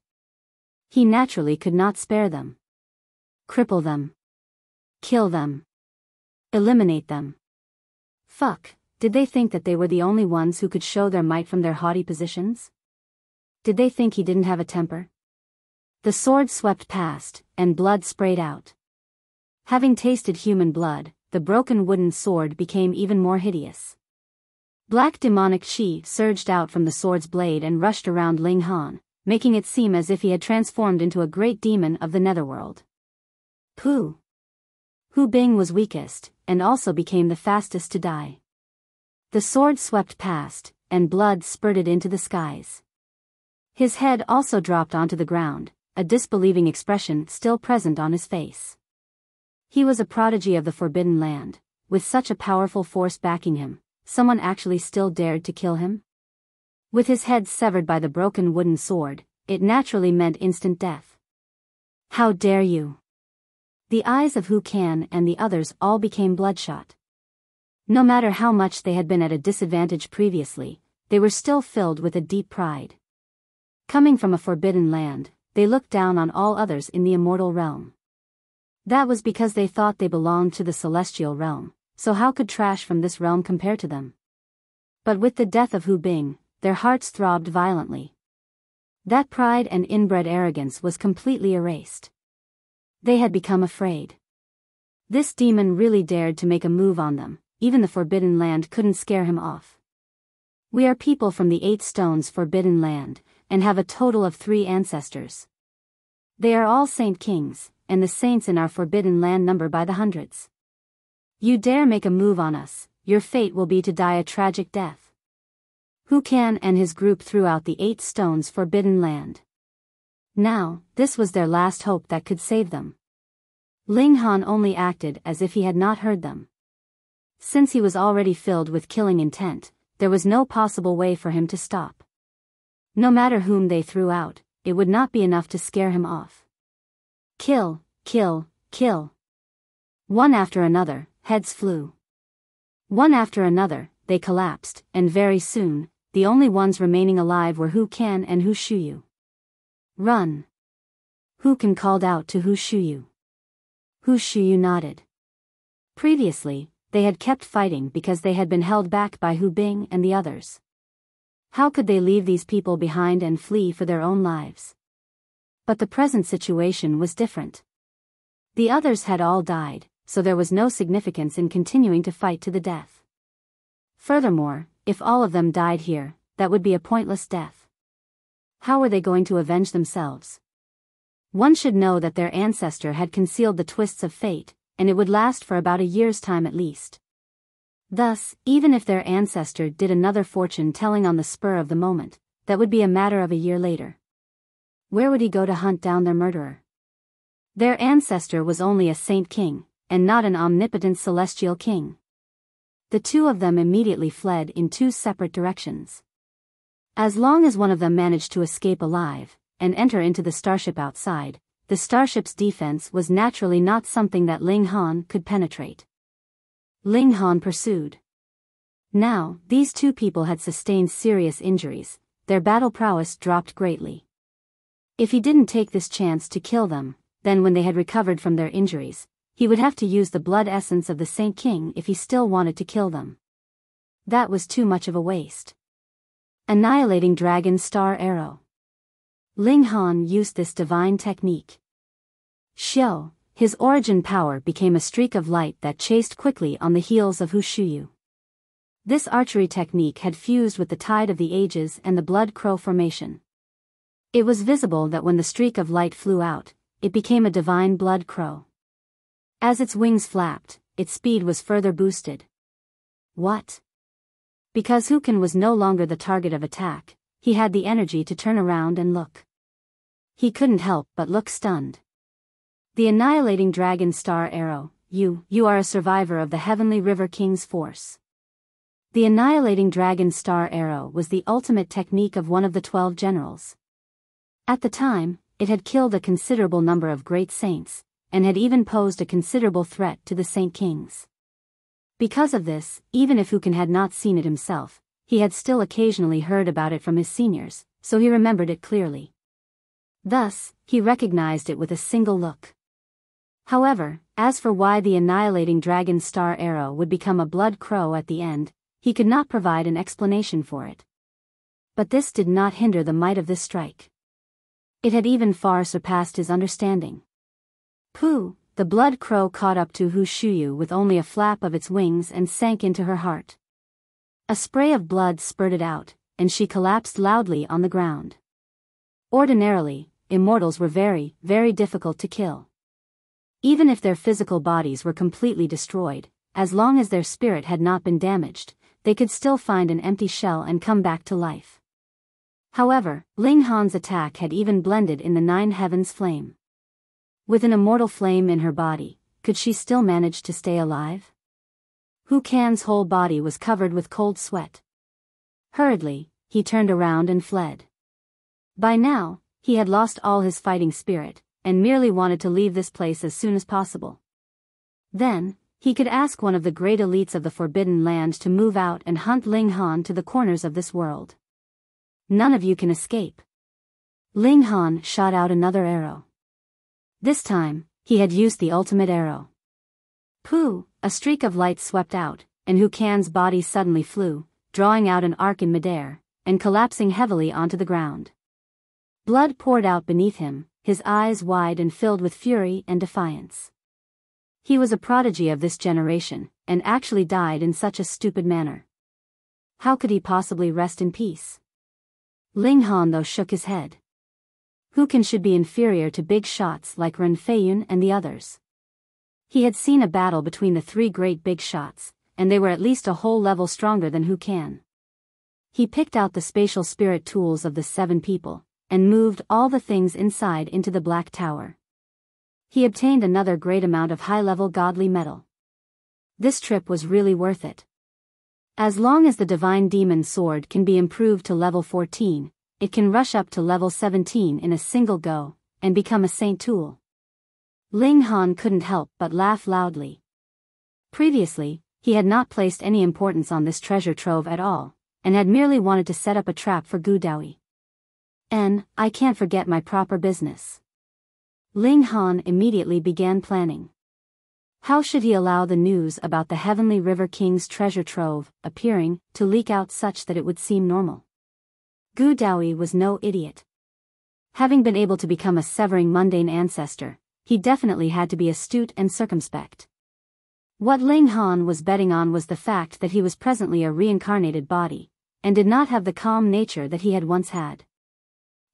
He naturally could not spare them. Cripple them. Kill them. Eliminate them. Fuck, did they think that they were the only ones who could show their might from their haughty positions? Did they think he didn't have a temper? The sword swept past, and blood sprayed out. Having tasted human blood, the broken wooden sword became even more hideous. Black demonic chi surged out from the sword's blade and rushed around Ling Han, making it seem as if he had transformed into a great demon of the netherworld. Hu Bing was weakest, and also became the fastest to die. The sword swept past, and blood spurted into the skies. His head also dropped onto the ground, a disbelieving expression still present on his face. He was a prodigy of the Forbidden Land. With such a powerful force backing him, someone actually still dared to kill him? With his head severed by the broken wooden sword, it naturally meant instant death. How dare you! The eyes of Hu Kan and the others all became bloodshot. No matter how much they had been at a disadvantage previously, they were still filled with a deep pride. Coming from a forbidden land, they looked down on all others in the immortal realm. That was because they thought they belonged to the celestial realm, so how could trash from this realm compare to them? But with the death of Hu Bing, their hearts throbbed violently. That pride and inbred arrogance was completely erased. They had become afraid. This demon really dared to make a move on them, even the Forbidden Land couldn't scare him off. We are people from the 8 Stones Forbidden Land, and have a total of 3 ancestors. They are all Saint Kings, and the saints in our Forbidden Land number by the hundreds. You dare make a move on us, your fate will be to die a tragic death. Hu Kan and his group threw out the 8 Stones Forbidden Land. Now, this was their last hope that could save them. Ling Han only acted as if he had not heard them. Since he was already filled with killing intent, there was no possible way for him to stop. No matter whom they threw out, it would not be enough to scare him off. Kill, kill, kill. One after another, heads flew. One after another, they collapsed, and very soon, the only ones remaining alive were Hu Kan and Hu Shuyu. Run! Hu Kan called out to Hu Shuyu. Hu Shuyu nodded. Previously, they had kept fighting because they had been held back by Hu Bing and the others. How could they leave these people behind and flee for their own lives? But the present situation was different. The others had all died, so there was no significance in continuing to fight to the death. Furthermore, if all of them died here, that would be a pointless death. How were they going to avenge themselves? One should know that their ancestor had concealed the twists of fate, and it would last for about a year's time at least. Thus, even if their ancestor did another fortune-telling on the spur of the moment, that would be a matter of a year later. Where would he go to hunt down their murderer? Their ancestor was only a saint king, and not an omnipotent celestial king. the two of them immediately fled in two separate directions. As long as one of them managed to escape alive and enter into the starship outside, the starship's defense was naturally not something that Ling Han could penetrate. Ling Han pursued. Now, these two people had sustained serious injuries, their battle prowess dropped greatly. If he didn't take this chance to kill them, then when they had recovered from their injuries, he would have to use the blood essence of the Saint King if he still wanted to kill them. That was too much of a waste. Annihilating Dragon Star Arrow. Ling Han used this divine technique. Xiao, his origin power became a streak of light that chased quickly on the heels of Hushuyu. This archery technique had fused with the tide of the ages and the blood crow formation. It was visible that when the streak of light flew out, it became a divine blood crow. As its wings flapped, its speed was further boosted. What? Because Hukan was no longer the target of attack, he had the energy to turn around and look. He couldn't help but look stunned. The Annihilating Dragon Star Arrow, you are a survivor of the Heavenly River King's force. The Annihilating Dragon Star Arrow was the ultimate technique of one of the 12 generals. At the time, it had killed a considerable number of great saints, and had even posed a considerable threat to the Saint Kings. Because of this, even if Hukan had not seen it himself, he had still occasionally heard about it from his seniors, so he remembered it clearly. Thus, he recognized it with a single look. However, as for why the Annihilating Dragon Star Arrow would become a blood crow at the end, he could not provide an explanation for it. But this did not hinder the might of this strike. It had even far surpassed his understanding. Pooh! The blood crow caught up to Hushuyu with only a flap of its wings and sank into her heart. A spray of blood spurted out, and she collapsed loudly on the ground. Ordinarily, immortals were very, very difficult to kill. Even if their physical bodies were completely destroyed, as long as their spirit had not been damaged, they could still find an empty shell and come back to life. However, Ling Han's attack had even blended in the 9 heavens flame. With an immortal flame in her body, could she still manage to stay alive? Hukan's whole body was covered with cold sweat. Hurriedly, he turned around and fled. By now, he had lost all his fighting spirit, and merely wanted to leave this place as soon as possible. Then, he could ask one of the great elites of the Forbidden Land to move out and hunt Ling Han to the corners of this world. None of you can escape. Ling Han shot out another arrow. This time, he had used the ultimate arrow. Pooh! A streak of light swept out, and Hukan's body suddenly flew, drawing out an arc in midair, and collapsing heavily onto the ground. Blood poured out beneath him, his eyes wide and filled with fury and defiance. He was a prodigy of this generation, and actually died in such a stupid manner. How could he possibly rest in peace? Ling Han though shook his head. Hukan should be inferior to big shots like Ren Feiyun and the others. He had seen a battle between the 3 great big shots, and they were at least a whole level stronger than Hukan. He picked out the spatial spirit tools of the 7 people, and moved all the things inside into the Black Tower. He obtained another great amount of high-level godly metal. This trip was really worth it. As long as the Divine Demon Sword can be improved to level 14, it can rush up to level 17 in a single go, and become a saint tool. Ling Han couldn't help but laugh loudly. Previously, he had not placed any importance on this treasure trove at all, and had merely wanted to set up a trap for Daoyi. I can't forget my proper business. Ling Han immediately began planning. How should he allow the news about the Heavenly River King's treasure trove appearing to leak out such that it would seem normal? Daoyi was no idiot. Having been able to become a severing mundane ancestor, he definitely had to be astute and circumspect. What Ling Han was betting on was the fact that he was presently a reincarnated body, and did not have the calm nature that he had once had.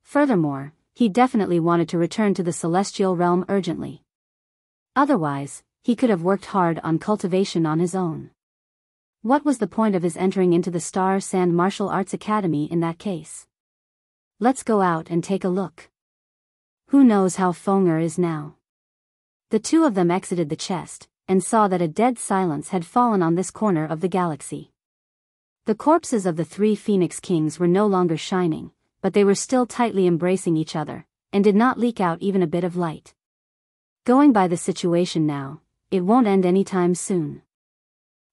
Furthermore, he definitely wanted to return to the celestial realm urgently. Otherwise, he could have worked hard on cultivation on his own. What was the point of his entering into the Star Sand Martial Arts Academy in that case? Let's go out and take a look. Who knows how Fenger is now? The two of them exited the chest, and saw that a dead silence had fallen on this corner of the galaxy. The corpses of the 3 Phoenix Kings were no longer shining, but they were still tightly embracing each other, and did not leak out even a bit of light. Going by the situation now, it won't end anytime soon.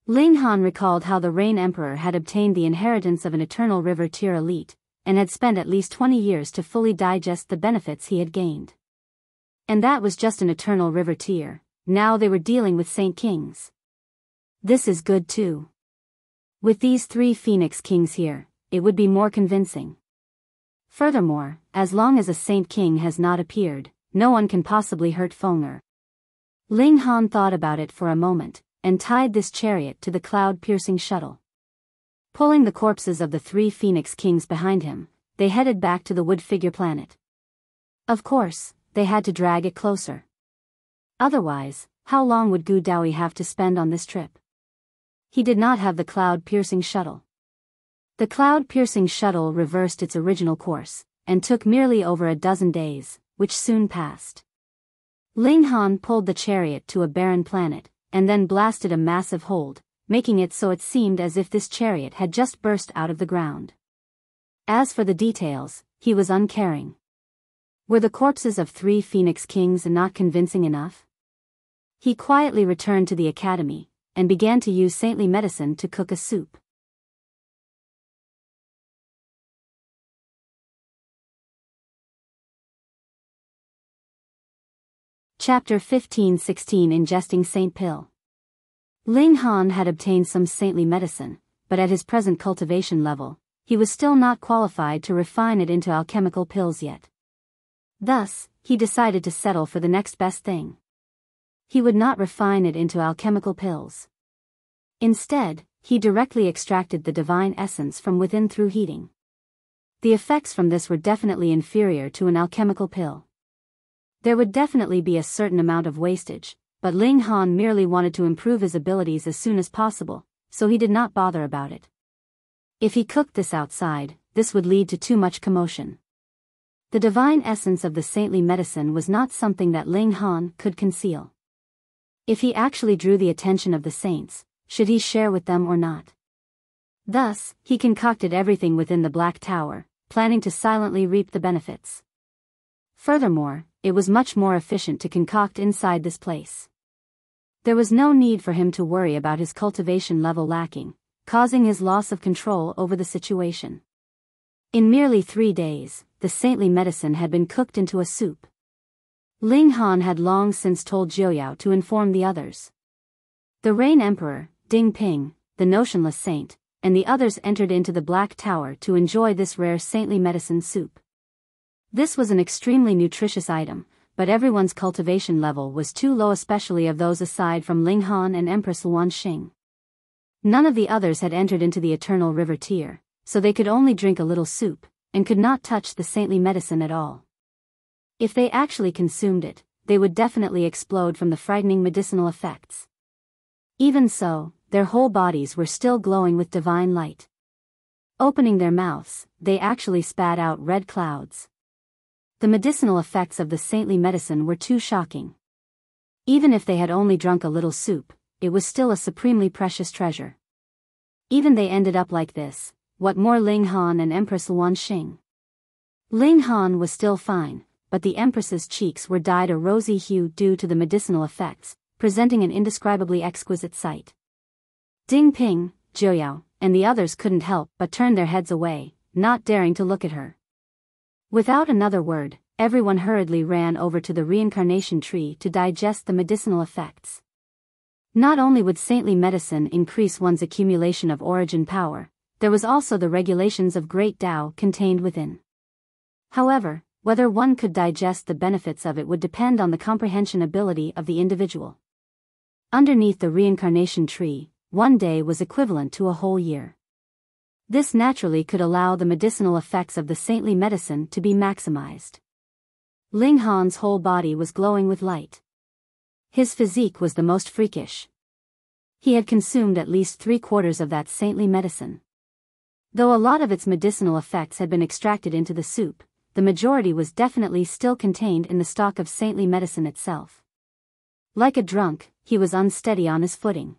Ling Han recalled how the Rain Emperor had obtained the inheritance of an eternal river tier elite, and had spent at least 20 years to fully digest the benefits he had gained. And that was just an eternal river tier. Now they were dealing with Saint Kings. This is good too. With these 3 Phoenix Kings here, it would be more convincing. Furthermore, as long as a Saint King has not appeared, no one can possibly hurt Fenger. Ling Han thought about it for a moment, and tied this chariot to the cloud-piercing shuttle. Pulling the corpses of the 3 Phoenix Kings behind him, they headed back to the wood figure planet. Of course, they had to drag it closer. Otherwise, how long would Daoyi have to spend on this trip? He did not have the cloud-piercing shuttle. The cloud-piercing shuttle reversed its original course, and took merely over a dozen days, which soon passed. Ling Han pulled the chariot to a barren planet, and then blasted a massive hold, making it so it seemed as if this chariot had just burst out of the ground. As for the details, he was uncaring. Were the corpses of 3 Phoenix Kings not convincing enough? He quietly returned to the academy, and began to use saintly medicine to cook a soup. Chapter 15-16 Ingesting Saint Pill. Ling Han had obtained some saintly medicine, but at his present cultivation level, he was still not qualified to refine it into alchemical pills yet. Thus, he decided to settle for the next best thing. He would not refine it into alchemical pills. Instead, he directly extracted the divine essence from within through heating. The effects from this were definitely inferior to an alchemical pill. There would definitely be a certain amount of wastage, but Ling Han merely wanted to improve his abilities as soon as possible, so he did not bother about it. If he cooked this outside, this would lead to too much commotion. The divine essence of the saintly medicine was not something that Ling Han could conceal. If he actually drew the attention of the saints, should he share with them or not? Thus, he concocted everything within the Black Tower, planning to silently reap the benefits. Furthermore, it was much more efficient to concoct inside this place. There was no need for him to worry about his cultivation level lacking, causing his loss of control over the situation. In merely 3 days, the saintly medicine had been cooked into a soup. Ling Han had long since told Jiuyao to inform the others. The Rain Emperor, Ding Ping, the Notionless Saint, and the others entered into the Black Tower to enjoy this rare saintly medicine soup. This was an extremely nutritious item, but everyone's cultivation level was too low, especially of those aside from Ling Han and Empress Luan Xing. None of the others had entered into the Eternal River tier, so they could only drink a little soup, and could not touch the saintly medicine at all. If they actually consumed it, they would definitely explode from the frightening medicinal effects. Even so, their whole bodies were still glowing with divine light. Opening their mouths, they actually spat out red clouds. The medicinal effects of the saintly medicine were too shocking. Even if they had only drunk a little soup, it was still a supremely precious treasure. Even they ended up like this, what more Ling Han and Empress Luan Xing? Ling Han was still fine, but the Empress's cheeks were dyed a rosy hue due to the medicinal effects, presenting an indescribably exquisite sight. Ding Ping, Jiuyao, and the others couldn't help but turn their heads away, not daring to look at her. Without another word, everyone hurriedly ran over to the reincarnation tree to digest the medicinal effects. Not only would saintly medicine increase one's accumulation of origin power, there was also the regulations of great Tao contained within. However, whether one could digest the benefits of it would depend on the comprehension ability of the individual. Underneath the reincarnation tree, 1 day was equivalent to a whole year. This naturally could allow the medicinal effects of the saintly medicine to be maximized. Ling Han's whole body was glowing with light. His physique was the most freakish. He had consumed at least 3/4 of that saintly medicine. Though a lot of its medicinal effects had been extracted into the soup, the majority was definitely still contained in the stock of saintly medicine itself. Like a drunk, he was unsteady on his footing.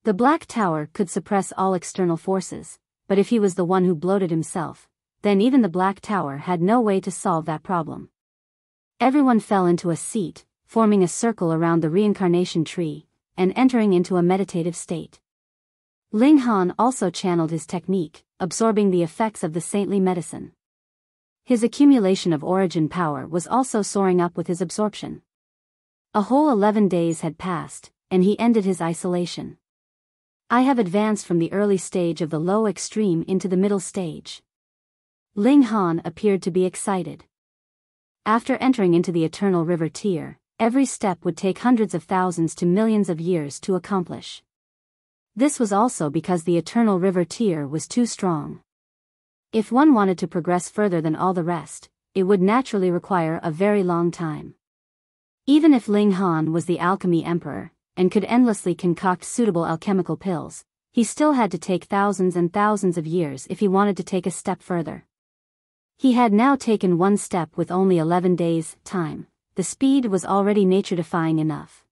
The Black Tower could suppress all external forces, but if he was the one who bloated himself, then even the Black Tower had no way to solve that problem. Everyone fell into a seat, forming a circle around the reincarnation tree, and entering into a meditative state. Ling Han also channeled his technique, absorbing the effects of the saintly medicine. His accumulation of origin power was also soaring up with his absorption. A whole 11 days had passed, and he ended his isolation. I have advanced from the early stage of the low extreme into the middle stage. Ling Han appeared to be excited. After entering into the eternal river tier, every step would take hundreds of thousands to millions of years to accomplish. This was also because the eternal river tier was too strong. If one wanted to progress further than all the rest, it would naturally require a very long time. Even if Ling Han was the alchemy emperor, and could endlessly concoct suitable alchemical pills, he still had to take thousands and thousands of years if he wanted to take a step further. He had now taken one step with only 11 days' time. The speed was already nature-defying enough.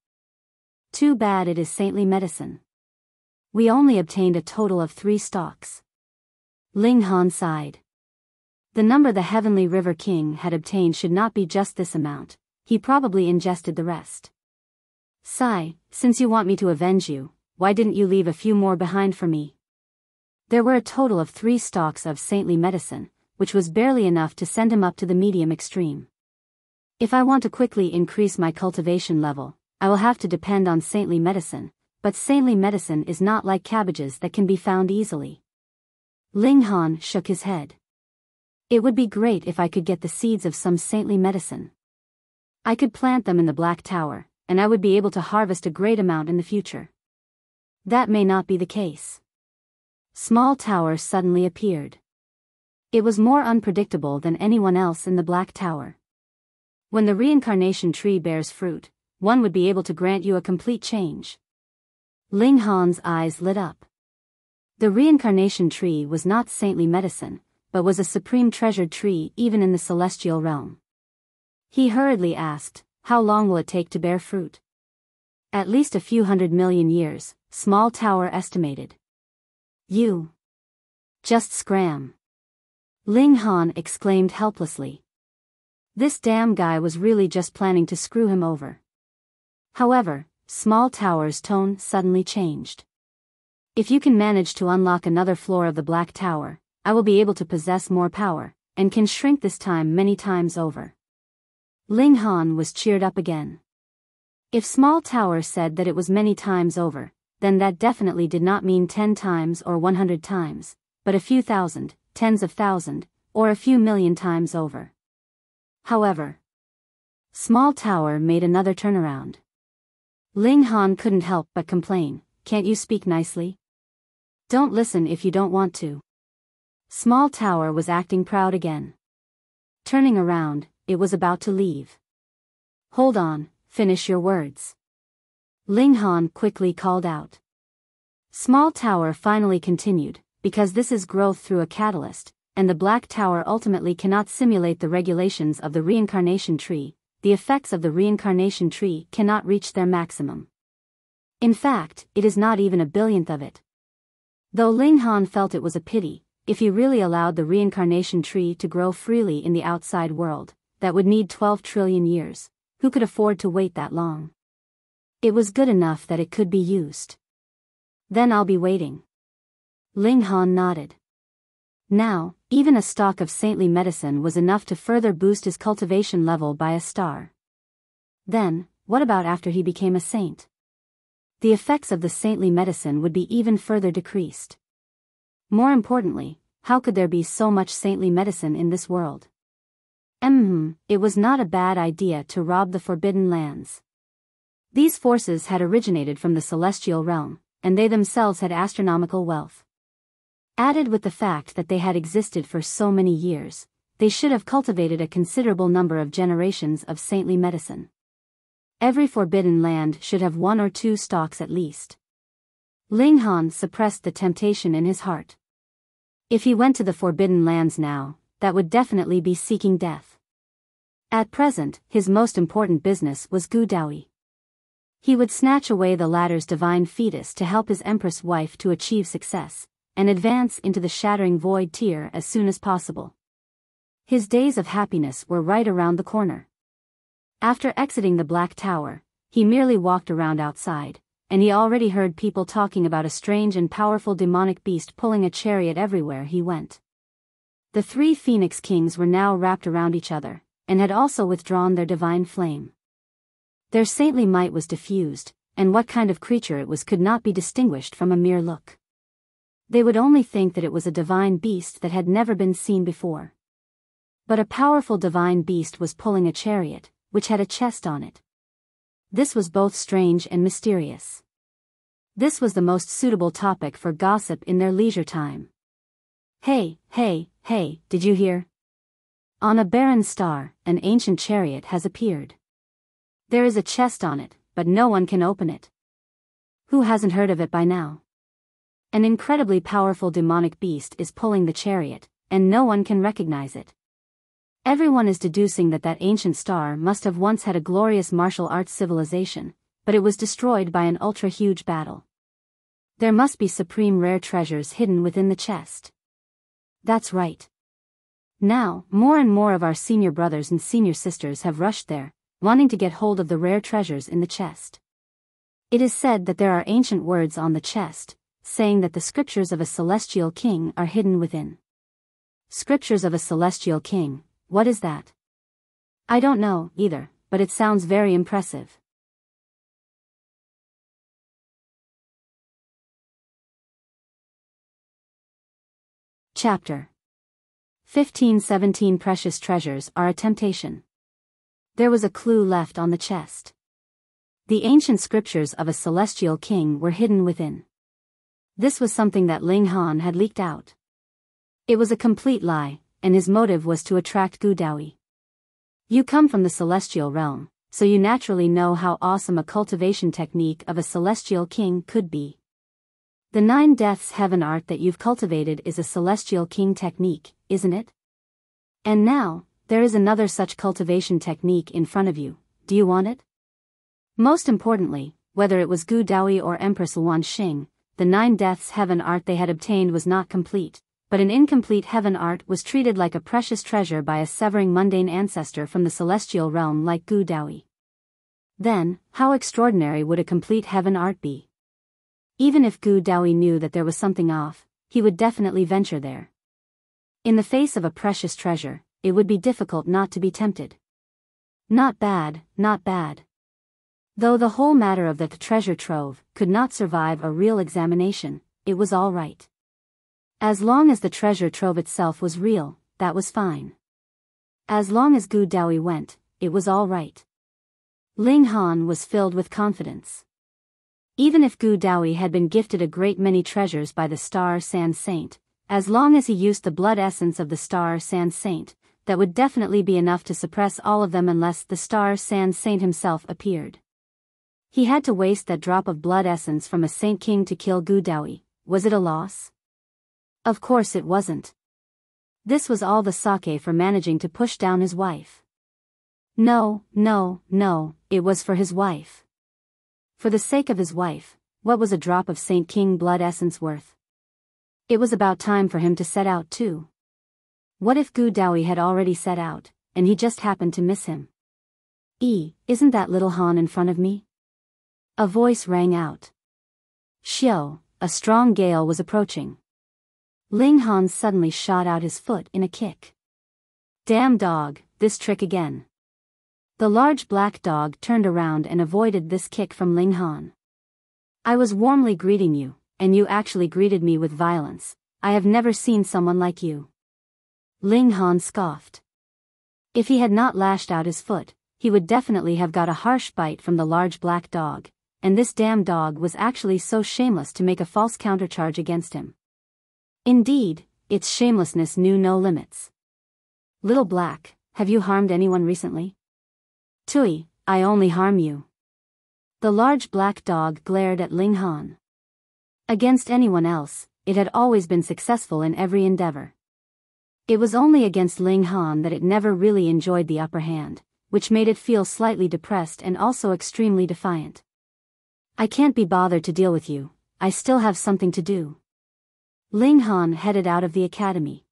Too bad it is saintly medicine. We only obtained a total of 3 stalks. Ling Han sighed. The number the Heavenly River King had obtained should not be just this amount. He probably ingested the rest. Sigh, since you want me to avenge you, why didn't you leave a few more behind for me? There were a total of 3 stalks of saintly medicine, which was barely enough to send him up to the medium extreme. If I want to quickly increase my cultivation level, I will have to depend on saintly medicine, but saintly medicine is not like cabbages that can be found easily. Ling Han shook his head. It would be great if I could get the seeds of some saintly medicine. I could plant them in the Black Tower, and I would be able to harvest a great amount in the future. That may not be the case. Small Tower suddenly appeared. It was more unpredictable than anyone else in the Black Tower. When the reincarnation tree bears fruit, one would be able to grant you a complete change. Ling Han's eyes lit up. The reincarnation tree was not saintly medicine, but was a supreme treasured tree even in the celestial realm. He hurriedly asked, how long will it take to bear fruit? At least a few 100 million years, Small Tower estimated. You. Just scram. Ling Han exclaimed helplessly. This damn guy was really just planning to screw him over. However, Small Tower's tone suddenly changed. If you can manage to unlock another floor of the Black Tower, I will be able to possess more power, and can shrink this time many times over. Ling Han was cheered up again. If Small Tower said that it was many times over, then that definitely did not mean 10 times or 100 times, but a few thousand, tens of thousand, or a few million times over. However, Small Tower made another turnaround. Ling Han couldn't help but complain, can't you speak nicely? Don't listen if you don't want to. Small Tower was acting proud again. Turning around, it was about to leave. Hold on, finish your words. Ling Han quickly called out. Small Tower finally continued, because this is growth through a catalyst, and the Black Tower ultimately cannot simulate the regulations of the reincarnation tree. The effects of the reincarnation tree cannot reach their maximum. In fact, it is not even a billionth of it. Though Ling Han felt it was a pity, if he really allowed the reincarnation tree to grow freely in the outside world, that would need 12 trillion years. Who could afford to wait that long? It was good enough that it could be used. Then I'll be waiting. Ling Han nodded. Now, even a stalk of saintly medicine was enough to further boost his cultivation level by a star. Then, what about after he became a saint? The effects of the saintly medicine would be even further decreased. More importantly, how could there be so much saintly medicine in this world? It was not a bad idea to rob the Forbidden Lands. These forces had originated from the celestial realm, and they themselves had astronomical wealth. Added with the fact that they had existed for so many years, they should have cultivated a considerable number of generations of saintly medicine. Every forbidden land should have 1 or 2 stalks at least. Ling Han suppressed the temptation in his heart. If he went to the Forbidden Lands now, that would definitely be seeking death. At present, his most important business was Daoyi. He would snatch away the latter's divine fetus to help his empress wife to achieve success, and advance into the shattering void tier as soon as possible. His days of happiness were right around the corner. After exiting the Black Tower, he merely walked around outside, and he already heard people talking about a strange and powerful demonic beast pulling a chariot everywhere he went. The three Phoenix Kings were now wrapped around each other, and had also withdrawn their divine flame. Their saintly might was diffused, and what kind of creature it was could not be distinguished from a mere look. They would only think that it was a divine beast that had never been seen before. But a powerful divine beast was pulling a chariot, which had a chest on it. This was both strange and mysterious. This was the most suitable topic for gossip in their leisure time. Hey, did you hear? On a barren star, an ancient chariot has appeared. There is a chest on it, but no one can open it. Who hasn't heard of it by now? An incredibly powerful demonic beast is pulling the chariot, and no one can recognize it. Everyone is deducing that ancient star must have once had a glorious martial arts civilization, but it was destroyed by an ultra-huge battle. There must be supreme rare treasures hidden within the chest. That's right. Now, more and more of our senior brothers and senior sisters have rushed there, wanting to get hold of the rare treasures in the chest. It is said that there are ancient words on the chest, saying that the scriptures of a celestial king are hidden within. Scriptures of a celestial king, what is that? I don't know, either, but it sounds very impressive. Chapter 15-17 Precious treasures are a temptation. There was a clue left on the chest. The ancient scriptures of a celestial king were hidden within. This was something that Ling Han had leaked out. It was a complete lie, and his motive was to attract Daoyi. You come from the celestial realm, so you naturally know how awesome a cultivation technique of a celestial king could be. The 9 deaths heaven art that you've cultivated is a celestial king technique, isn't it? And now, there is another such cultivation technique in front of you. Do you want it? Most importantly, whether it was Daoyi or Empress Wanxing, the 9 deaths heaven art they had obtained was not complete, but an incomplete heaven art was treated like a precious treasure by a severing mundane ancestor from the celestial realm like Daoyi. Then, how extraordinary would a complete heaven art be? Even if Daoyi knew that there was something off, he would definitely venture there. In the face of a precious treasure, it would be difficult not to be tempted. Not bad, not bad. Though the whole matter of the treasure trove could not survive a real examination, it was all right. As long as the treasure trove itself was real, that was fine. As long as Daoyi went, it was all right. Ling Han was filled with confidence. Even if Daoyi had been gifted a great many treasures by the Star Sand Saint, as long as he used the blood essence of the Star Sand Saint, that would definitely be enough to suppress all of them unless the Star Sand Saint himself appeared. He had to waste that drop of blood essence from a Saint King to kill Daoyi. Was it a loss? Of course it wasn't. This was all the sake for managing to push down his wife. No, it was for his wife. For the sake of his wife, what was a drop of Saint King blood essence worth? It was about time for him to set out too. What if Daoyi had already set out, and he just happened to miss him? Isn't that little Han in front of me? A voice rang out. Xiao, a strong gale was approaching. Ling Han suddenly shot out his foot in a kick. Damn dog, this trick again. The large black dog turned around and avoided this kick from Ling Han. I was warmly greeting you, and you actually greeted me with violence. I have never seen someone like you. Ling Han scoffed. If he had not lashed out his foot, he would definitely have got a harsh bite from the large black dog, and this damn dog was actually so shameless to make a false countercharge against him. Indeed, its shamelessness knew no limits. Little Black, have you harmed anyone recently? Tui, I only harm you. The large black dog glared at Ling Han. Against anyone else, it had always been successful in every endeavor. It was only against Ling Han that it never really enjoyed the upper hand, which made it feel slightly depressed and also extremely defiant. I can't be bothered to deal with you, I still have something to do. Ling Han headed out of the academy.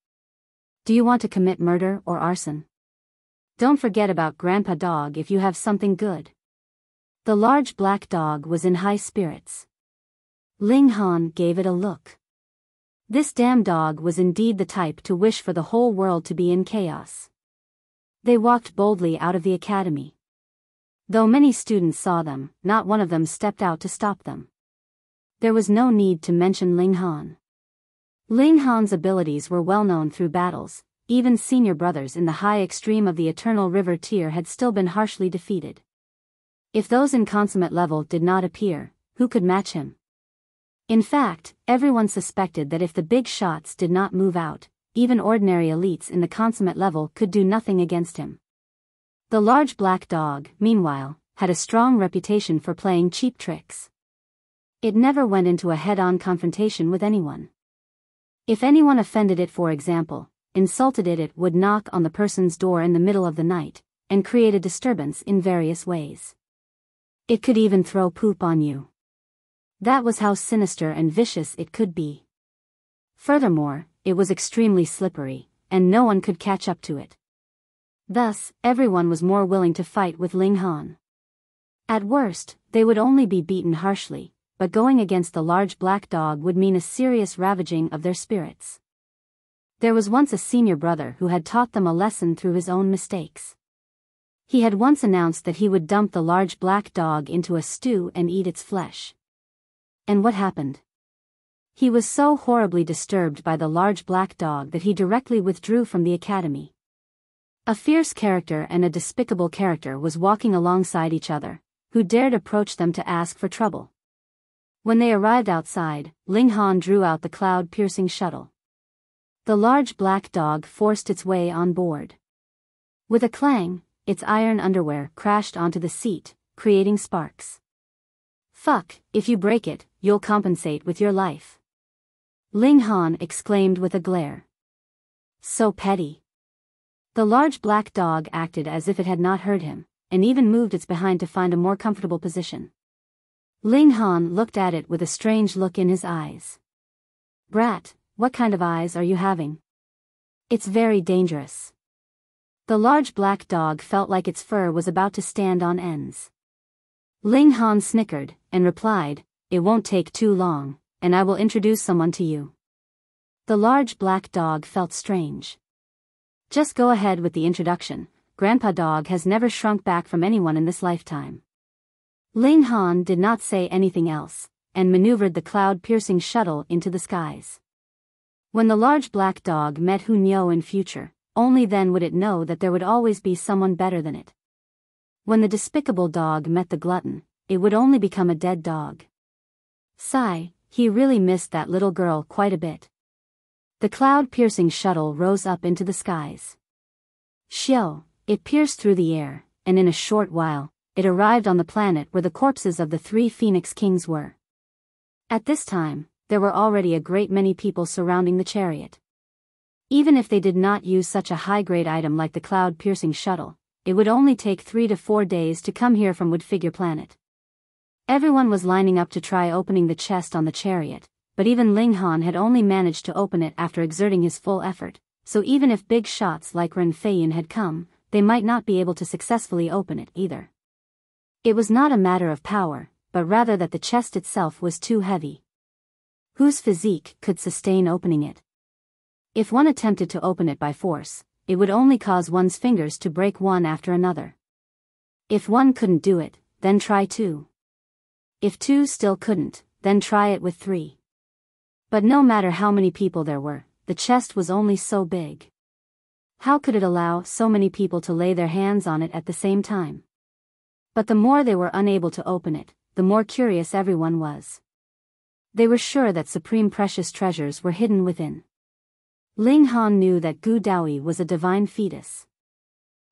Do you want to commit murder or arson? Don't forget about Grandpa Dog if you have something good. The large black dog was in high spirits. Ling Han gave it a look. This damn dog was indeed the type to wish for the whole world to be in chaos. They walked boldly out of the academy. Though many students saw them, not one of them stepped out to stop them. There was no need to mention Ling Han. Ling Han's abilities were well known through battles, even senior brothers in the high extreme of the Eternal River tier had still been harshly defeated. If those in consummate level did not appear, who could match him? In fact, everyone suspected that if the big shots did not move out, even ordinary elites in the consummate level could do nothing against him. The large black dog, meanwhile, had a strong reputation for playing cheap tricks. It never went into a head-on confrontation with anyone. If anyone offended it, for example, insulted it, it would knock on the person's door in the middle of the night, and create a disturbance in various ways. It could even throw poop on you. That was how sinister and vicious it could be. Furthermore, it was extremely slippery, and no one could catch up to it. Thus, everyone was more willing to fight with Ling Han. At worst, they would only be beaten harshly, but going against the large black dog would mean a serious ravaging of their spirits. There was once a senior brother who had taught them a lesson through his own mistakes. He had once announced that he would dump the large black dog into a stew and eat its flesh. And what happened? He was so horribly disturbed by the large black dog that he directly withdrew from the academy. A fierce character and a despicable character was walking alongside each other, who dared approach them to ask for trouble. When they arrived outside, Ling Han drew out the cloud-piercing shuttle. The large black dog forced its way on board. With a clang, its iron underwear crashed onto the seat, creating sparks. Fuck, if you break it, you'll compensate with your life. Ling Han exclaimed with a glare. So petty. The large black dog acted as if it had not heard him, and even moved its behind to find a more comfortable position. Ling Han looked at it with a strange look in his eyes. Brat, what kind of eyes are you having? It's very dangerous. The large black dog felt like its fur was about to stand on ends. Ling Han snickered, and replied, "It won't take too long, and I will introduce someone to you." The large black dog felt strange. Just go ahead with the introduction, Grandpa Dog has never shrunk back from anyone in this lifetime. Ling Han did not say anything else, and maneuvered the cloud-piercing shuttle into the skies. When the large black dog met Hunyo in future, only then would it know that there would always be someone better than it. When the despicable dog met the glutton, it would only become a dead dog. Sigh, he really missed that little girl quite a bit. The cloud-piercing shuttle rose up into the skies. Xiao, it pierced through the air, and in a short while, it arrived on the planet where the corpses of the 3 Phoenix Kings were. At this time, there were already a great many people surrounding the chariot. Even if they did not use such a high-grade item like the cloud-piercing shuttle, it would only take 3 to 4 days to come here from Woodfigure Planet. Everyone was lining up to try opening the chest on the chariot, but even Ling Han had only managed to open it after exerting his full effort, so even if big shots like Ren Feiyin had come, they might not be able to successfully open it either. It was not a matter of power, but rather that the chest itself was too heavy. Whose physique could sustain opening it? If one attempted to open it by force, it would only cause one's fingers to break one after another. If one couldn't do it, then try 2. If 2 still couldn't, then try it with 3. But no matter how many people there were, the chest was only so big. How could it allow so many people to lay their hands on it at the same time? But the more they were unable to open it, the more curious everyone was. They were sure that supreme precious treasures were hidden within. Ling Han knew that Gu Daoyi was a divine fetus.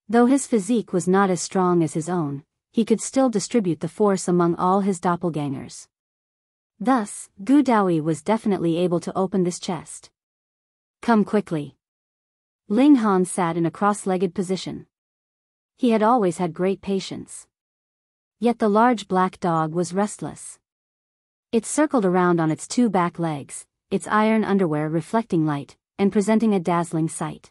Though his physique was not as strong as his own, he could still distribute the force among all his doppelgangers. Thus, Gu Daoyi was definitely able to open this chest. Come quickly. Ling Han sat in a cross-legged position. He had always had great patience. Yet the large black dog was restless. It circled around on its two back legs, its iron underwear reflecting light, and presenting a dazzling sight.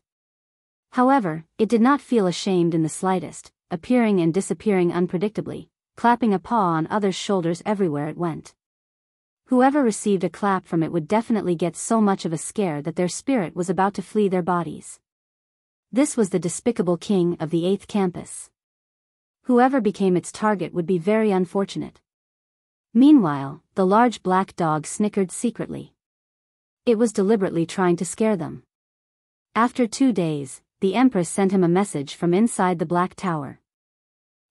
However, it did not feel ashamed in the slightest, appearing and disappearing unpredictably, clapping a paw on others' shoulders everywhere it went. Whoever received a clap from it would definitely get so much of a scare that their spirit was about to flee their bodies. This was the despicable king of the 8th campus. Whoever became its target would be very unfortunate. Meanwhile, the large black dog snickered secretly. It was deliberately trying to scare them. After 2 days, the Empress sent him a message from inside the Black Tower.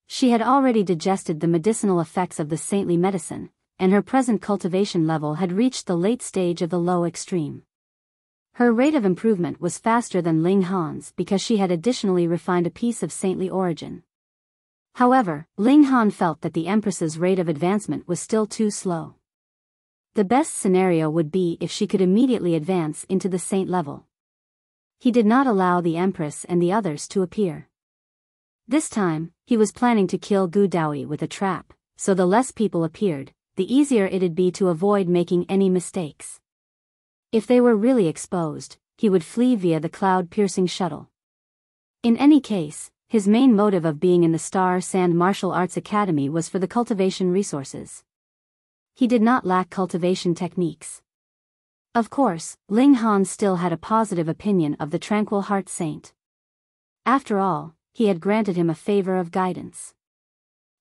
She had already digested the medicinal effects of the saintly medicine, and her present cultivation level had reached the late stage of the low extreme. Her rate of improvement was faster than Ling Han's because she had additionally refined a piece of saintly origin. However, Ling Han felt that the Empress's rate of advancement was still too slow. The best scenario would be if she could immediately advance into the saint level. He did not allow the Empress and the others to appear. This time, he was planning to kill Gu Daoyi with a trap, so the less people appeared, the easier it'd be to avoid making any mistakes. If they were really exposed, he would flee via the cloud-piercing shuttle. In any case, his main motive of being in the Star Sand Martial Arts Academy was for the cultivation resources. He did not lack cultivation techniques. Of course, Ling Han still had a positive opinion of the Tranquil Heart Saint. After all, he had granted him a favor of guidance.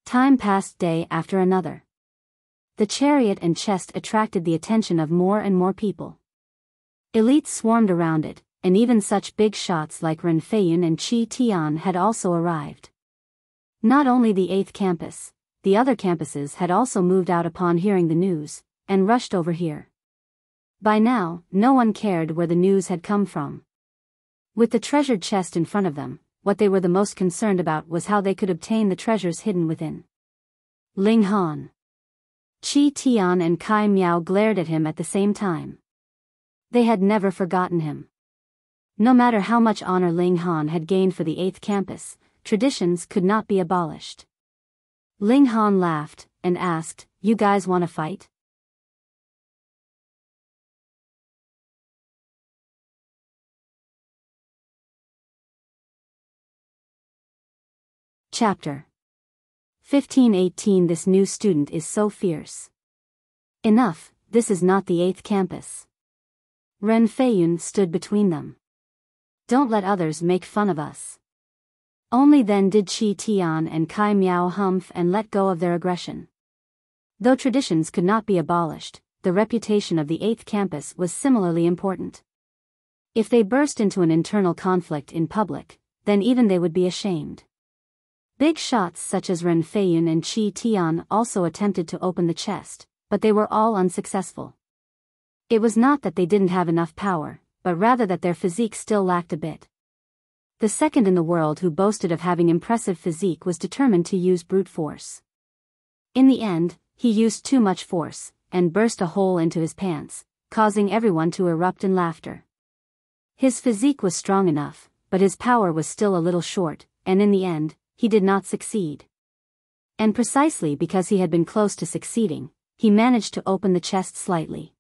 Time passed day after another. The chariot and chest attracted the attention of more and more people. Elites swarmed around it, and even such big shots like Ren Feiyun and Qi Tian had also arrived. Not only the 8th campus, the other campuses had also moved out upon hearing the news, and rushed over here. By now, no one cared where the news had come from. With the treasured chest in front of them, what they were the most concerned about was how they could obtain the treasures hidden within. Ling Han, Qi Tian and Kai Miao glared at him at the same time. They had never forgotten him. No matter how much honor Ling Han had gained for the 8th campus, traditions could not be abolished. Ling Han laughed, and asked, "You guys want to fight?" Chapter 1518. This new student is so fierce. Enough, this is not the 8th campus. Ren Feiyun stood between them. Don't let others make fun of us. Only then did Qi Tian and Kai Miao humph and let go of their aggression. Though traditions could not be abolished, the reputation of the 8th campus was similarly important. If they burst into an internal conflict in public, then even they would be ashamed. Big shots such as Ren Feiyun and Qi Tian also attempted to open the chest, but they were all unsuccessful. It was not that they didn't have enough power, but rather that their physique still lacked a bit. The second in the world who boasted of having impressive physique was determined to use brute force. In the end, he used too much force, and burst a hole into his pants, causing everyone to erupt in laughter. His physique was strong enough, but his power was still a little short, and in the end, he did not succeed. And precisely because he had been close to succeeding, he managed to open the chest slightly.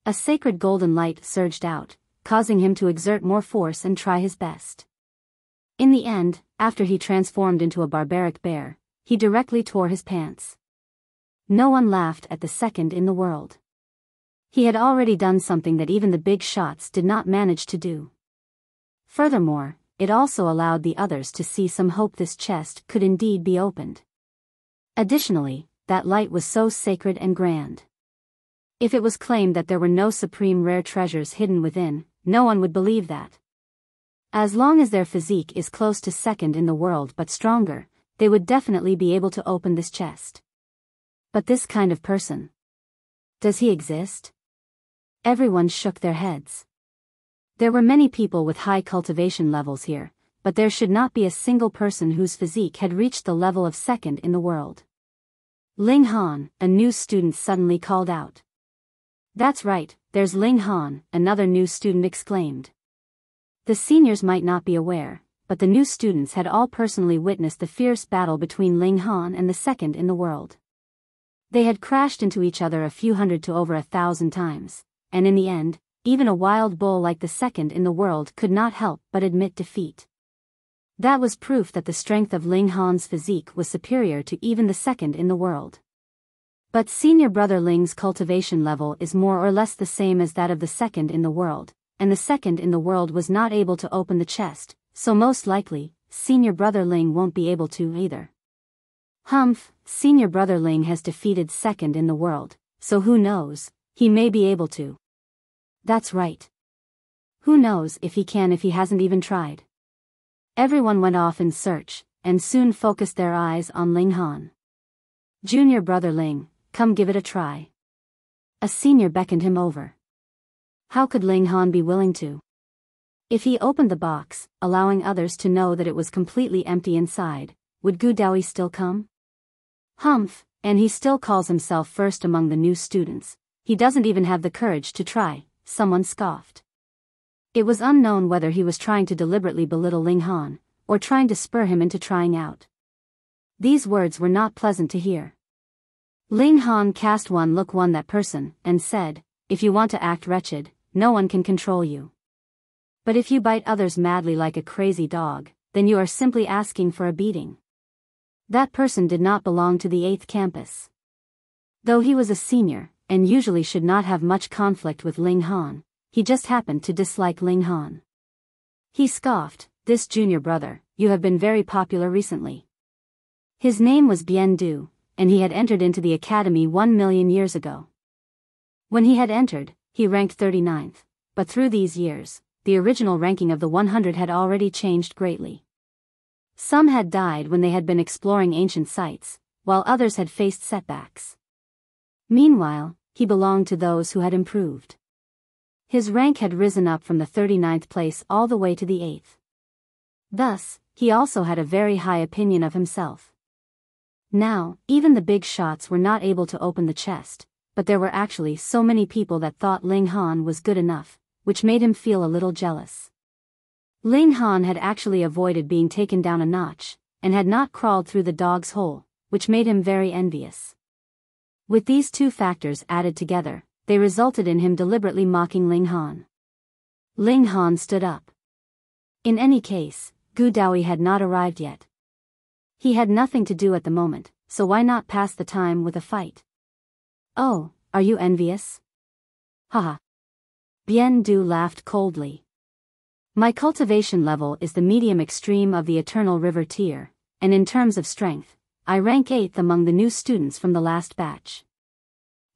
A sacred golden light surged out, causing him to exert more force and try his best. In the end, after he transformed into a barbaric bear, he directly tore his pants. No one laughed at the second in the world. He had already done something that even the big shots did not manage to do. Furthermore, it also allowed the others to see some hope this chest could indeed be opened. Additionally, that light was so sacred and grand. If it was claimed that there were no supreme rare treasures hidden within, no one would believe that. As long as their physique is close to second in the world but stronger, they would definitely be able to open this chest. But this kind of person, does he exist? Everyone shook their heads. There were many people with high cultivation levels here, but there should not be a single person whose physique had reached the level of second in the world. Ling Han, a new student, suddenly called out. "That's right, there's Ling Han," another new student exclaimed. The seniors might not be aware, but the new students had all personally witnessed the fierce battle between Ling Han and the second in the world. They had crashed into each other a few hundred to over 1,000 times, and in the end, even a wild bull like the second in the world could not help but admit defeat. That was proof that the strength of Ling Han's physique was superior to even the second in the world. But senior brother Ling's cultivation level is more or less the same as that of the second in the world, and the second in the world was not able to open the chest, so most likely, senior brother Ling won't be able to either. Humph, senior brother Ling has defeated second in the world, so who knows, he may be able to. That's right. Who knows if he can if he hasn't even tried. Everyone went off in search, and soon focused their eyes on Ling Han. Junior brother Ling, come give it a try. A senior beckoned him over. How could Ling Han be willing to? If he opened the box, allowing others to know that it was completely empty inside, would Daoyi still come? Humph, and he still calls himself first among the new students. He doesn't even have the courage to try, someone scoffed. It was unknown whether he was trying to deliberately belittle Ling Han, or trying to spur him into trying out. These words were not pleasant to hear. Ling Han cast one look on that person, and said, if you want to act wretched, no one can control you. But if you bite others madly like a crazy dog, then you are simply asking for a beating. That person did not belong to the 8th campus. Though he was a senior, and usually should not have much conflict with Ling Han, he just happened to dislike Ling Han. He scoffed, this junior brother, you have been very popular recently. His name was Bien Du, and he had entered into the academy 1,000,000 years ago. When he had entered, he ranked 39th, but through these years, the original ranking of the 100 had already changed greatly. Some had died when they had been exploring ancient sites, while others had faced setbacks. Meanwhile, he belonged to those who had improved. His rank had risen up from the 39th place all the way to the 8th. Thus, he also had a very high opinion of himself. Now, even the big shots were not able to open the chest, but there were actually so many people that thought Ling Han was good enough, which made him feel a little jealous. Ling Han had actually avoided being taken down a notch, and had not crawled through the dog's hole, which made him very envious. With these two factors added together, they resulted in him deliberately mocking Ling Han. Ling Han stood up. In any case, Daoyi had not arrived yet. He had nothing to do at the moment, so why not pass the time with a fight? Oh, are you envious? Haha. Bien Du laughed coldly. My cultivation level is the medium extreme of the Eternal River tier, and in terms of strength, I rank 8th among the new students from the last batch.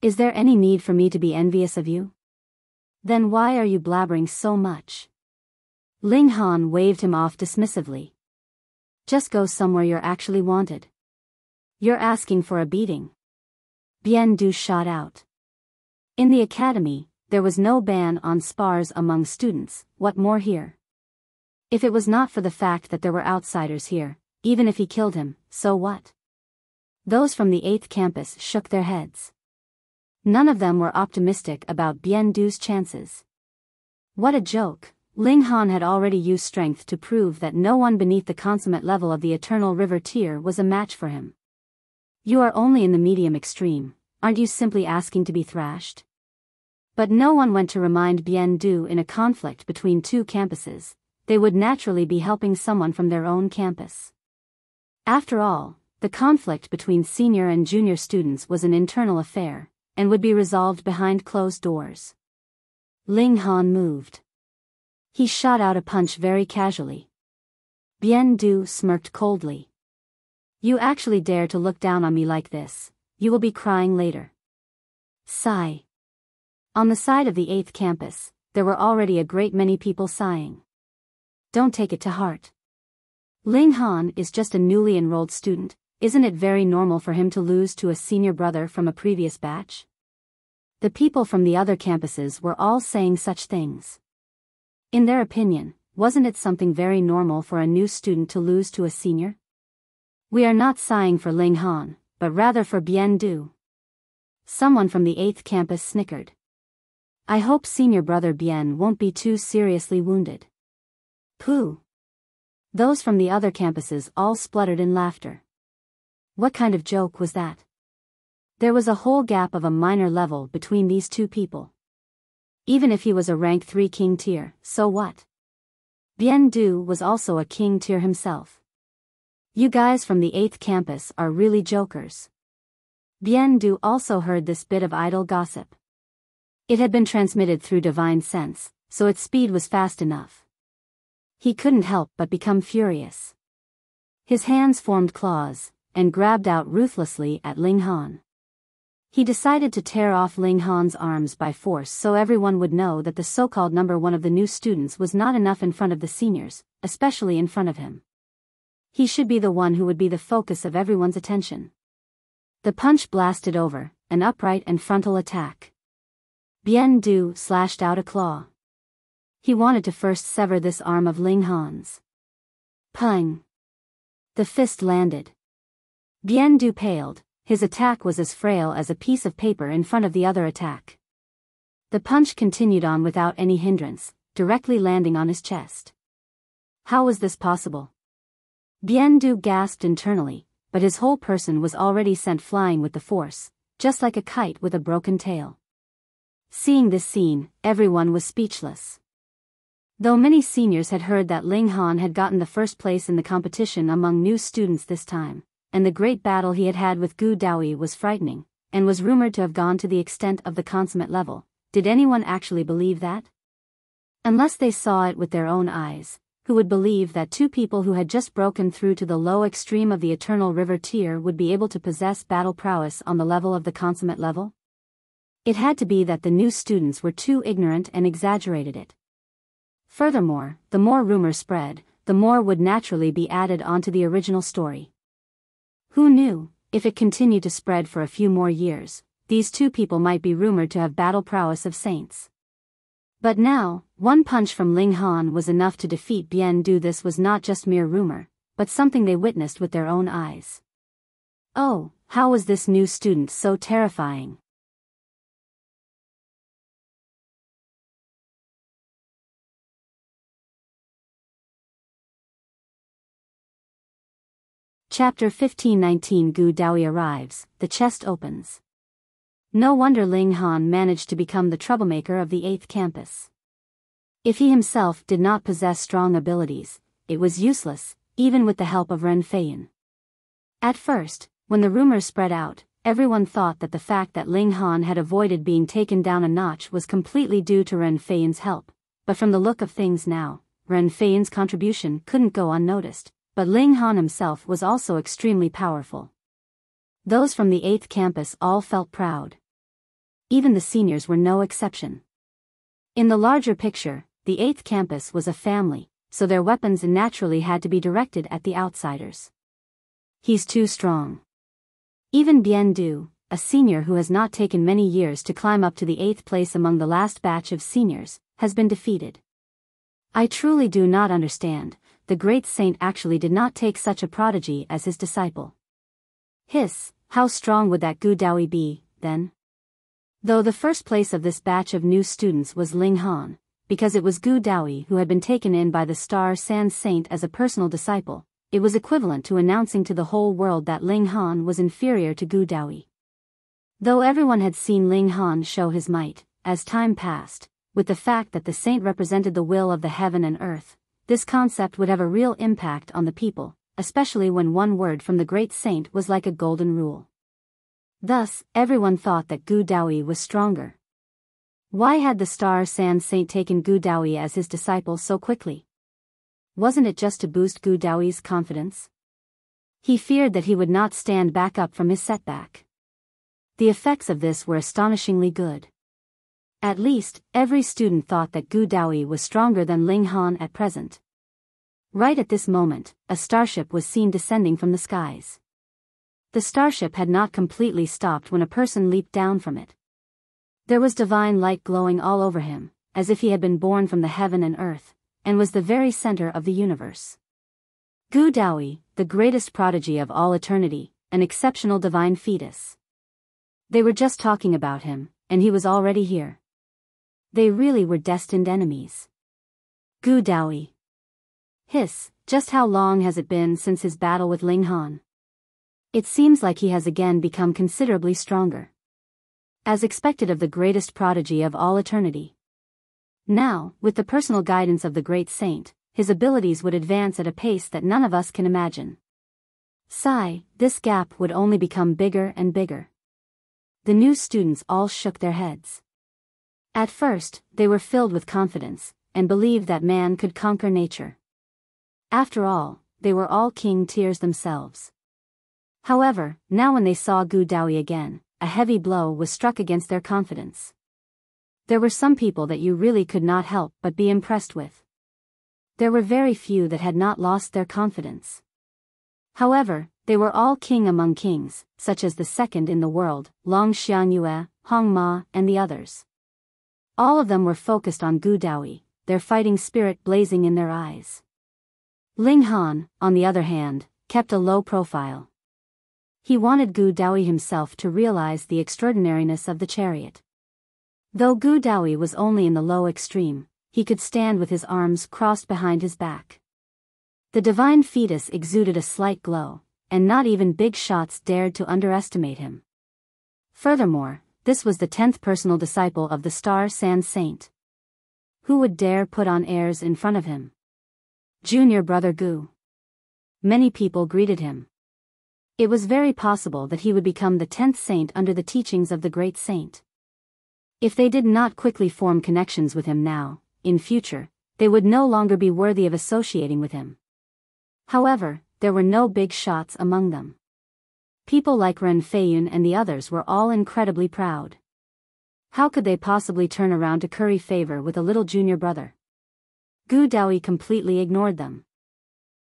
Is there any need for me to be envious of you? Then why are you blabbering so much? Ling Han waved him off dismissively. Just go somewhere you're actually wanted. You're asking for a beating. Bien Du shot out. In the academy, there was no ban on spars among students, what more here? If it was not for the fact that there were outsiders here, even if he killed him, so what? Those from the 8th campus shook their heads. None of them were optimistic about Bien Du's chances. What a joke, Ling Han had already used strength to prove that no one beneath the consummate level of the Eternal River tier was a match for him. You are only in the medium extreme, aren't you simply asking to be thrashed? But no one went to remind Bien Du in a conflict between two campuses, they would naturally be helping someone from their own campus. After all, the conflict between senior and junior students was an internal affair, and would be resolved behind closed doors. Ling Han moved. He shot out a punch very casually. Bien Du smirked coldly. You actually dare to look down on me like this, you will be crying later. Sigh. On the side of the 8th campus, there were already a great many people sighing. Don't take it to heart. Ling Han is just a newly enrolled student, isn't it very normal for him to lose to a senior brother from a previous batch? The people from the other campuses were all saying such things. In their opinion, wasn't it something very normal for a new student to lose to a senior? We are not sighing for Ling Han, but rather for Bien Du. Someone from the 8th campus snickered. I hope senior brother Bien won't be too seriously wounded. Pooh. Those from the other campuses all spluttered in laughter. What kind of joke was that? There was a whole gap of a minor level between these two people. Even if he was a rank 3 king tier, so what? Bien Du was also a king tier himself. You guys from the 8th campus are really jokers. Bien Du also heard this bit of idle gossip. It had been transmitted through divine sense, so its speed was fast enough. He couldn't help but become furious. His hands formed claws, and grabbed out ruthlessly at Ling Han. He decided to tear off Ling Han's arms by force so everyone would know that the so-called number 1 of the new students was not enough in front of the seniors, especially in front of him. He should be the one who would be the focus of everyone's attention. The punch blasted over, an upright and frontal attack. Bien Du slashed out a claw. He wanted to first sever this arm of Ling Han's. Pung! The fist landed. Bien Du paled. His attack was as frail as a piece of paper in front of the other attack. The punch continued on without any hindrance, directly landing on his chest. How was this possible? Bien Du gasped internally, but his whole person was already sent flying with the force, just like a kite with a broken tail. Seeing this scene, everyone was speechless. Though many seniors had heard that Ling Han had gotten the first place in the competition among new students this time, and the great battle he had had with Gu Daoyi was frightening, and was rumored to have gone to the extent of the consummate level, did anyone actually believe that? Unless they saw it with their own eyes, who would believe that two people who had just broken through to the low extreme of the Eternal River tier would be able to possess battle prowess on the level of the consummate level? It had to be that the new students were too ignorant and exaggerated it. Furthermore, the more rumors spread, the more would naturally be added onto the original story. Who knew, if it continued to spread for a few more years, these two people might be rumored to have battle prowess of saints. But now, one punch from Ling Han was enough to defeat Bien Du. This was not just mere rumor, but something they witnessed with their own eyes. Oh, how was this new student so terrifying? Chapter 15:19 Gu Daoyi arrives, the chest opens. No wonder Ling Han managed to become the troublemaker of the 8th campus. If he himself did not possess strong abilities, it was useless, even with the help of Ren Feiyan. At first, when the rumors spread out, everyone thought that the fact that Ling Han had avoided being taken down a notch was completely due to Ren Feiyan's help, but from the look of things now, Ren Feiyan's contribution couldn't go unnoticed. But Ling Han himself was also extremely powerful. Those from the 8th campus all felt proud. Even the seniors were no exception. In the larger picture, the 8th campus was a family, so their weapons naturally had to be directed at the outsiders. He's too strong. Even Bien Du, a senior who has not taken many years to climb up to the 8th place among the last batch of seniors, has been defeated. I truly do not understand. The great saint actually did not take such a prodigy as his disciple. Hiss, how strong would that Gu Daoyi be, then? Though the first place of this batch of new students was Ling Han, because it was Gu Daoyi who had been taken in by the Star Sand Saint as a personal disciple, it was equivalent to announcing to the whole world that Ling Han was inferior to Gu Daoyi. Though everyone had seen Ling Han show his might, as time passed, with the fact that the saint represented the will of the heaven and earth, this concept would have a real impact on the people, especially when one word from the great saint was like a golden rule. Thus, everyone thought that Gu Daoyi was stronger. Why had the Star Sand Saint taken Gu Daoyi as his disciple so quickly? Wasn't it just to boost Gu Daoyi's confidence? He feared that he would not stand back up from his setback. The effects of this were astonishingly good. At least, every student thought that Gu Daoyi was stronger than Ling Han at present. Right at this moment, a starship was seen descending from the skies. The starship had not completely stopped when a person leaped down from it. There was divine light glowing all over him, as if he had been born from the heaven and earth, and was the very center of the universe. Gu Daoyi, the greatest prodigy of all eternity, an exceptional divine fetus. They were just talking about him, and he was already here. They really were destined enemies. Gu Daoyi. Hiss, just how long has it been since his battle with Ling Han? It seems like he has again become considerably stronger. As expected of the greatest prodigy of all eternity. Now, with the personal guidance of the great saint, his abilities would advance at a pace that none of us can imagine. Sigh, this gap would only become bigger and bigger. The new students all shook their heads. At first, they were filled with confidence, and believed that man could conquer nature. After all, they were all king tiers themselves. However, now when they saw Gu Daoyi again, a heavy blow was struck against their confidence. There were some people that you really could not help but be impressed with. There were very few that had not lost their confidence. However, they were all king among kings, such as the second in the world, Long Xiangyue, Hong Ma, and the others. All of them were focused on Gu Daoyi, their fighting spirit blazing in their eyes. Ling Han, on the other hand, kept a low profile. He wanted Gu Daoyi himself to realize the extraordinariness of the chariot. Though Gu Daoyi was only in the low extreme, he could stand with his arms crossed behind his back. The divine fetus exuded a slight glow, and not even big shots dared to underestimate him. Furthermore, this was the 10th personal disciple of the Star Sand Saint. Who would dare put on airs in front of him? Junior brother Gu. Many people greeted him. It was very possible that he would become the 10th saint under the teachings of the great saint. If they did not quickly form connections with him now, in future, they would no longer be worthy of associating with him. However, there were no big shots among them. People like Ren Feiyun and the others were all incredibly proud. How could they possibly turn around to curry favor with a little junior brother? Gu Daoyi completely ignored them.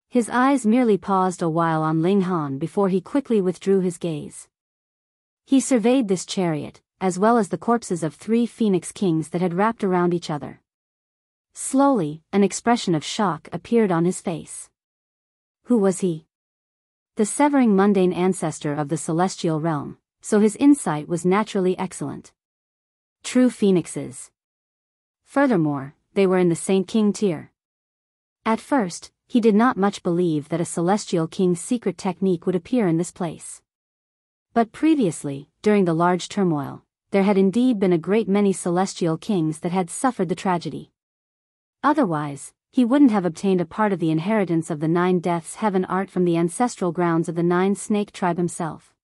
His eyes merely paused a while on Ling Han before he quickly withdrew his gaze. He surveyed this chariot, as well as the corpses of 3 phoenix kings that had wrapped around each other. Slowly, an expression of shock appeared on his face. Who was he? The severing mundane ancestor of the celestial realm, so his insight was naturally excellent. True phoenixes. Furthermore, they were in the Saint King tier. At first, he did not much believe that a celestial king's secret technique would appear in this place. But previously, during the large turmoil, there had indeed been a great many celestial kings that had suffered the tragedy. Otherwise, he wouldn't have obtained a part of the inheritance of the 9 Deaths heaven art from the ancestral grounds of the 9 Snake tribe himself.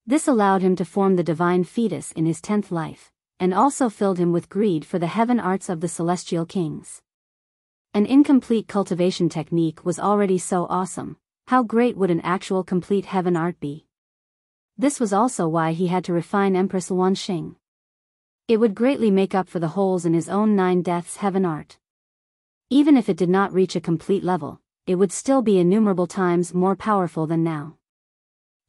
This allowed him to form the divine fetus in his 10th life, and also filled him with greed for the heaven arts of the celestial kings. An incomplete cultivation technique was already so awesome, how great would an actual complete heaven art be? This was also why he had to refine Empress Luanxing. It would greatly make up for the holes in his own 9 Deaths heaven art. Even if it did not reach a complete level, it would still be innumerable times more powerful than now.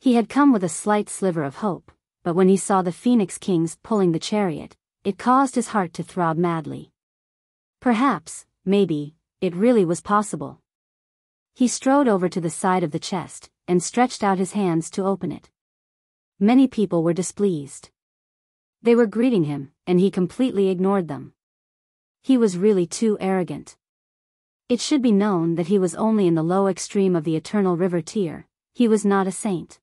He had come with a slight sliver of hope, but when he saw the Phoenix Kings pulling the chariot, it caused his heart to throb madly. Perhaps, maybe, it really was possible. He strode over to the side of the chest, and stretched out his hands to open it. Many people were displeased. They were greeting him, and he completely ignored them. He was really too arrogant. It should be known that he was only in the low extreme of the Eternal River tier, he was not a saint.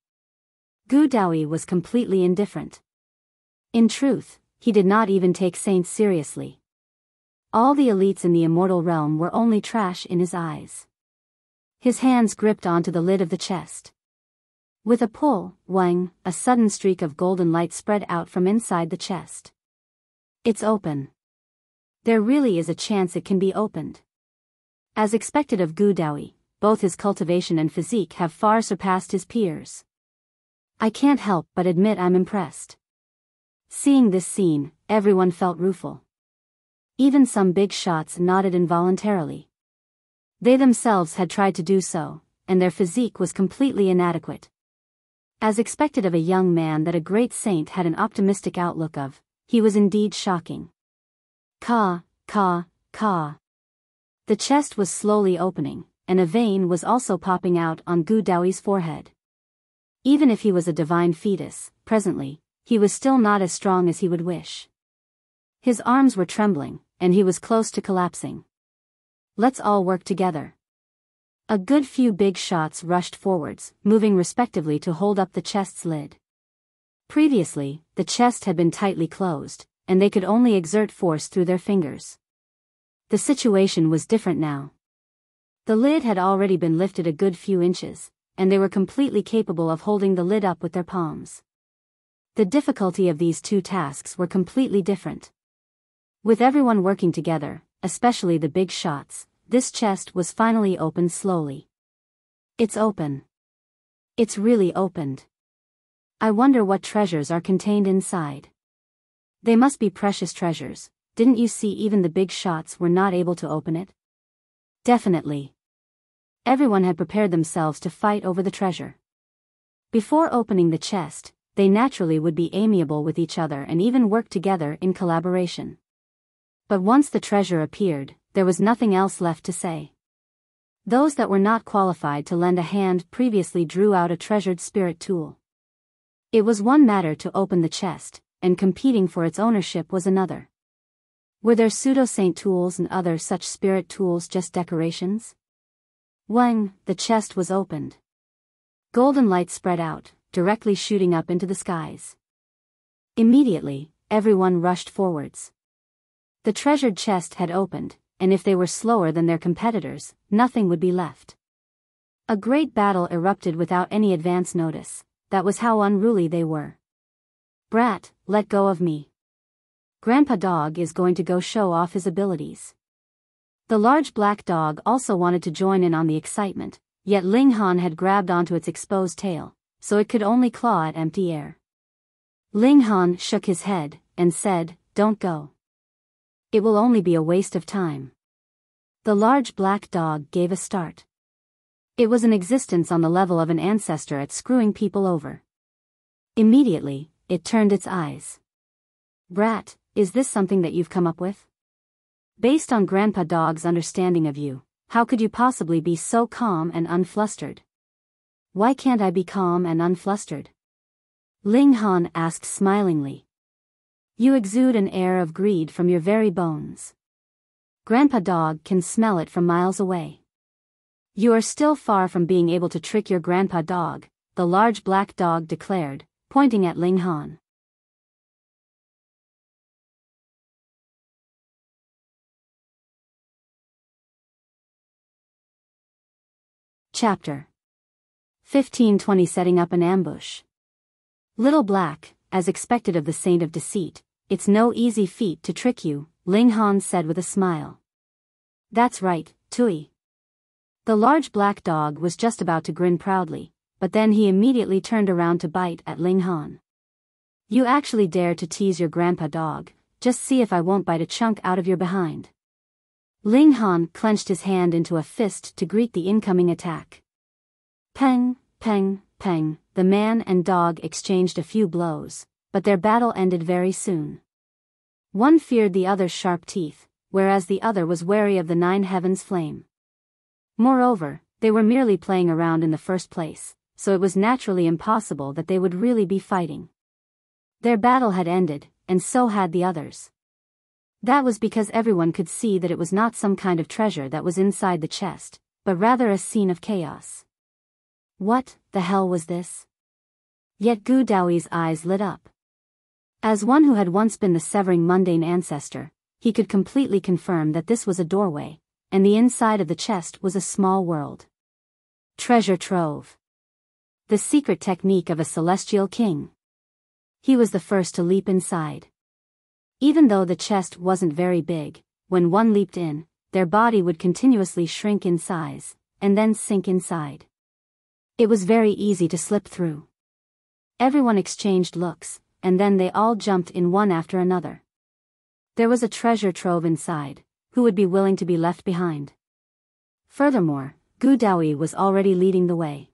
Gu Daoyi was completely indifferent. In truth, he did not even take saints seriously. All the elites in the immortal realm were only trash in his eyes. His hands gripped onto the lid of the chest. With a pull, whang, a sudden streak of golden light spread out from inside the chest. It's open. There really is a chance it can be opened. As expected of Gu Daoyi, both his cultivation and physique have far surpassed his peers. I can't help but admit I'm impressed. Seeing this scene, everyone felt rueful. Even some big shots nodded involuntarily. They themselves had tried to do so, and their physique was completely inadequate. As expected of a young man that a great saint had an optimistic outlook of, he was indeed shocking. Ka. The chest was slowly opening, and a vein was also popping out on Gu Daoyi's forehead. Even if he was a divine fetus, presently, he was still not as strong as he would wish. His arms were trembling, and he was close to collapsing. Let's all work together. A good few big shots rushed forwards, moving respectively to hold up the chest's lid. Previously, the chest had been tightly closed, and they could only exert force through their fingers. The situation was different now. The lid had already been lifted a good few inches, and they were completely capable of holding the lid up with their palms. The difficulty of these two tasks were completely different. With everyone working together, especially the big shots, this chest was finally opened slowly. It's open. It's really opened. I wonder what treasures are contained inside. They must be precious treasures. Didn't you see even the big shots were not able to open it? Definitely. Everyone had prepared themselves to fight over the treasure. Before opening the chest, they naturally would be amiable with each other and even work together in collaboration. But once the treasure appeared, there was nothing else left to say. Those that were not qualified to lend a hand previously drew out a treasured spirit tool. It was one matter to open the chest, and competing for its ownership was another. Were there pseudo-saint tools and other such spirit tools just decorations? When the chest was opened, golden light spread out, directly shooting up into the skies. Immediately, everyone rushed forwards. The treasured chest had opened, and if they were slower than their competitors, nothing would be left. A great battle erupted without any advance notice. That was how unruly they were. Brat, let go of me. Grandpa Dog is going to go show off his abilities. The large black dog also wanted to join in on the excitement, yet Ling Han had grabbed onto its exposed tail, so it could only claw at empty air. Ling Han shook his head, and said, "Don't go. It will only be a waste of time." The large black dog gave a start. It was an existence on the level of an ancestor at screwing people over. Immediately, it turned its eyes. "Brat, is this something that you've come up with? Based on Grandpa Dog's understanding of you, how could you possibly be so calm and unflustered?" "Why can't I be calm and unflustered?" Ling Han asked smilingly. "You exude an air of greed from your very bones. Grandpa Dog can smell it from miles away." "You are still far from being able to trick your Grandpa Dog," the large black dog declared, pointing at Ling Han. Chapter 15:20 Setting up an ambush. "Little Black, as expected of the Saint of Deceit, it's no easy feat to trick you," Ling Han said with a smile. "That's right, Tui." The large black dog was just about to grin proudly, but then he immediately turned around to bite at Ling Han. "You actually dare to tease your Grandpa Dog, just see if I won't bite a chunk out of your behind." Ling Han clenched his hand into a fist to greet the incoming attack. Peng, peng, peng, the man and dog exchanged a few blows, but their battle ended very soon. One feared the other's sharp teeth, whereas the other was wary of the nine heavens flame. Moreover, they were merely playing around in the first place, so it was naturally impossible that they would really be fighting. Their battle had ended, and so had the others. That was because everyone could see that it was not some kind of treasure that was inside the chest, but rather a scene of chaos. What the hell was this? Yet Gu Daoyi's eyes lit up. As one who had once been the severing mundane ancestor, he could completely confirm that this was a doorway, and the inside of the chest was a small world. Treasure trove. The secret technique of a celestial king. He was the first to leap inside. Even though the chest wasn't very big, when one leaped in, their body would continuously shrink in size, and then sink inside. It was very easy to slip through. Everyone exchanged looks, and then they all jumped in one after another. There was a treasure trove inside. Who would be willing to be left behind? Furthermore, Gu Daoyi was already leading the way.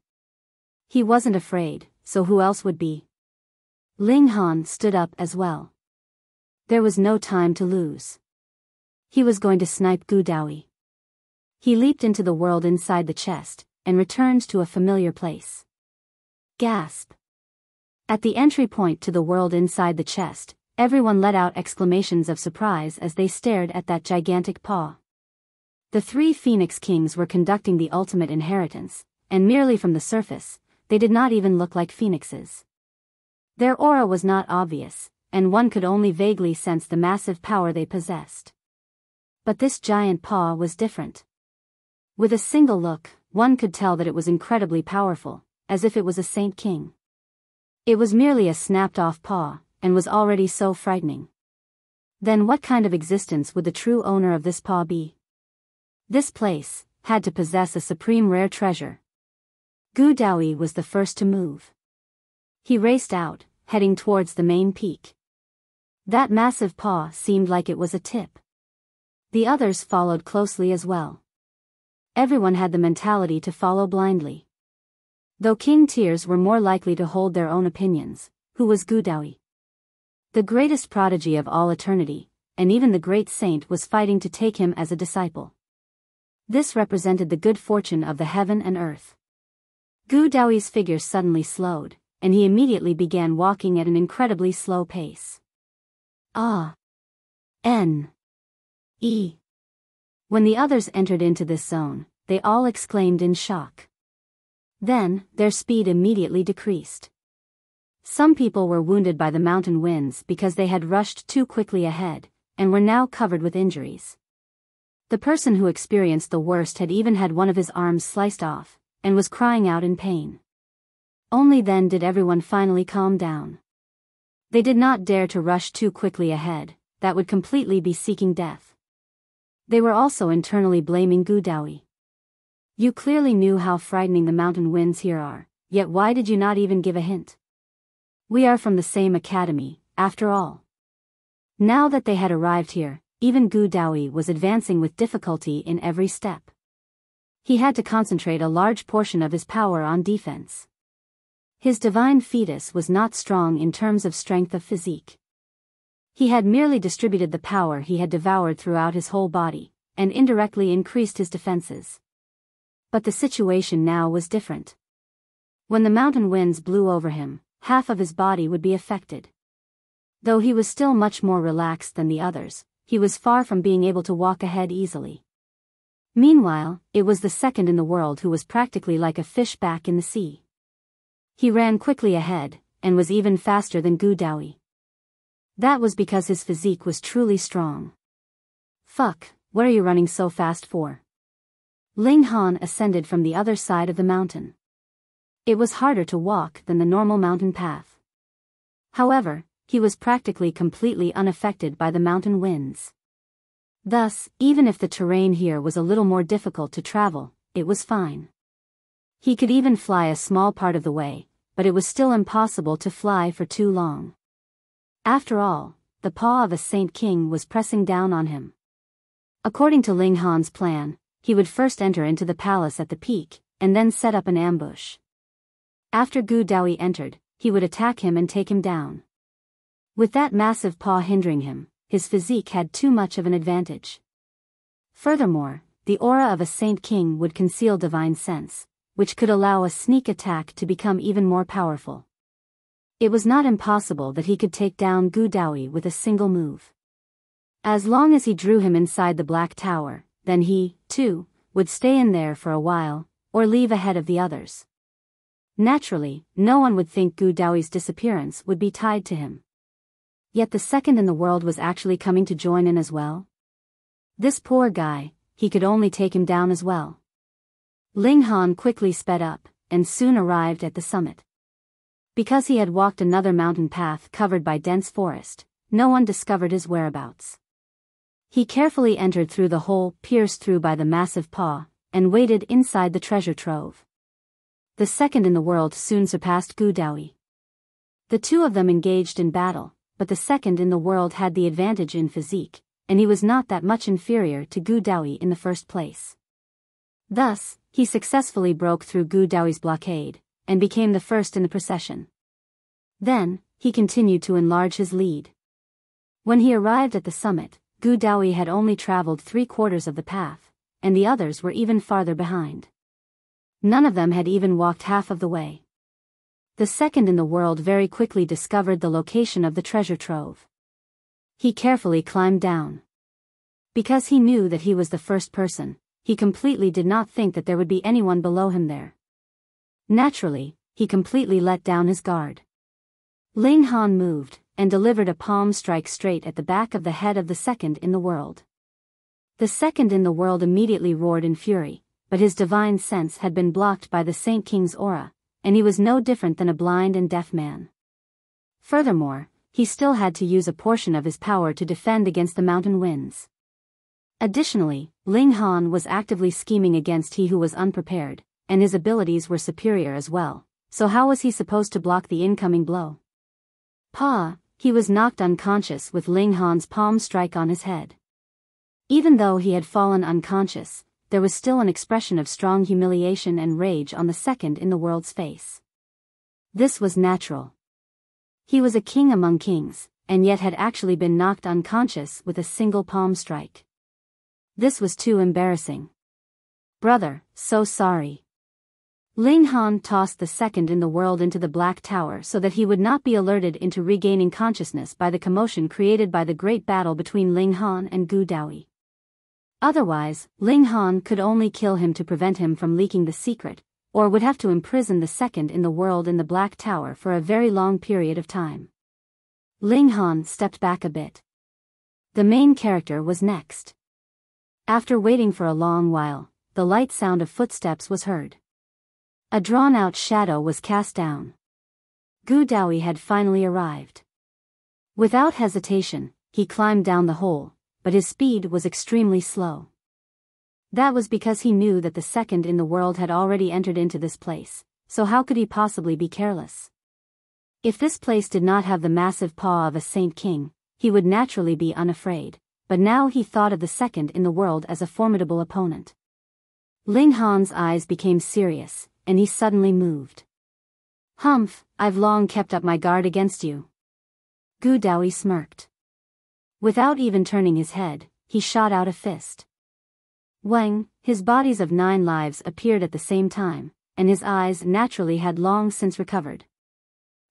He wasn't afraid, so who else would be? Ling Han stood up as well. There was no time to lose. He was going to snipe Gu Daoyi. He leaped into the world inside the chest, and returned to a familiar place. Gasp! At the entry point to the world inside the chest, everyone let out exclamations of surprise as they stared at that gigantic paw. The three Phoenix Kings were conducting the ultimate inheritance, and merely from the surface, they did not even look like phoenixes. Their aura was not obvious, and one could only vaguely sense the massive power they possessed. But this giant paw was different. With a single look, one could tell that it was incredibly powerful, as if it was a Saint King. It was merely a snapped-off paw, and was already so frightening. Then what kind of existence would the true owner of this paw be? This place had to possess a supreme rare treasure. Daoyi was the first to move. He raced out, heading towards the main peak. That massive paw seemed like it was a tip. The others followed closely as well. Everyone had the mentality to follow blindly. Though King Tears were more likely to hold their own opinions, who was Daoyi? The greatest prodigy of all eternity, and even the great saint was fighting to take him as a disciple. This represented the good fortune of the heaven and earth. Daoyi's figure suddenly slowed, and he immediately began walking at an incredibly slow pace. N. E. When the others entered into this zone, they all exclaimed in shock. Then, their speed immediately decreased. Some people were wounded by the mountain winds because they had rushed too quickly ahead, and were now covered with injuries. The person who experienced the worst had even had one of his arms sliced off, and was crying out in pain. Only then did everyone finally calm down. They did not dare to rush too quickly ahead, that would completely be seeking death. They were also internally blaming Daoyi. You clearly knew how frightening the mountain winds here are, yet why did you not even give a hint? We are from the same academy, after all. Now that they had arrived here, even Daoyi was advancing with difficulty in every step. He had to concentrate a large portion of his power on defense. His divine fetus was not strong in terms of strength of physique. He had merely distributed the power he had devoured throughout his whole body, and indirectly increased his defenses. But the situation now was different. When the mountain winds blew over him, half of his body would be affected. Though he was still much more relaxed than the others, he was far from being able to walk ahead easily. Meanwhile, it was the second in the world who was practically like a fish back in the sea. He ran quickly ahead, and was even faster than Daoyi. That was because his physique was truly strong. Fuck, what are you running so fast for? Ling Han ascended from the other side of the mountain. It was harder to walk than the normal mountain path. However, he was practically completely unaffected by the mountain winds. Thus, even if the terrain here was a little more difficult to travel, it was fine. He could even fly a small part of the way, but it was still impossible to fly for too long. After all, the paw of a Saint King was pressing down on him. According to Ling Han's plan, he would first enter into the palace at the peak, and then set up an ambush. After Daoyi entered, he would attack him and take him down. With that massive paw hindering him, his physique had too much of an advantage. Furthermore, the aura of a Saint King would conceal divine sense, which could allow a sneak attack to become even more powerful. It was not impossible that he could take down Daoyi with a single move. As long as he drew him inside the Black Tower, then he, too, would stay in there for a while, or leave ahead of the others. Naturally, no one would think Daoyi's disappearance would be tied to him. Yet the second in the world was actually coming to join in as well. This poor guy, he could only take him down as well. Ling Han quickly sped up, and soon arrived at the summit. Because he had walked another mountain path covered by dense forest, no one discovered his whereabouts. He carefully entered through the hole pierced through by the massive paw, and waited inside the treasure trove. The second in the world soon surpassed Daoyi. The two of them engaged in battle, but the second in the world had the advantage in physique, and he was not that much inferior to Daoyi in the first place. Thus, he successfully broke through Daoyi's blockade, and became the first in the procession. Then, he continued to enlarge his lead. When he arrived at the summit, Daoyi had only traveled 3/4 of the path, and the others were even farther behind. None of them had even walked half of the way. The second in the world very quickly discovered the location of the treasure trove. He carefully climbed down. Because he knew that he was the first person, he completely did not think that there would be anyone below him there. Naturally, he completely let down his guard. Ling Han moved, and delivered a palm strike straight at the back of the head of the second in the world. The second in the world immediately roared in fury, but his divine sense had been blocked by the Saint King's aura, and he was no different than a blind and deaf man. Furthermore, he still had to use a portion of his power to defend against the mountain winds. Additionally, Ling Han was actively scheming against he who was unprepared, and his abilities were superior as well, so how was he supposed to block the incoming blow? He was knocked unconscious with Ling Han's palm strike on his head. Even though he had fallen unconscious, there was still an expression of strong humiliation and rage on the second in the world's face. This was natural. He was a king among kings, and yet had actually been knocked unconscious with a single palm strike. This was too embarrassing. Brother, so sorry. Ling Han tossed the second in the world into the Black Tower so that he would not be alerted into regaining consciousness by the commotion created by the great battle between Ling Han and Gu Daoyi. Otherwise, Ling Han could only kill him to prevent him from leaking the secret, or would have to imprison the second in the world in the Black Tower for a very long period of time. Ling Han stepped back a bit. The main character was next. After waiting for a long while, the light sound of footsteps was heard. A drawn-out shadow was cast down. Gu Daoyi had finally arrived. Without hesitation, he climbed down the hole, but his speed was extremely slow. That was because he knew that the second in the world had already entered into this place, so how could he possibly be careless? If this place did not have the massive paw of a Saint King, he would naturally be unafraid, but now he thought of the second in the world as a formidable opponent. Ling Han's eyes became serious, and he suddenly moved. Humph, I've long kept up my guard against you. Gu Daoyi smirked. Without even turning his head, he shot out a fist. Wang, his bodies of 9 lives appeared at the same time, and his eyes naturally had long since recovered.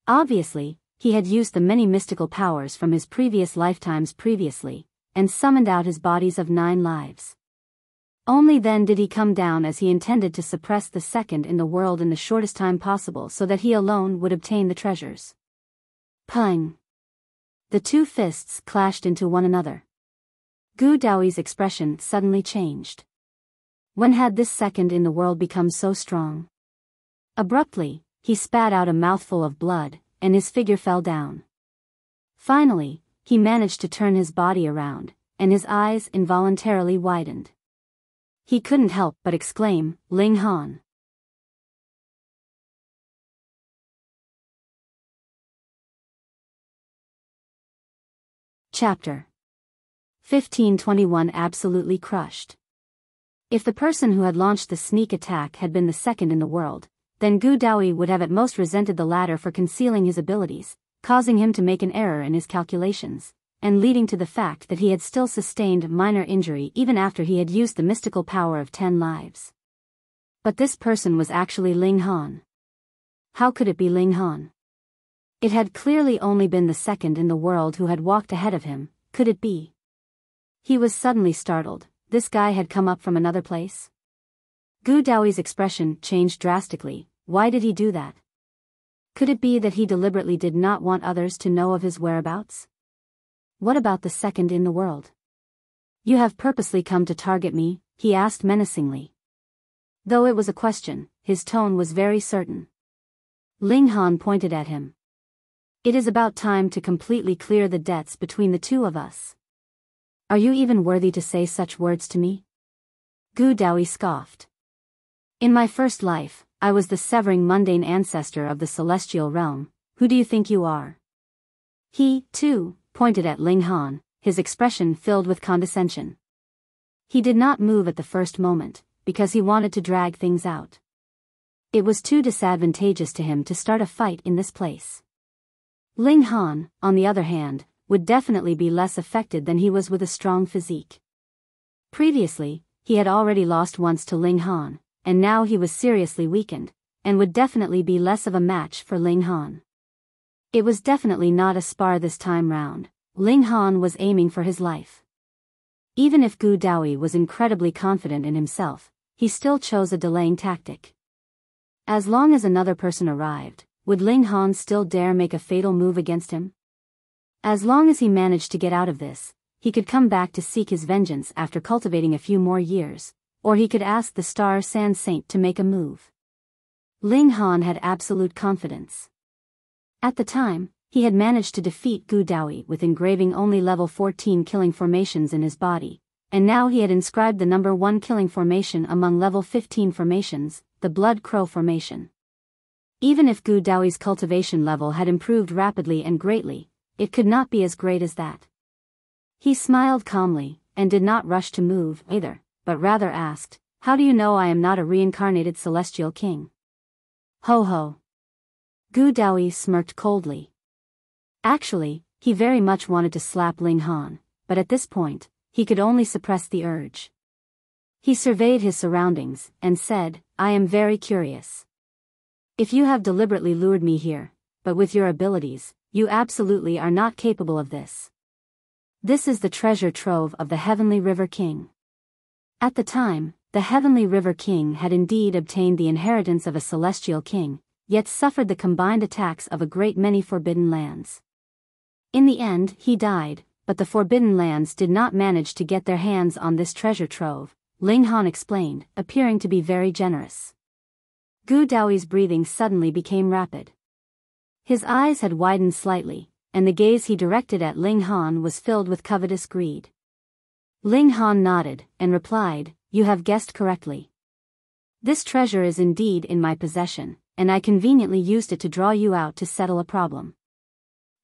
Obviously, he had used the many mystical powers from his previous lifetimes previously, and summoned out his bodies of 9 lives. Only then did he come down as he intended to suppress the second in the world in the shortest time possible so that he alone would obtain the treasures. Pung! The 2 fists clashed into one another. Gu Daoyi's expression suddenly changed. When had this second in the world become so strong? Abruptly, he spat out a mouthful of blood, and his figure fell down. Finally, he managed to turn his body around, and his eyes involuntarily widened. He couldn't help but exclaim, Ling Han. Chapter 1521 Absolutely crushed. If the person who had launched the sneak attack had been the second in the world, then Gu Daoyi would have at most resented the latter for concealing his abilities, causing him to make an error in his calculations, and leading to the fact that he had still sustained minor injury even after he had used the mystical power of 10 lives. But this person was actually Ling Han. How could it be Ling Han? It had clearly only been the second in the world who had walked ahead of him. Could it be? He was suddenly startled. This guy had come up from another place? Gu Daoyi's expression changed drastically. Why did he do that? Could it be that he deliberately did not want others to know of his whereabouts? What about the second in the world? You have purposely come to target me, he asked menacingly. Though it was a question, his tone was very certain. Ling Han pointed at him. It is about time to completely clear the debts between the two of us. Are you even worthy to say such words to me? Gu Daoyi scoffed. In my first life, I was the severing mundane ancestor of the celestial realm. Who do you think you are? He, too, pointed at Ling Han, his expression filled with condescension. He did not move at the first moment, because he wanted to drag things out. It was too disadvantageous to him to start a fight in this place. Ling Han, on the other hand, would definitely be less affected than he was with a strong physique. Previously, he had already lost once to Ling Han, and now he was seriously weakened, and would definitely be less of a match for Ling Han. It was definitely not a spar this time round. Ling Han was aiming for his life. Even if Gu Daoyi was incredibly confident in himself, he still chose a delaying tactic. As long as another person arrived, would Ling Han still dare make a fatal move against him? As long as he managed to get out of this, he could come back to seek his vengeance after cultivating a few more years, or he could ask the Star Sand Saint to make a move. Ling Han had absolute confidence. At the time, he had managed to defeat Gu Daoyi with engraving only level 14 killing formations in his body, and now he had inscribed the number 1 killing formation among level 15 formations, the Blood Crow formation. Even if Gu Daoyi's cultivation level had improved rapidly and greatly, it could not be as great as that. He smiled calmly, and did not rush to move either, but rather asked, "How do you know I am not a reincarnated celestial king?" Ho ho. Gu Daoyi smirked coldly. Actually, he very much wanted to slap Ling Han, but at this point, he could only suppress the urge. He surveyed his surroundings, and said, "I am very curious. If you have deliberately lured me here, but with your abilities, you absolutely are not capable of this. This is the treasure trove of the Heavenly River King." At the time, the Heavenly River King had indeed obtained the inheritance of a celestial king, yet suffered the combined attacks of a great many forbidden lands. In the end, he died, but the forbidden lands did not manage to get their hands on this treasure trove, Ling Han explained, appearing to be very generous. Gu Daoyi's breathing suddenly became rapid. His eyes had widened slightly, and the gaze he directed at Ling Han was filled with covetous greed. Ling Han nodded, and replied, "You have guessed correctly. This treasure is indeed in my possession, and I conveniently used it to draw you out to settle a problem.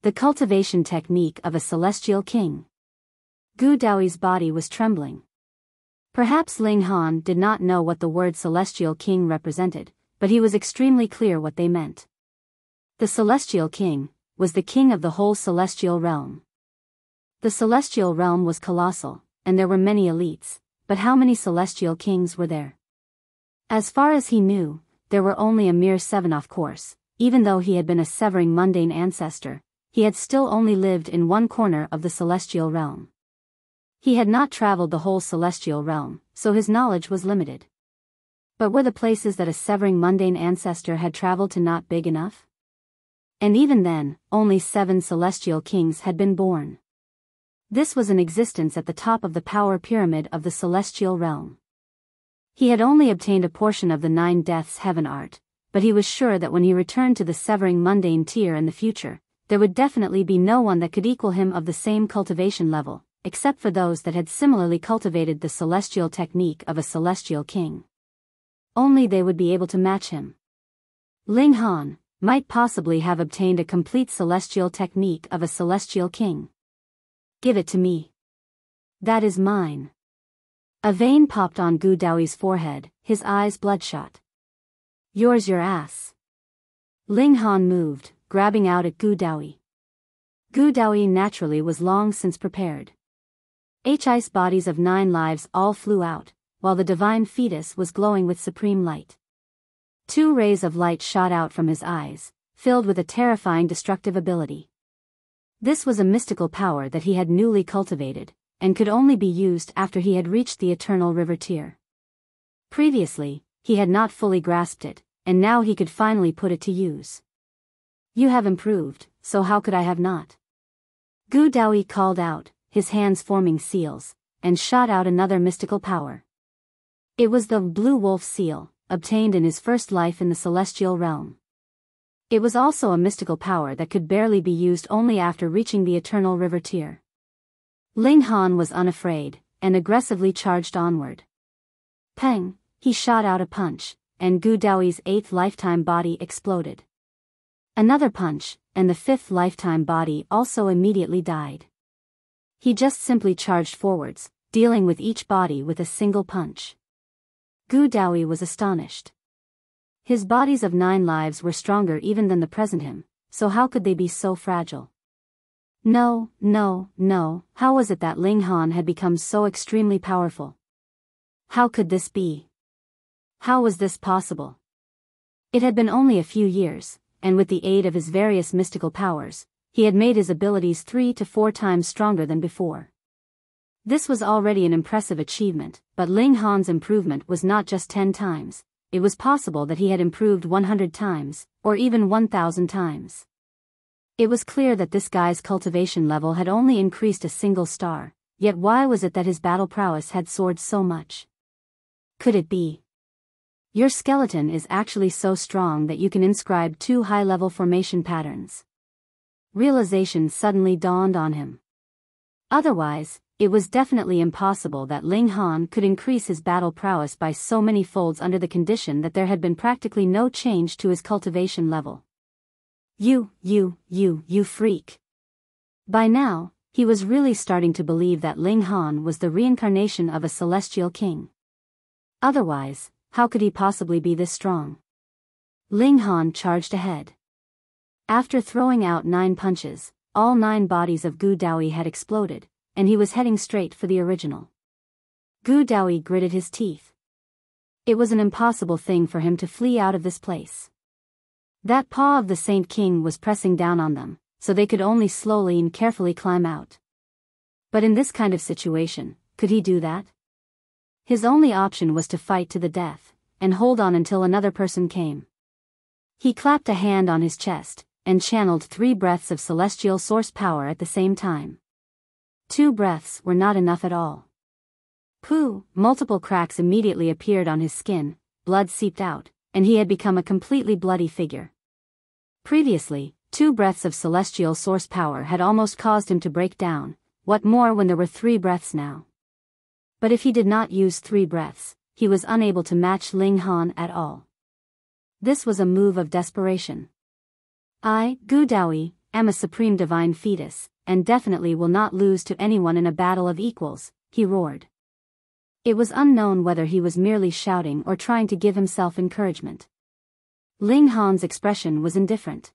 The cultivation technique of a celestial king." Gu Daoyi's body was trembling. Perhaps Ling Han did not know what the word celestial king represented, but he was extremely clear what they meant. The celestial king was the king of the whole celestial realm. The celestial realm was colossal, and there were many elites, but how many celestial kings were there? As far as he knew, there were only a mere 7. Of course, even though he had been a severing mundane ancestor, he had still only lived in one corner of the celestial realm. He had not traveled the whole celestial realm, so his knowledge was limited. But were the places that a severing mundane ancestor had traveled to not big enough? And even then, only 7 celestial kings had been born. This was an existence at the top of the power pyramid of the celestial realm. He had only obtained a portion of the 9 Deaths Heaven art, but he was sure that when he returned to the severing mundane tier in the future, there would definitely be no one that could equal him of the same cultivation level, except for those that had similarly cultivated the celestial technique of a celestial king. Only they would be able to match him. Ling Han might possibly have obtained a complete celestial technique of a celestial king. "Give it to me. That is mine." A vein popped on Gu Daoyi's forehead, his eyes bloodshot. "Yours your ass." Ling Han moved, grabbing out at Gu Daoyi. Gu Daoyi naturally was long since prepared. Ice bodies of 9 lives all flew out, while the divine fetus was glowing with supreme light. 2 rays of light shot out from his eyes, filled with a terrifying destructive ability. This was a mystical power that he had newly cultivated, and could only be used after he had reached the eternal river tier. Previously, he had not fully grasped it, and now he could finally put it to use. "You have improved, so how could I have not?" Gu Daoyi called out, his hands forming seals, and shot out another mystical power. It was the Blue Wolf Seal, obtained in his first life in the celestial realm. It was also a mystical power that could barely be used only after reaching the eternal river tier. Ling Han was unafraid, and aggressively charged onward. Peng, he shot out a punch, and Gu Daoyi's 8th lifetime body exploded. Another punch, and the 5th lifetime body also immediately died. He just simply charged forwards, dealing with each body with a single punch. Gu Daoyi was astonished. His bodies of 9 lives were stronger even than the present him, so how could they be so fragile? No, how was it that Ling Han had become so extremely powerful? How could this be? How was this possible? It had been only a few years, and with the aid of his various mystical powers, he had made his abilities 3 to 4 times stronger than before. This was already an impressive achievement, but Ling Han's improvement was not just 10 times, it was possible that he had improved 100 times, or even 1,000 times. It was clear that this guy's cultivation level had only increased a single star, yet why was it that his battle prowess had soared so much? Could it be? Your skeleton is actually so strong that you can inscribe 2 high-level formation patterns. Realization suddenly dawned on him. Otherwise, it was definitely impossible that Ling Han could increase his battle prowess by so many folds under the condition that there had been practically no change to his cultivation level. You freak. By now, he was really starting to believe that Ling Han was the reincarnation of a celestial king. Otherwise, how could he possibly be this strong? Ling Han charged ahead. After throwing out 9 punches, all 9 bodies of Gu Daoyi had exploded, and he was heading straight for the original. Gu Daoyi gritted his teeth. It was an impossible thing for him to flee out of this place. That paw of the Saint King was pressing down on them, so they could only slowly and carefully climb out. But in this kind of situation, could he do that? His only option was to fight to the death, and hold on until another person came. He clapped a hand on his chest, and channeled 3 breaths of celestial source power at the same time. 2 breaths were not enough at all. Pooh! Multiple cracks immediately appeared on his skin, blood seeped out, and he had become a completely bloody figure. Previously, 2 breaths of celestial source power had almost caused him to break down, what more when there were 3 breaths now. But if he did not use 3 breaths, he was unable to match Ling Han at all. This was a move of desperation. I, Gu Daoyi, am a supreme divine fetus, and definitely will not lose to anyone in a battle of equals, he roared. It was unknown whether he was merely shouting or trying to give himself encouragement. Ling Han's expression was indifferent.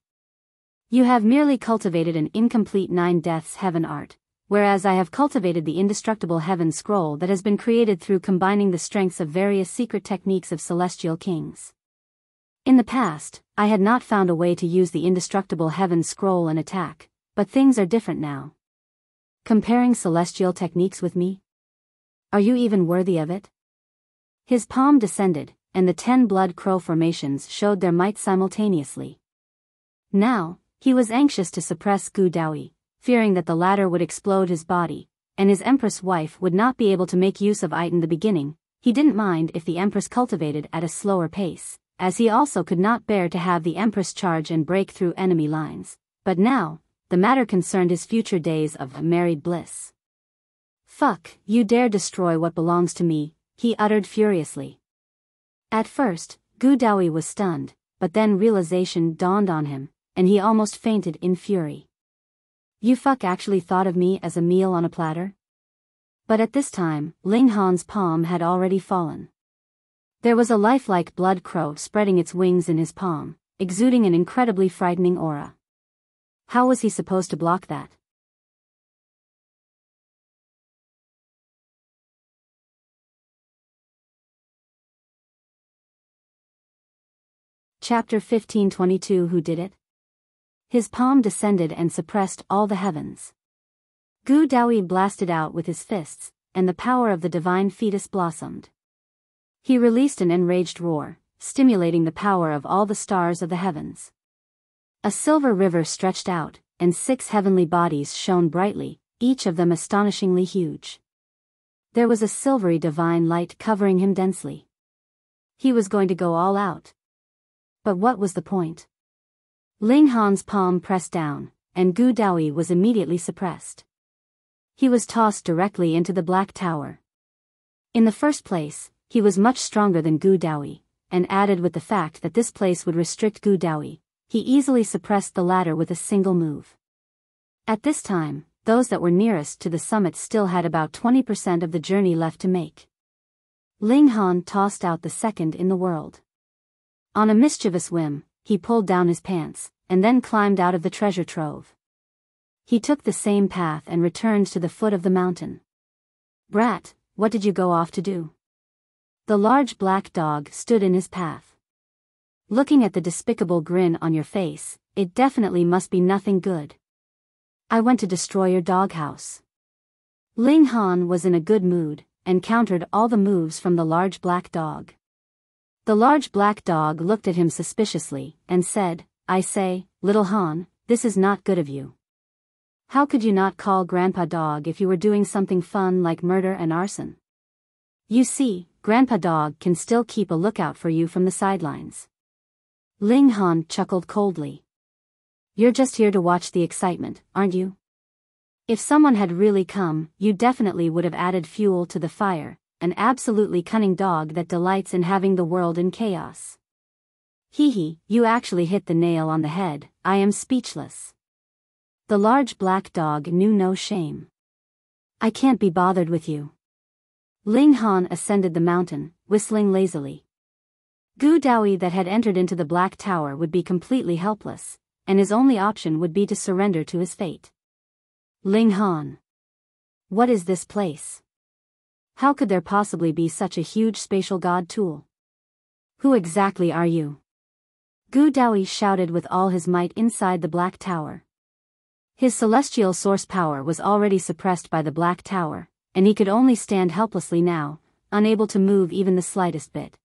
You have merely cultivated an incomplete 9 deaths heaven art, whereas I have cultivated the indestructible heaven scroll that has been created through combining the strengths of various secret techniques of celestial kings. In the past, I had not found a way to use the indestructible heaven scroll and attack, but things are different now. Comparing celestial techniques with me? Are you even worthy of it? His palm descended, and the 10 blood crow formations showed their might simultaneously. Now, he was anxious to suppress Gu Daoyi, fearing that the latter would explode his body, and his empress wife would not be able to make use of it in the beginning. He didn't mind if the empress cultivated at a slower pace, as he also could not bear to have the empress charge and break through enemy lines, but now, the matter concerned his future days of married bliss. Fuck, you dare destroy what belongs to me, he uttered furiously. At first, Gu Daoyi was stunned, but then realization dawned on him, and he almost fainted in fury. You fuck actually thought of me as a meal on a platter? But at this time, Ling Han's palm had already fallen. There was a lifelike blood crow spreading its wings in his palm, exuding an incredibly frightening aura. How was he supposed to block that? Chapter 1522 Who did it? His palm descended and suppressed all the heavens. Gu Daoyi blasted out with his fists, and the power of the divine fetus blossomed. He released an enraged roar, stimulating the power of all the stars of the heavens. A silver river stretched out, and 6 heavenly bodies shone brightly, each of them astonishingly huge. There was a silvery divine light covering him densely. He was going to go all out. But what was the point? Ling Han's palm pressed down, and Gu Daoyi was immediately suppressed. He was tossed directly into the Black Tower. In the first place, he was much stronger than Gu Daoyi, and added with the fact that this place would restrict Gu Daoyi, he easily suppressed the latter with a single move. At this time, those that were nearest to the summit still had about 20% of the journey left to make. Ling Han tossed out the second in the world. On a mischievous whim, he pulled down his pants, and then climbed out of the treasure trove. He took the same path and returned to the foot of the mountain. Brat, what did you go off to do? The large black dog stood in his path. Looking at the despicable grin on your face, it definitely must be nothing good. I went to destroy your doghouse. Ling Han was in a good mood, and countered all the moves from the large black dog. The large black dog looked at him suspiciously, and said, "I say, little Han, this is not good of you. How could you not call Grandpa Dog if you were doing something fun like murder and arson? You see, Grandpa Dog can still keep a lookout for you from the sidelines." Ling Han chuckled coldly. "You're just here to watch the excitement, aren't you? If someone had really come, you definitely would have added fuel to the fire, an absolutely cunning dog that delights in having the world in chaos." "Hee, you actually hit the nail on the head, I am speechless." The large black dog knew no shame. "I can't be bothered with you." Ling Han ascended the mountain, whistling lazily. Daoyi that had entered into the Black Tower would be completely helpless, and his only option would be to surrender to his fate. "Ling Han. What is this place? How could there possibly be such a huge spatial god tool? Who exactly are you?" Daoyi shouted with all his might inside the Black Tower. His celestial source power was already suppressed by the Black Tower, and he could only stand helplessly now, unable to move even the slightest bit.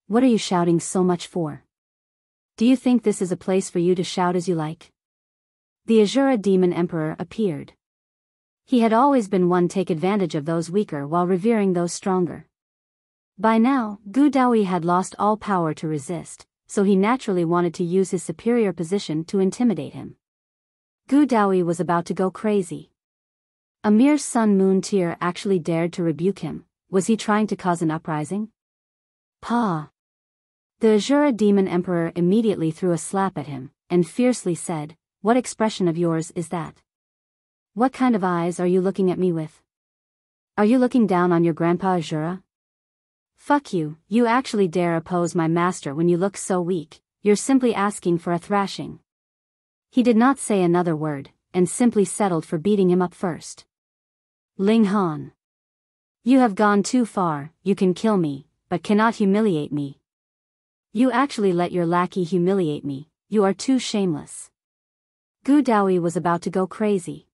"What are you shouting so much for? Do you think this is a place for you to shout as you like?" The Azura Demon Emperor appeared. He had always been one to take advantage of those weaker while revering those stronger. By now, Daoyi had lost all power to resist, so he naturally wanted to use his superior position to intimidate him. Daoyi was about to go crazy. A mere sun-moon tear actually dared to rebuke him. Was he trying to cause an uprising? "Pa!" The Azura Demon Emperor immediately threw a slap at him, and fiercely said, "What expression of yours is that? What kind of eyes are you looking at me with? Are you looking down on your grandpa Azura? Fuck you, you actually dare oppose my master when you look so weak, you're simply asking for a thrashing." He did not say another word, and simply settled for beating him up first. "Ling Han. You have gone too far, you can kill me, but cannot humiliate me. You actually let your lackey humiliate me, you are too shameless." Daoyi was about to go crazy.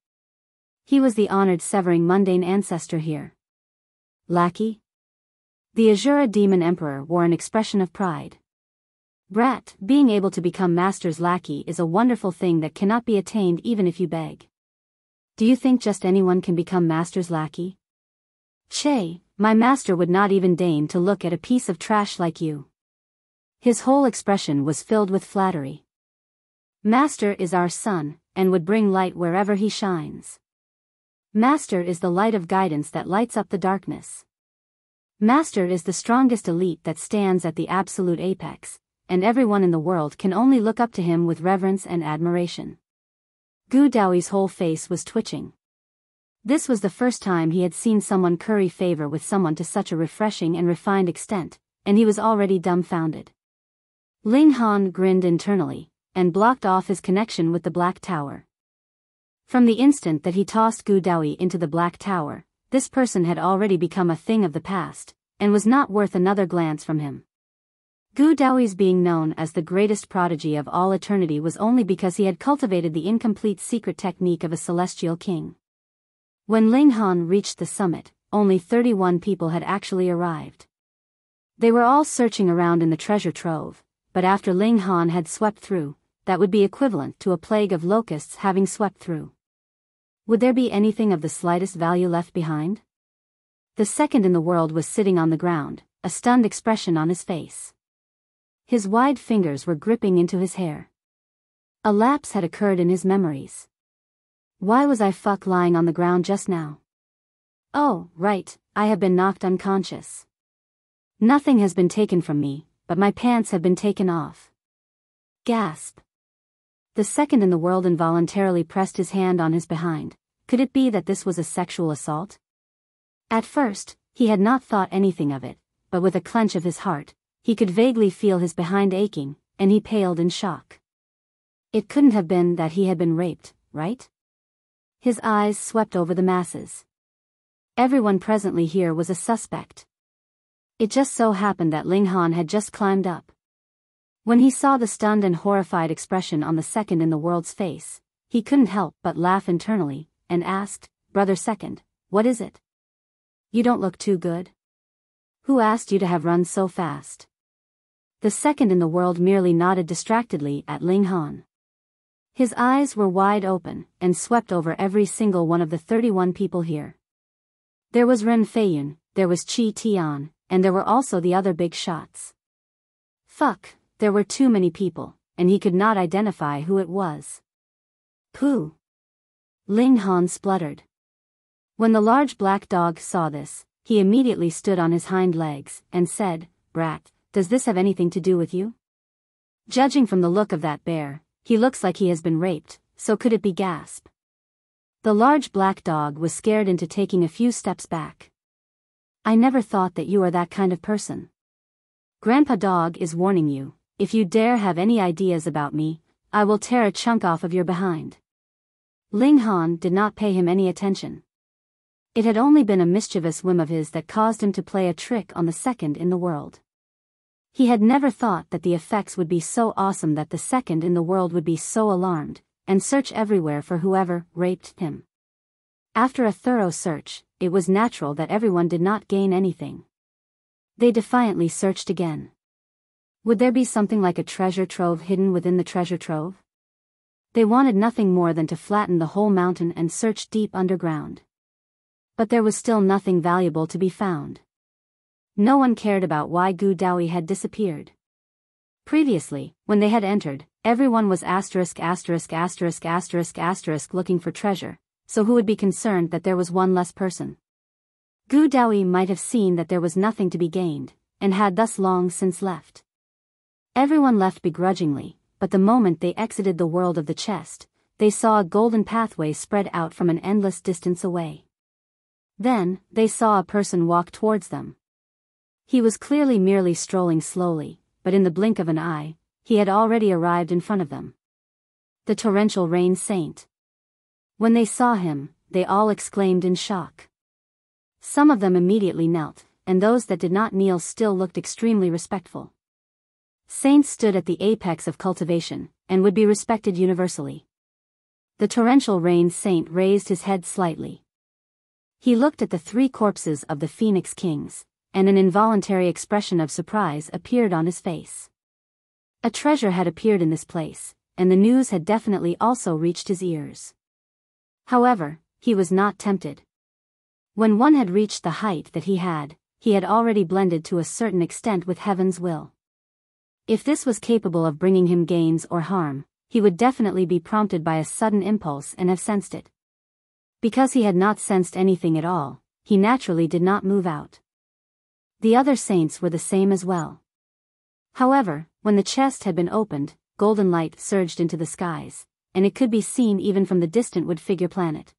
He was the honored severing mundane ancestor here. Lackey? The Azura Demon Emperor wore an expression of pride. "Brat, being able to become master's lackey is a wonderful thing that cannot be attained even if you beg. Do you think just anyone can become master's lackey? Che, my master would not even deign to look at a piece of trash like you." His whole expression was filled with flattery. "Master is our sun, and would bring light wherever he shines. Master is the light of guidance that lights up the darkness. Master is the strongest elite that stands at the absolute apex, and everyone in the world can only look up to him with reverence and admiration." Daoyi's whole face was twitching. This was the first time he had seen someone curry favor with someone to such a refreshing and refined extent, and he was already dumbfounded. Ling Han grinned internally, and blocked off his connection with the Black Tower. From the instant that he tossed Daoyi into the Black Tower, this person had already become a thing of the past, and was not worth another glance from him. Daoyi's being known as the greatest prodigy of all eternity was only because he had cultivated the incomplete secret technique of a celestial king. When Ling Han reached the summit, only 31 people had actually arrived. They were all searching around in the treasure trove, but after Ling Han had swept through, that would be equivalent to a plague of locusts having swept through. Would there be anything of the slightest value left behind? The second in the world was sitting on the ground, a stunned expression on his face. His wide fingers were gripping into his hair. A lapse had occurred in his memories. Why was I lying on the ground just now? Oh, right, I have been knocked unconscious. Nothing has been taken from me, but my pants have been taken off. Gasp. The second in the world involuntarily pressed his hand on his behind. Could it be that this was a sexual assault? At first, he had not thought anything of it, but with a clench of his heart, he could vaguely feel his behind aching, and he paled in shock. It couldn't have been that he had been raped, right? His eyes swept over the masses. Everyone presently here was a suspect. It just so happened that Ling Han had just climbed up. When he saw the stunned and horrified expression on the second in the world's face, he couldn't help but laugh internally, and asked, "Brother Second, what is it? You don't look too good. Who asked you to have run so fast? The second in the world merely nodded distractedly at Ling Han. His eyes were wide open, and swept over every single one of the 31 people here. There was Ren Feiyun, there was Qi Tian, and there were also the other big shots. Fuck, there were too many people, and he could not identify who it was. Pooh! Ling Han spluttered. When the large black dog saw this, he immediately stood on his hind legs, and said, "Brat, does this have anything to do with you? Judging from the look of that bear, he looks like he has been raped, so could it be?" Gasp. The large black dog was scared into taking a few steps back. "I never thought that you are that kind of person. Grandpa Dog is warning you, if you dare have any ideas about me, I will tear a chunk off of your behind." Ling Han did not pay him any attention. It had only been a mischievous whim of his that caused him to play a trick on the second in the world. He had never thought that the effects would be so awesome that the second in the world would be so alarmed, and search everywhere for whoever raped him. After a thorough search, it was natural that everyone did not gain anything. They defiantly searched again. Would there be something like a treasure trove hidden within the treasure trove? They wanted nothing more than to flatten the whole mountain and search deep underground. But there was still nothing valuable to be found. No one cared about why Gu Daoyi had disappeared. Previously, when they had entered, everyone was ****** looking for treasure, so who would be concerned that there was one less person? Gu Daoyi might have seen that there was nothing to be gained, and had thus long since left. Everyone left begrudgingly, but the moment they exited the world of the chest, they saw a golden pathway spread out from an endless distance away. Then, they saw a person walk towards them. He was clearly merely strolling slowly, but in the blink of an eye, he had already arrived in front of them. The torrential rain saint. When they saw him, they all exclaimed in shock. Some of them immediately knelt, and those that did not kneel still looked extremely respectful. Saints stood at the apex of cultivation, and would be respected universally. The torrential rain saint raised his head slightly. He looked at the 3 corpses of the Phoenix Kings, and an involuntary expression of surprise appeared on his face. A treasure had appeared in this place, and the news had definitely also reached his ears. However, he was not tempted. When one had reached the height that he had already blended to a certain extent with heaven's will. If this was capable of bringing him gains or harm, he would definitely be prompted by a sudden impulse and have sensed it. Because he had not sensed anything at all, he naturally did not move out. The other saints were the same as well. However, when the chest had been opened, golden light surged into the skies, and it could be seen even from the distant Wood-Figure planet.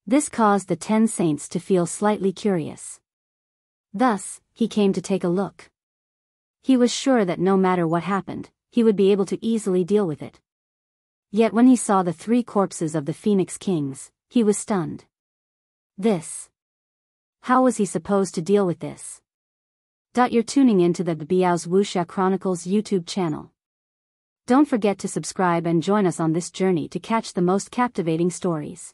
This caused the 10 saints to feel slightly curious. Thus, he came to take a look. He was sure that no matter what happened, he would be able to easily deal with it. Yet when he saw the 3 corpses of the Phoenix Kings, he was stunned. How was he supposed to deal with this? You're tuning into the Biyao's Wuxia Chronicles YouTube channel. Don't forget to subscribe and join us on this journey to catch the most captivating stories.